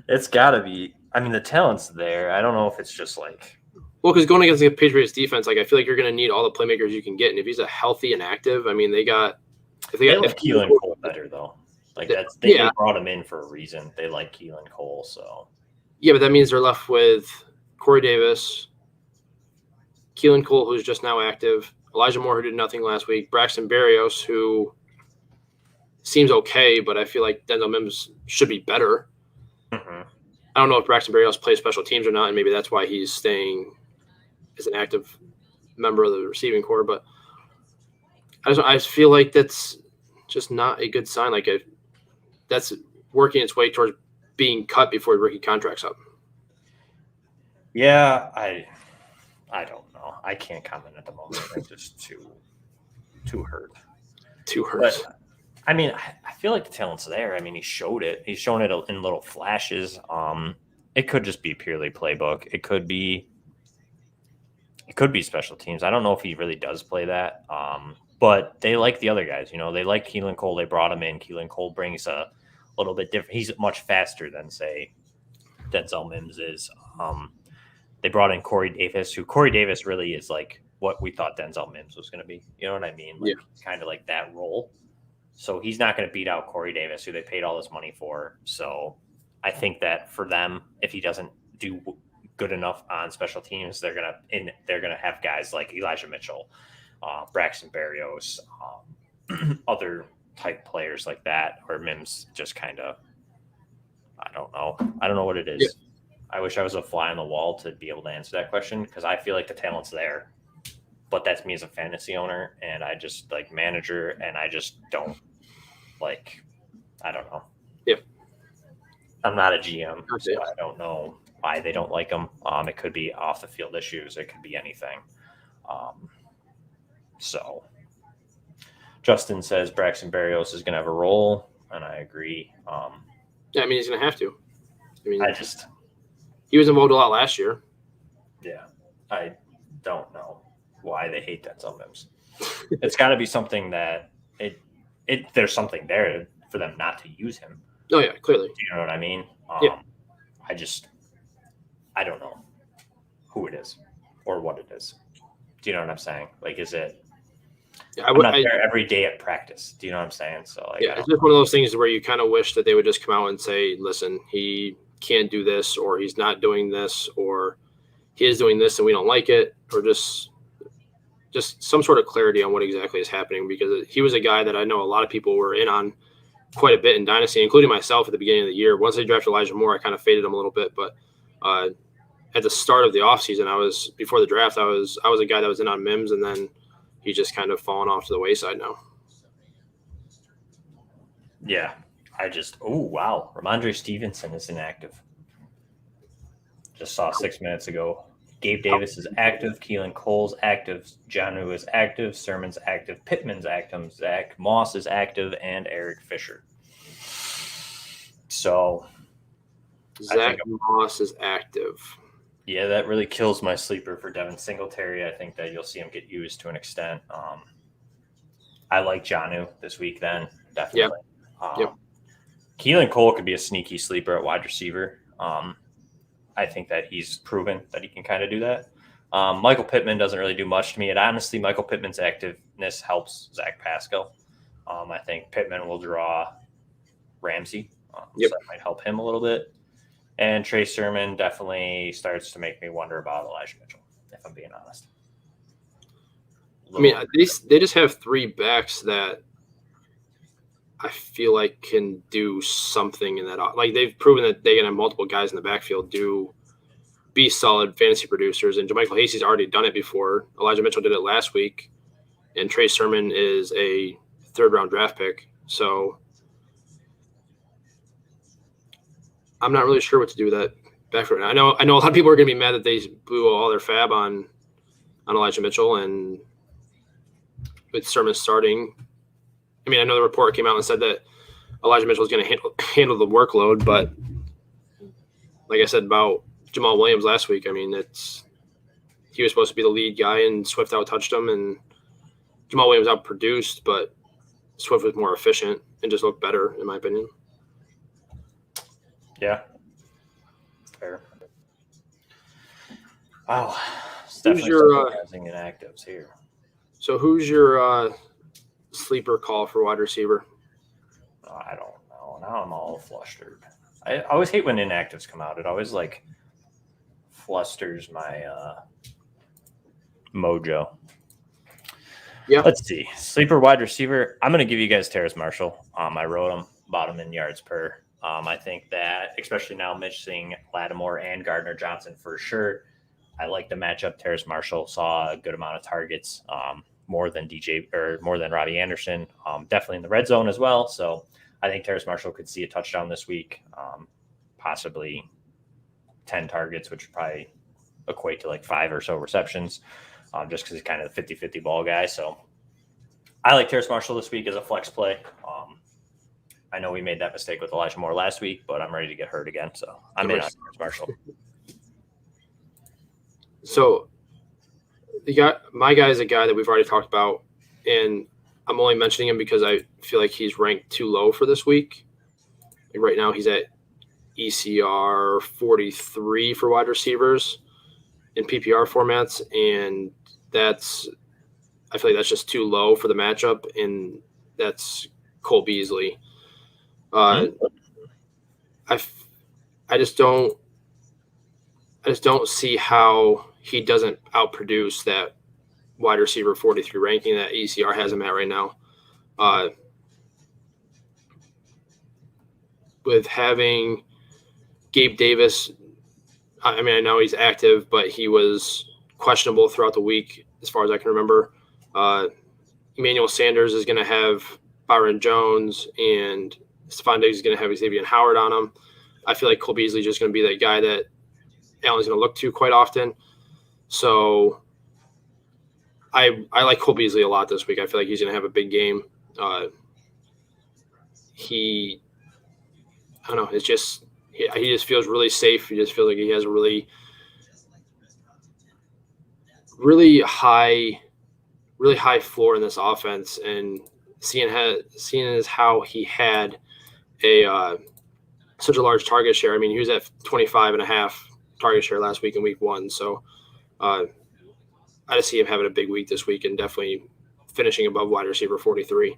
It's got to be. I mean, the talent's there. I don't know if it's just like. Well, because going against the Patriots defense, I feel like you're going to need all the playmakers you can get, and if he's a healthy and active, I mean, they like Keelan Cole better though. Like they brought him in for a reason. They like Keelan Cole, so. Yeah, but that means they're left with Corey Davis, Keelan Cole, who's just now active, Elijah Moore, who did nothing last week, Braxton Berrios, who seems okay, but I feel like Denzel Mims should be better. Mm-hmm. I don't know if Braxton Berrios plays special teams or not, and maybe that's why he's staying as an active member of the receiving corps. But I just feel like that's just not a good sign. Like that's working its way towards being cut before the rookie contract's up. Yeah, I don't know. I can't comment at the moment. I'm just too hurt. Too hurt. But, I mean, I feel like the talent's there. I mean, he showed it. He's shown it in little flashes. It could just be purely playbook. It could be special teams. I don't know if he really does play that. But they like the other guys. You know, they like Keelan Cole. They brought him in. Keelan Cole brings a little bit different. He's much faster than, say, Denzel Mims is. They brought in Corey Davis, who Corey Davis really is like what we thought Denzel Mims was going to be. You know what I mean? Like, kind of like that role. So he's not going to beat out Corey Davis, who they paid all this money for. So I think that for them, if he doesn't do good enough on special teams, they're gonna have guys like Elijah Mitchell, Braxton Berrios, other type players like that, or Mims just kind of, I don't know what it is. Yeah. I wish I was a fly on the wall to be able to answer that question, because I feel like the talent's there, but that's me as a fantasy owner, and I just like manager, and I just don't like, I don't know. Yeah. I'm not a GM, so I don't know why they don't like him. It could be off the field issues. It could be anything. So Justin says Braxton Berrios is going to have a role, and I agree. Yeah, I mean, he's going to have to. I mean, he was involved a lot last year. Yeah, I don't know why they hate Denzel Mims. It's got to be something that there's something there for them not to use him. Oh yeah, clearly. Do you know what I mean? Yeah. I don't know who it is or what it is. Do you know what I'm saying? Like, is it? Yeah, I'm not there every day at practice. Do you know what I'm saying? So like, yeah, it's just one of those things where you kind of wish that they would just come out and say, "Listen, he can't do this, or he's not doing this, or he is doing this, and we don't like it," or just some sort of clarity on what exactly is happening. Because he was a guy that I know a lot of people were in on quite a bit in Dynasty, including myself at the beginning of the year. Once they drafted Elijah Moore, I kind of faded him a little bit, but at the start of the offseason, before the draft, I was a guy that was in on Mims, and then he just kind of fallen off to the wayside now. Yeah. Oh, wow. Ramondre Stevenson is inactive. Just saw 6 minutes ago. Gabe Davis is active. Keelan Cole's active. Jonnu is active. Sermon's active. Pittman's active. Zach Moss is active. And Eric Fisher. So Zach Moss is active. Yeah, that really kills my sleeper for Devin Singletary. I think that you'll see him get used to an extent. I like Jonnu this week then, definitely. Yep. Keelan Cole could be a sneaky sleeper at wide receiver. I think that he's proven that he can kind of do that. Michael Pittman doesn't really do much to me. And honestly, Michael Pittman's activeness helps Zach Pascal. I think Pittman will draw Ramsey, Yep. so that might help him a little bit. And Trey Sermon definitely starts to make me wonder about Elijah Mitchell, if I'm being honest. I mean, they just have 3 backs that I feel like can do something in that. Like, they've proven that they can have multiple guys in the backfield be solid fantasy producers. And JaMychal Hasty's already done it before. Elijah Mitchell did it last week. And Trey Sermon is a 3rd-round draft pick. So I'm not really sure what to do with that backfield. I know a lot of people are going to be mad that they blew all their fab on Elijah Mitchell, and with Sermon starting. I mean, I know the report came out and said that Elijah Mitchell is going to handle the workload, but like I said about Jamal Williams last week, I mean, he was supposed to be the lead guy, and Swift out-touched him, and Jamal Williams outproduced, but Swift was more efficient and just looked better, in my opinion. Yeah. Fair. Wow. It's definitely surprising inactives here. So who's your sleeper call for wide receiver? Oh, I don't know. Now I'm all flustered. I always hate when inactives come out. It always flusters my mojo. Yeah. Let's see. Sleeper wide receiver. I'm going to give you guys Terrace Marshall. I wrote him, bottom in yards per. I think that, especially now missing Lattimore and Gardner Johnson for sure, I like the matchup. Terrace Marshall saw a good amount of targets, more than Robbie Anderson, definitely in the red zone as well. So I think Terrace Marshall could see a touchdown this week, possibly 10 targets, which would probably equate to like 5 or so receptions, just because he's kind of the 50-50 ball guy. So I like Terrace Marshall this week as a flex play. I know we made that mistake with Elijah Moore last week, but I'm ready to get hurt again. So I'm in on Terrace Marshall. So my guy is a guy that we've already talked about, and I'm only mentioning him because I feel like he's ranked too low for this week. Like right now he's at ECR 43 for wide receivers in PPR formats, and I feel like that's just too low for the matchup, and that's Cole Beasley. I just don't see how he doesn't outproduce that wide receiver 43 ranking that ECR has him at right now. With having Gabe Davis, I mean, I know he's active, but he was questionable throughout the week as far as I can remember. Emmanuel Sanders is going to have Byron Jones, and Stephon Diggs is going to have Xavier Howard on him. I feel like Cole Beasley is just going to be that guy that Allen's going to look to quite often. So I like Cole Beasley a lot this week. I feel like he's going to have a big game. I don't know. It's just he just feels really safe. He just feels like he has a really, really high floor in this offense. And seeing as how he had such a large target share. I mean, he was at 25.5 target share last week in week 1. So I just see him having a big week this week and definitely finishing above wide receiver 43.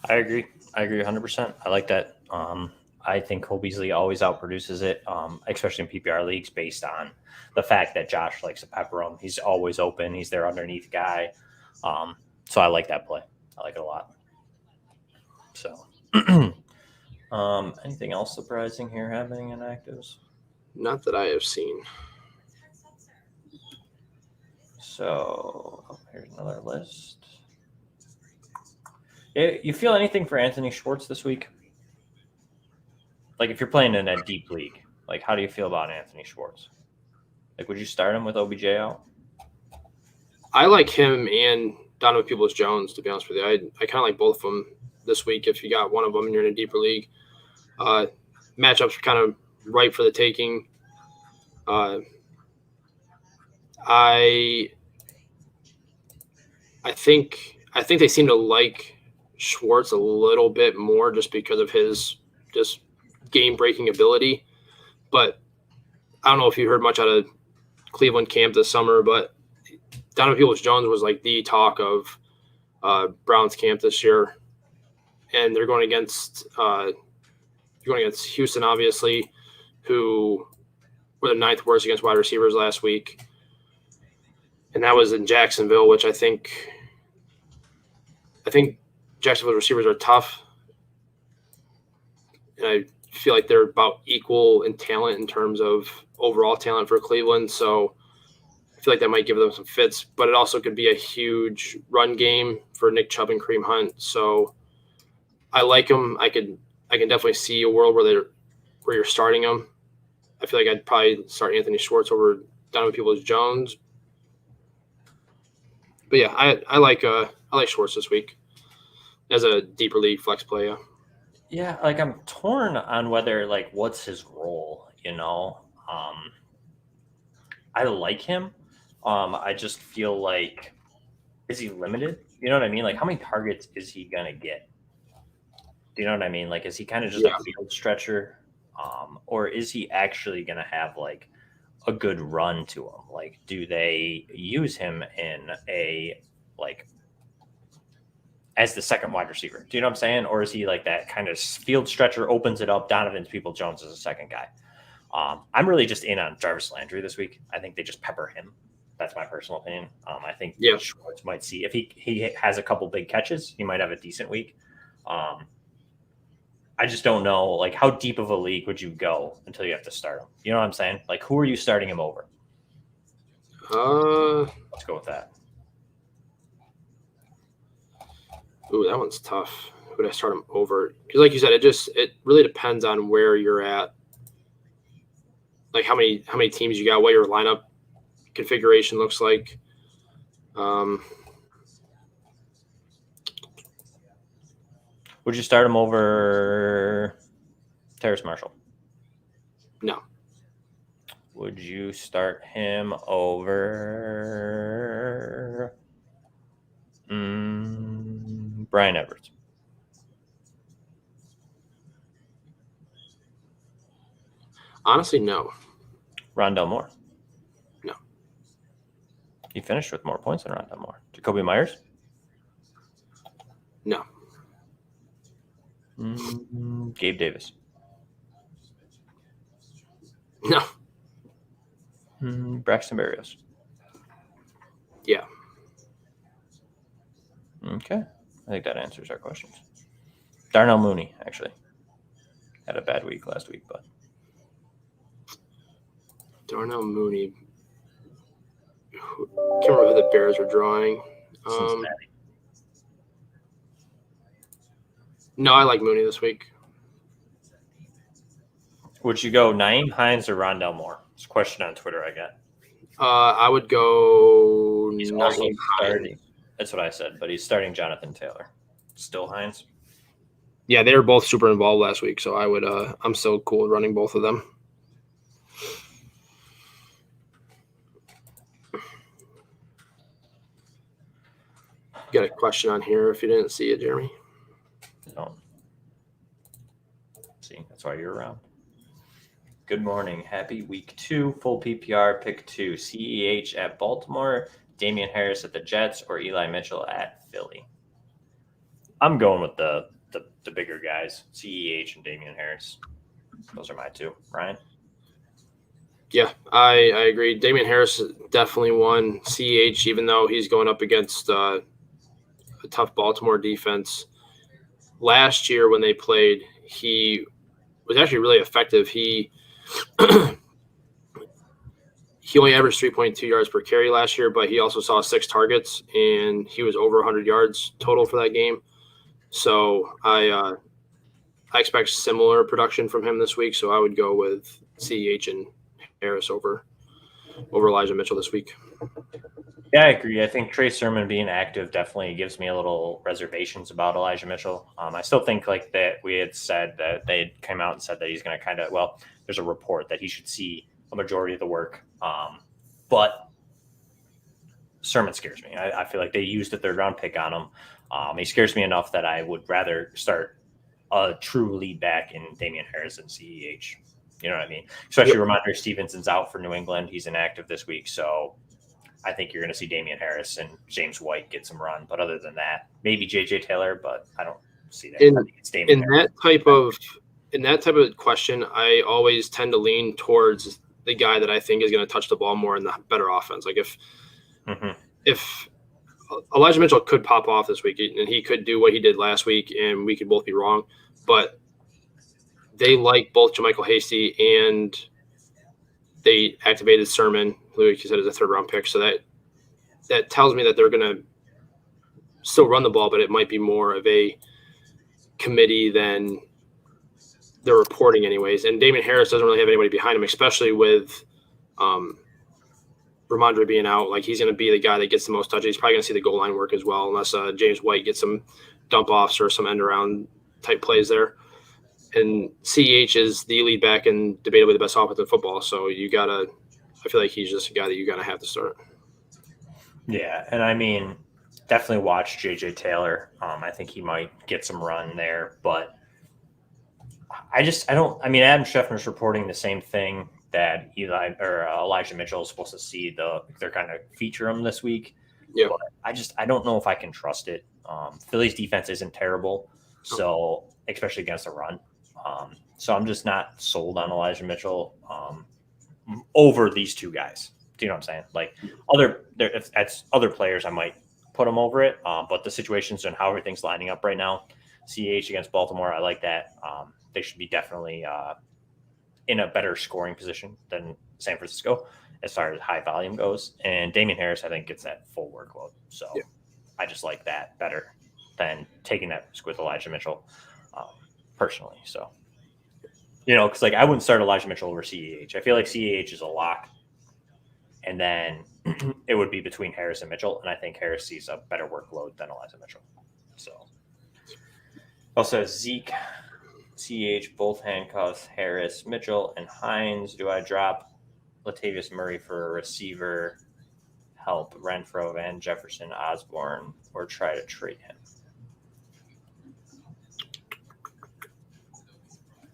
I agree 100%. I like that. I think Cole Beasley always outproduces it, especially in PPR leagues, based on the fact that Josh likes to pepper him. He's always open. He's their underneath guy. So I like that play. I like it a lot. So anything else surprising here happening in actives? Not that I have seen. So here's another list. You feel anything for Anthony Schwartz this week? Like if you're playing in a deep league, like how do you feel about Anthony Schwartz? Like would you start him with OBJ out? I like him and Donovan Peoples-Jones, to be honest with you. I kind of like both of them this week if you got one of them and you're in a deeper league. Matchups are kind of ripe for the taking. I think they seem to like Schwartz a little bit more just because of his just game-breaking ability. But I don't know if you heard much out of Cleveland camp this summer, but Donovan Peoples-Jones was like the talk of Browns camp this year, and they're going against Houston, obviously, who were the 9th worst against wide receivers last week, and that was in Jacksonville, which I think Jacksonville's receivers are tough, and I feel like they're about equal in talent in terms of overall talent for Cleveland. So I feel like that might give them some fits, but it also could be a huge run game for Nick Chubb and Kareem Hunt. So I like them. I can definitely see a world where you're starting them. I feel like I'd probably start Anthony Schwartz over Donovan Peoples-Jones. But yeah, I like Schwartz this week as a deeper league flex play. Yeah. Yeah, like I'm torn on whether like what's his role, I like him. I just feel like, is he limited? You know what I mean? Like, how many targets is he gonna get? Do you know what I mean? Like, is he kind of just a field stretcher, or is he actually gonna have like a good run to him? Like, do they use him in a like as the second wide receiver? Do you know what I'm saying? Or is he like that kind of field stretcher, opens it up, Donovan Peoples-Jones is a second guy? I'm really just in on Jarvis Landry this week. I think they just pepper him. That's my personal opinion. I think Schwartz might see if he has a couple big catches, he might have a decent week. I just don't know, like, how deep of a league would you go until you have to start him? You know what I'm saying? Like, who are you starting him over? Let's go with that. Ooh, that one's tough. Who would I start him over? Because, like you said, it really depends on where you're at. Like how many teams you got, what your lineup configuration looks like. Would you start him over Terrace Marshall? No. Would you start him over Bryan Edwards? Honestly, no. Rondell Moore? No. He finished with more points than Rondell Moore. Jacoby Myers? No. Gabe Davis? No. Braxton Berrios? Yeah. Okay. I think that answers our questions. Darnell Mooney, actually. Had a bad week last week, but. Darnell Mooney. Can't remember who the Bears were drawing. Cincinnati. No, I like Mooney this week. Would you go Nyheim Hines or Rondell Moore? It's a question on Twitter I got. I would go He's also starting. That's what I said, but he's starting Jonathan Taylor. Still Hines? Yeah, they were both super involved last week, so I would. I'm still cool with running both of them. Got a question on here if you didn't see it, Jeremy. Don't. See, that's why you're around. Good morning. Happy week 2. Full PPR, pick 2. CEH at Baltimore, Damian Harris at the Jets, or Eli Mitchell at Philly. I'm going with the bigger guys, CEH and Damian Harris. Those are my 2. Ryan? Yeah, I agree. Damian Harris definitely won. CEH, even though he's going up against a tough Baltimore defense. Last year when they played, he was actually really effective. He only averaged 3.2 yards per carry last year, but he also saw 6 targets, and he was over 100 yards total for that game. So I expect similar production from him this week, so I would go with CEH and Harris over Elijah Mitchell this week. Yeah, I agree. I think Trey Sermon being active definitely gives me a little reservations about Elijah Mitchell. I still think like that we had said that they came out and said that he's going to kind of, well, there's a report that he should see a majority of the work. But Sermon scares me. I feel like they used a 3rd-round pick on him. He scares me enough that I would rather start a true lead back in Damian Harris and CEH. You know what I mean? Especially Ramondre Stevenson's out for New England. He's inactive this week. So I think you're going to see Damian Harris and James White get some run. But other than that, maybe J.J. Taylor, but I don't see that. I think it's Damian Harris. In that type of question, I always tend to lean towards the guy that I think is going to touch the ball more in the better offense. Like if Elijah Mitchell could pop off this week and he could do what he did last week, and we could both be wrong, but they like both JaMychal Hasty and they activated Sermon, who like you said is a third-round pick. So that tells me that they're going to still run the ball, but it might be more of a committee than they're reporting anyways. And Damian Harris doesn't really have anybody behind him, especially with Ramondre being out. Like, he's going to be the guy that gets the most touches. He's probably going to see the goal line work as well, unless James White gets some dump-offs or some end-around type plays there. And CEH is the lead back and debatably the best offense in football. So I feel like he's just a guy that you're going to have to start. Yeah, and I mean, definitely watch J.J. Taylor. I think he might get some run there, but Adam Scheffner's reporting the same thing that Elijah Mitchell is supposed to see. They're kind of feature him this week. Yeah. But I don't know if I can trust it. Philly's defense isn't terrible, so especially against the run. So I'm just not sold on Elijah Mitchell over these two guys. Do you know what I'm saying? Like if that's other players, I might put them over it. But the situations and how everything's lining up right now, CH against Baltimore, I like that. They should be definitely in a better scoring position than San Francisco as far as high volume goes. And Damian Harris, I think, gets that full workload. So I just like that better than taking that risk with Elijah Mitchell personally. So, because I wouldn't start Elijah Mitchell over CEH. I feel like CEH is a lock. And then it would be between Harris and Mitchell. And I think Harris sees a better workload than Elijah Mitchell. So also Zeke, CH, both handcuffs, Harris, Mitchell, and Hines. Do I drop Latavius Murray for a receiver, help Renfro, Van Jefferson, Osborne, or try to trade him?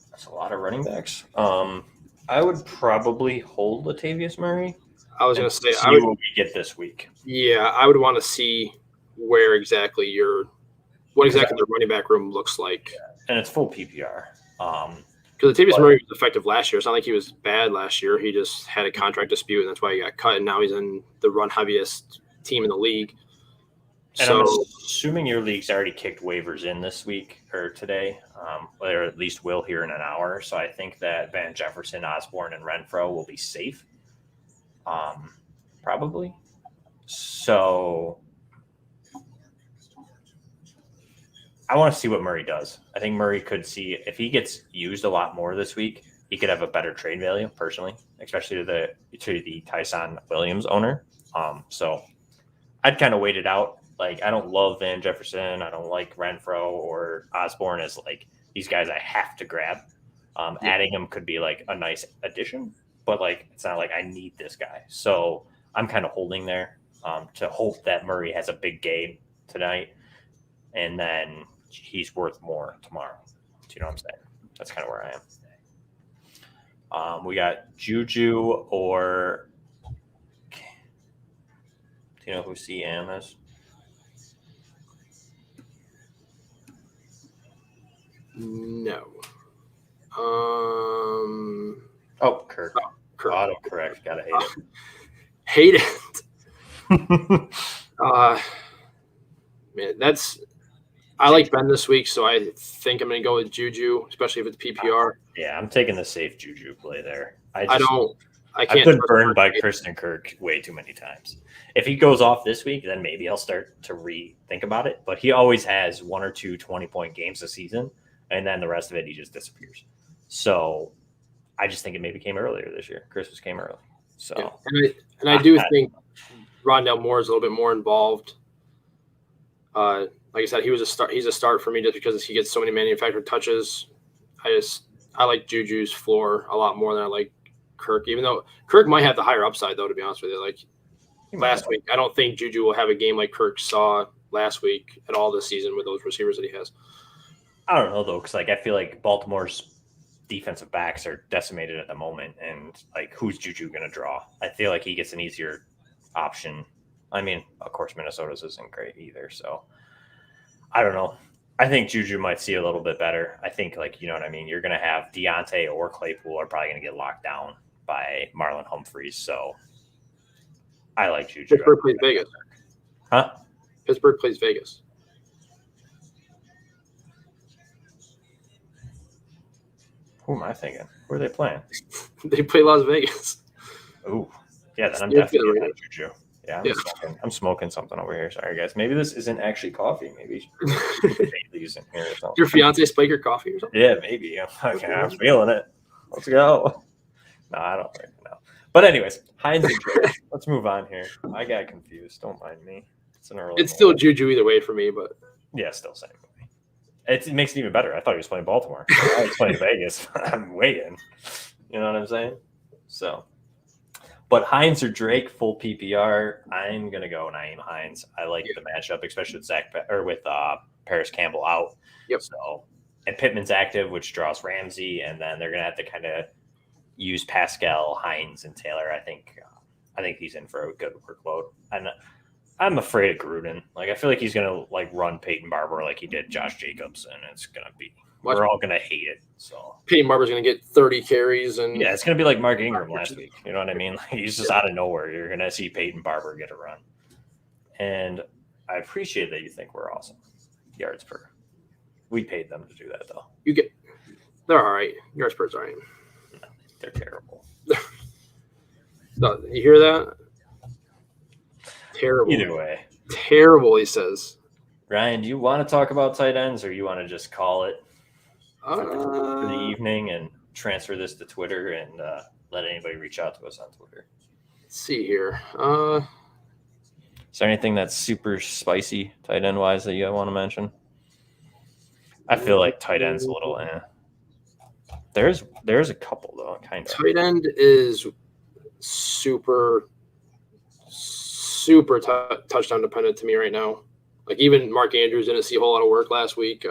That's a lot of running backs. I would probably hold Latavius Murray. I was going to say, what we get this week. Yeah, I would want to see where exactly what exactly the running back room looks like. Yeah. And it's full PPR. Because Latavius Murray was effective last year. It's not like he was bad last year. He just had a contract dispute, and that's why he got cut. And now he's in the run heaviest team in the league. And I'm assuming your league's already kicked waivers in this week or today, or at least will here in an hour. So I think that Van Jefferson, Osborne, and Renfro will be safe. Probably. So I want to see what Murray does. I think Murray could see if he gets used a lot more this week, he could have a better trade value personally, especially to the Tyson Williams owner. So I'd kind of wait it out. Like, I don't love Van Jefferson. I don't like Renfro or Osborne as like these guys I have to grab. Adding him could be like a nice addition, but like it's not like I need this guy. So I'm kind of holding there to hope that Murray has a big game tonight, and then he's worth more tomorrow. Do you know what I'm saying? That's kind of where I am. We got Juju or do you know who CM is? No. Kirk. Autocorrect. Gotta hate it. Man, I like Ben this week, so I think I'm going to go with Juju, especially if it's PPR. Yeah, I'm taking the safe Juju play there. I've been burned by Christian Kirk way too many times. If he goes off this week, then maybe I'll start to rethink about it. But he always has one or two 20-point games a season, and then the rest of it, he just disappears. So I just think it maybe came earlier this year. Christmas came early. So yeah. And I do think Rondale Moore is a little bit more involved. Like I said, he's a start for me just because he gets so many manufactured touches. I like Juju's floor a lot more than I like Kirk, even though Kirk might have the higher upside, though, to be honest with you. Like last week, I don't think Juju will have a game like Kirk saw last week at all this season with those receivers that he has. I don't know, though, because I feel like Baltimore's defensive backs are decimated at the moment, and who's Juju going to draw? I feel like he gets an easier option. I mean, of course, Minnesota's isn't great either. So I don't know. I think Juju might see a little bit better. I think, like, you know what I mean? You're going to have Deontay or Claypool are probably going to get locked down by Marlon Humphreys. So I like Juju. Pittsburgh plays Vegas. Huh? Pittsburgh plays Vegas. Who am I thinking? Where are they playing? They play Las Vegas. Ooh. Yeah, then I'm Yeah, definitely right. getting Juju. Yeah, I'm smoking something over here. Sorry, guys. Maybe this isn't actually coffee. Maybe Bailey's in here or something. Your fiance spike your coffee or something? Yeah, maybe. I'm feeling it. Let's go. No, I don't think no. But anyways, Hines and Drake. Let's move on here. I got confused. Don't mind me. It's still Juju either way for me, but yeah, still same. It makes it even better. I thought he was playing Baltimore. I was playing Vegas. I'm way in. You know what I'm saying? So. But Hines or Drake, full PPR. I'm gonna go Nyheim Hines. I like the matchup, especially with Paris Campbell out. Yep. So and Pittman's active, which draws Ramsey, and then they're gonna have to kind of use Pascal, Hines, and Taylor. I think he's in for a good workload. And I'm afraid of Gruden. Like I feel like he's gonna like run Peyton Barber like he did Josh Jacobs, and it's gonna be we're all gonna hate it. So Peyton Barber's gonna get 30 carries, and yeah, it's gonna be like Mark Ingram last week. You know what I mean? Like, he's just out of nowhere. You're gonna see Peyton Barber get a run, and I appreciate that you think we're awesome. Yards per. We paid them to do that though. They're all right. Yards per's all right. No, they're terrible. No, you hear that? Terrible. Either way. Terrible, he says. Ryan, do you want to talk about tight ends, or you want to just call it for the Uh, evening and transfer this to Twitter and let anybody reach out to us on Twitter? let's see here. Is there anything that's super spicy tight end wise that you want to mention? I feel like tight end's a little There's a couple though, kind of. Tight end is super touchdown dependent to me right now. Like even Mark Andrews didn't see a whole lot of work last week.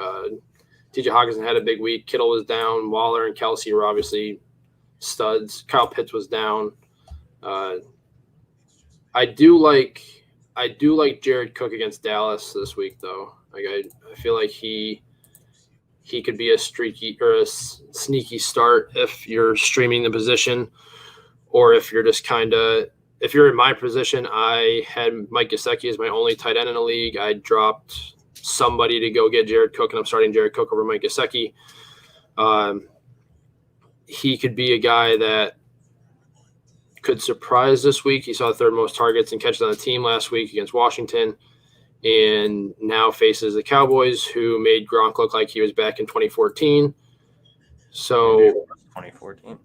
TJ Hawkinson had a big week. Kittle was down. Waller and Kelsey were obviously studs. Kyle Pitts was down. I do like Jared Cook against Dallas this week though. Like I feel like he could be a streaky or a sneaky start if you're streaming the position, or if you're just if you're in my position. I had Mike Gesicki as my only tight end in the league. I dropped somebody to go get Jared Cook, and I'm starting Jared Cook over Mike Gesicki. He could be a guy that could surprise this week. He saw the third most targets and catches on the team last week against Washington, and now faces the Cowboys, who made Gronk look like he was back in 2014. So 2014.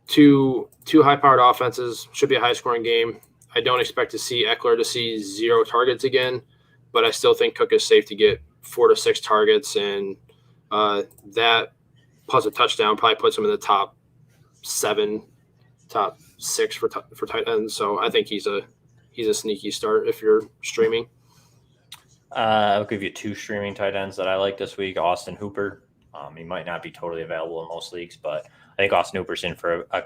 Two high-powered offenses, should be a high-scoring game. I don't expect to see Eckler to see 0 targets again, but I still think Cook is safe to get 4 to 6 targets, and that plus a touchdown probably puts him in the top 7, top 6 for tight ends. So I think he's a sneaky start if you're streaming. I'll give you 2 streaming tight ends that I like this week. Austin Hooper. He might not be totally available in most leagues, but I think Austin Hooper's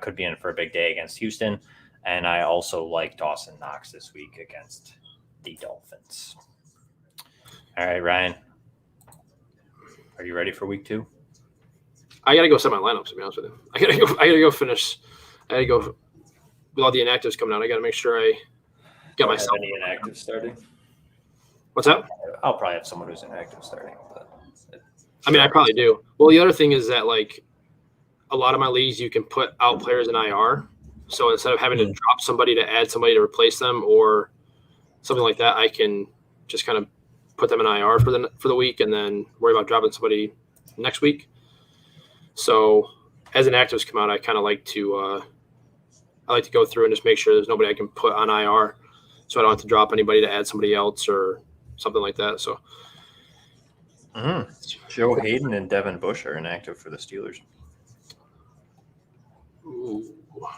could be in for a big day against Houston. And I also like Dawson Knox this week against the Dolphins. All right, Ryan. Are you ready for week 2? I got to go set my lineups, to be honest with you. I got to go finish. I got to go with all the inactives coming out. I got to make sure I get myself. Any inactive starting? What's that? I'll probably have someone who's inactive starting. But I probably do. Well, the other thing is that, like, a lot of my leagues, you can put out players in IR. So instead of having to drop somebody to add somebody to replace them or something like that, I can just kind of put them in IR for the week and then worry about dropping somebody next week. So as inactives come out, I kind of like to go through and just make sure there's nobody I can put on IR, so I don't have to drop anybody to add somebody else or something like that. So Joe Hayden and Devin Bush are inactive for the Steelers.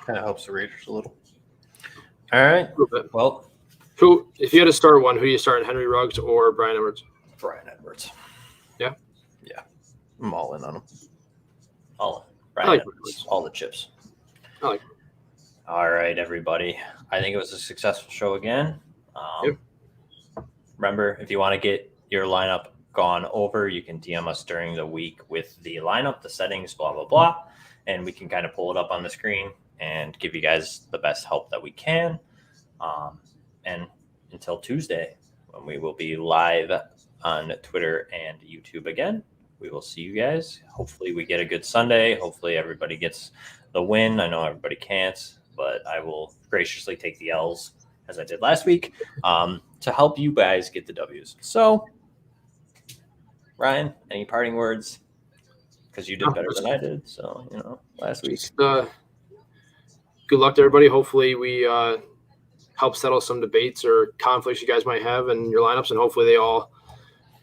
Kind of helps the Raiders a little. All right. Well, if you had to start one, who you starting, Henry Ruggs or Bryan Edwards? Bryan Edwards. Yeah. I'm all in on him. All in. I like Edwards, all the chips. I like. All right, everybody. I think it was a successful show again. Yep. Remember, if you want to get your lineup gone over, you can DM us during the week with the lineup, the settings, blah, blah, blah. And we can kind of pull it up on the screen and give you guys the best help that we can. And until Tuesday, when we will be live on Twitter and YouTube again, we will see you guys. Hopefully we get a good Sunday. Hopefully everybody gets the win. I know everybody can't, but I will graciously take the L's as I did last week to help you guys get the W's. So, Ryan, any parting words? Because you did better than I did. So, last week. Good luck to everybody. Hopefully we help settle some debates or conflicts you guys might have in your lineups, and hopefully they all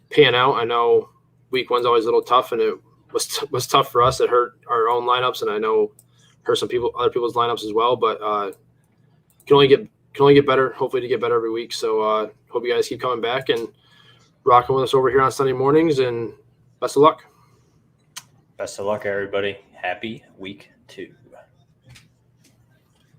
pan out. I know week one's always a little tough, and it was tough for us. It hurt our own lineups, and I know hurt some other people's lineups as well. But can only get better. Hopefully to get better every week. So hope you guys keep coming back and rocking with us over here on Sunday mornings. And best of luck. Best of luck, everybody. Happy week 2.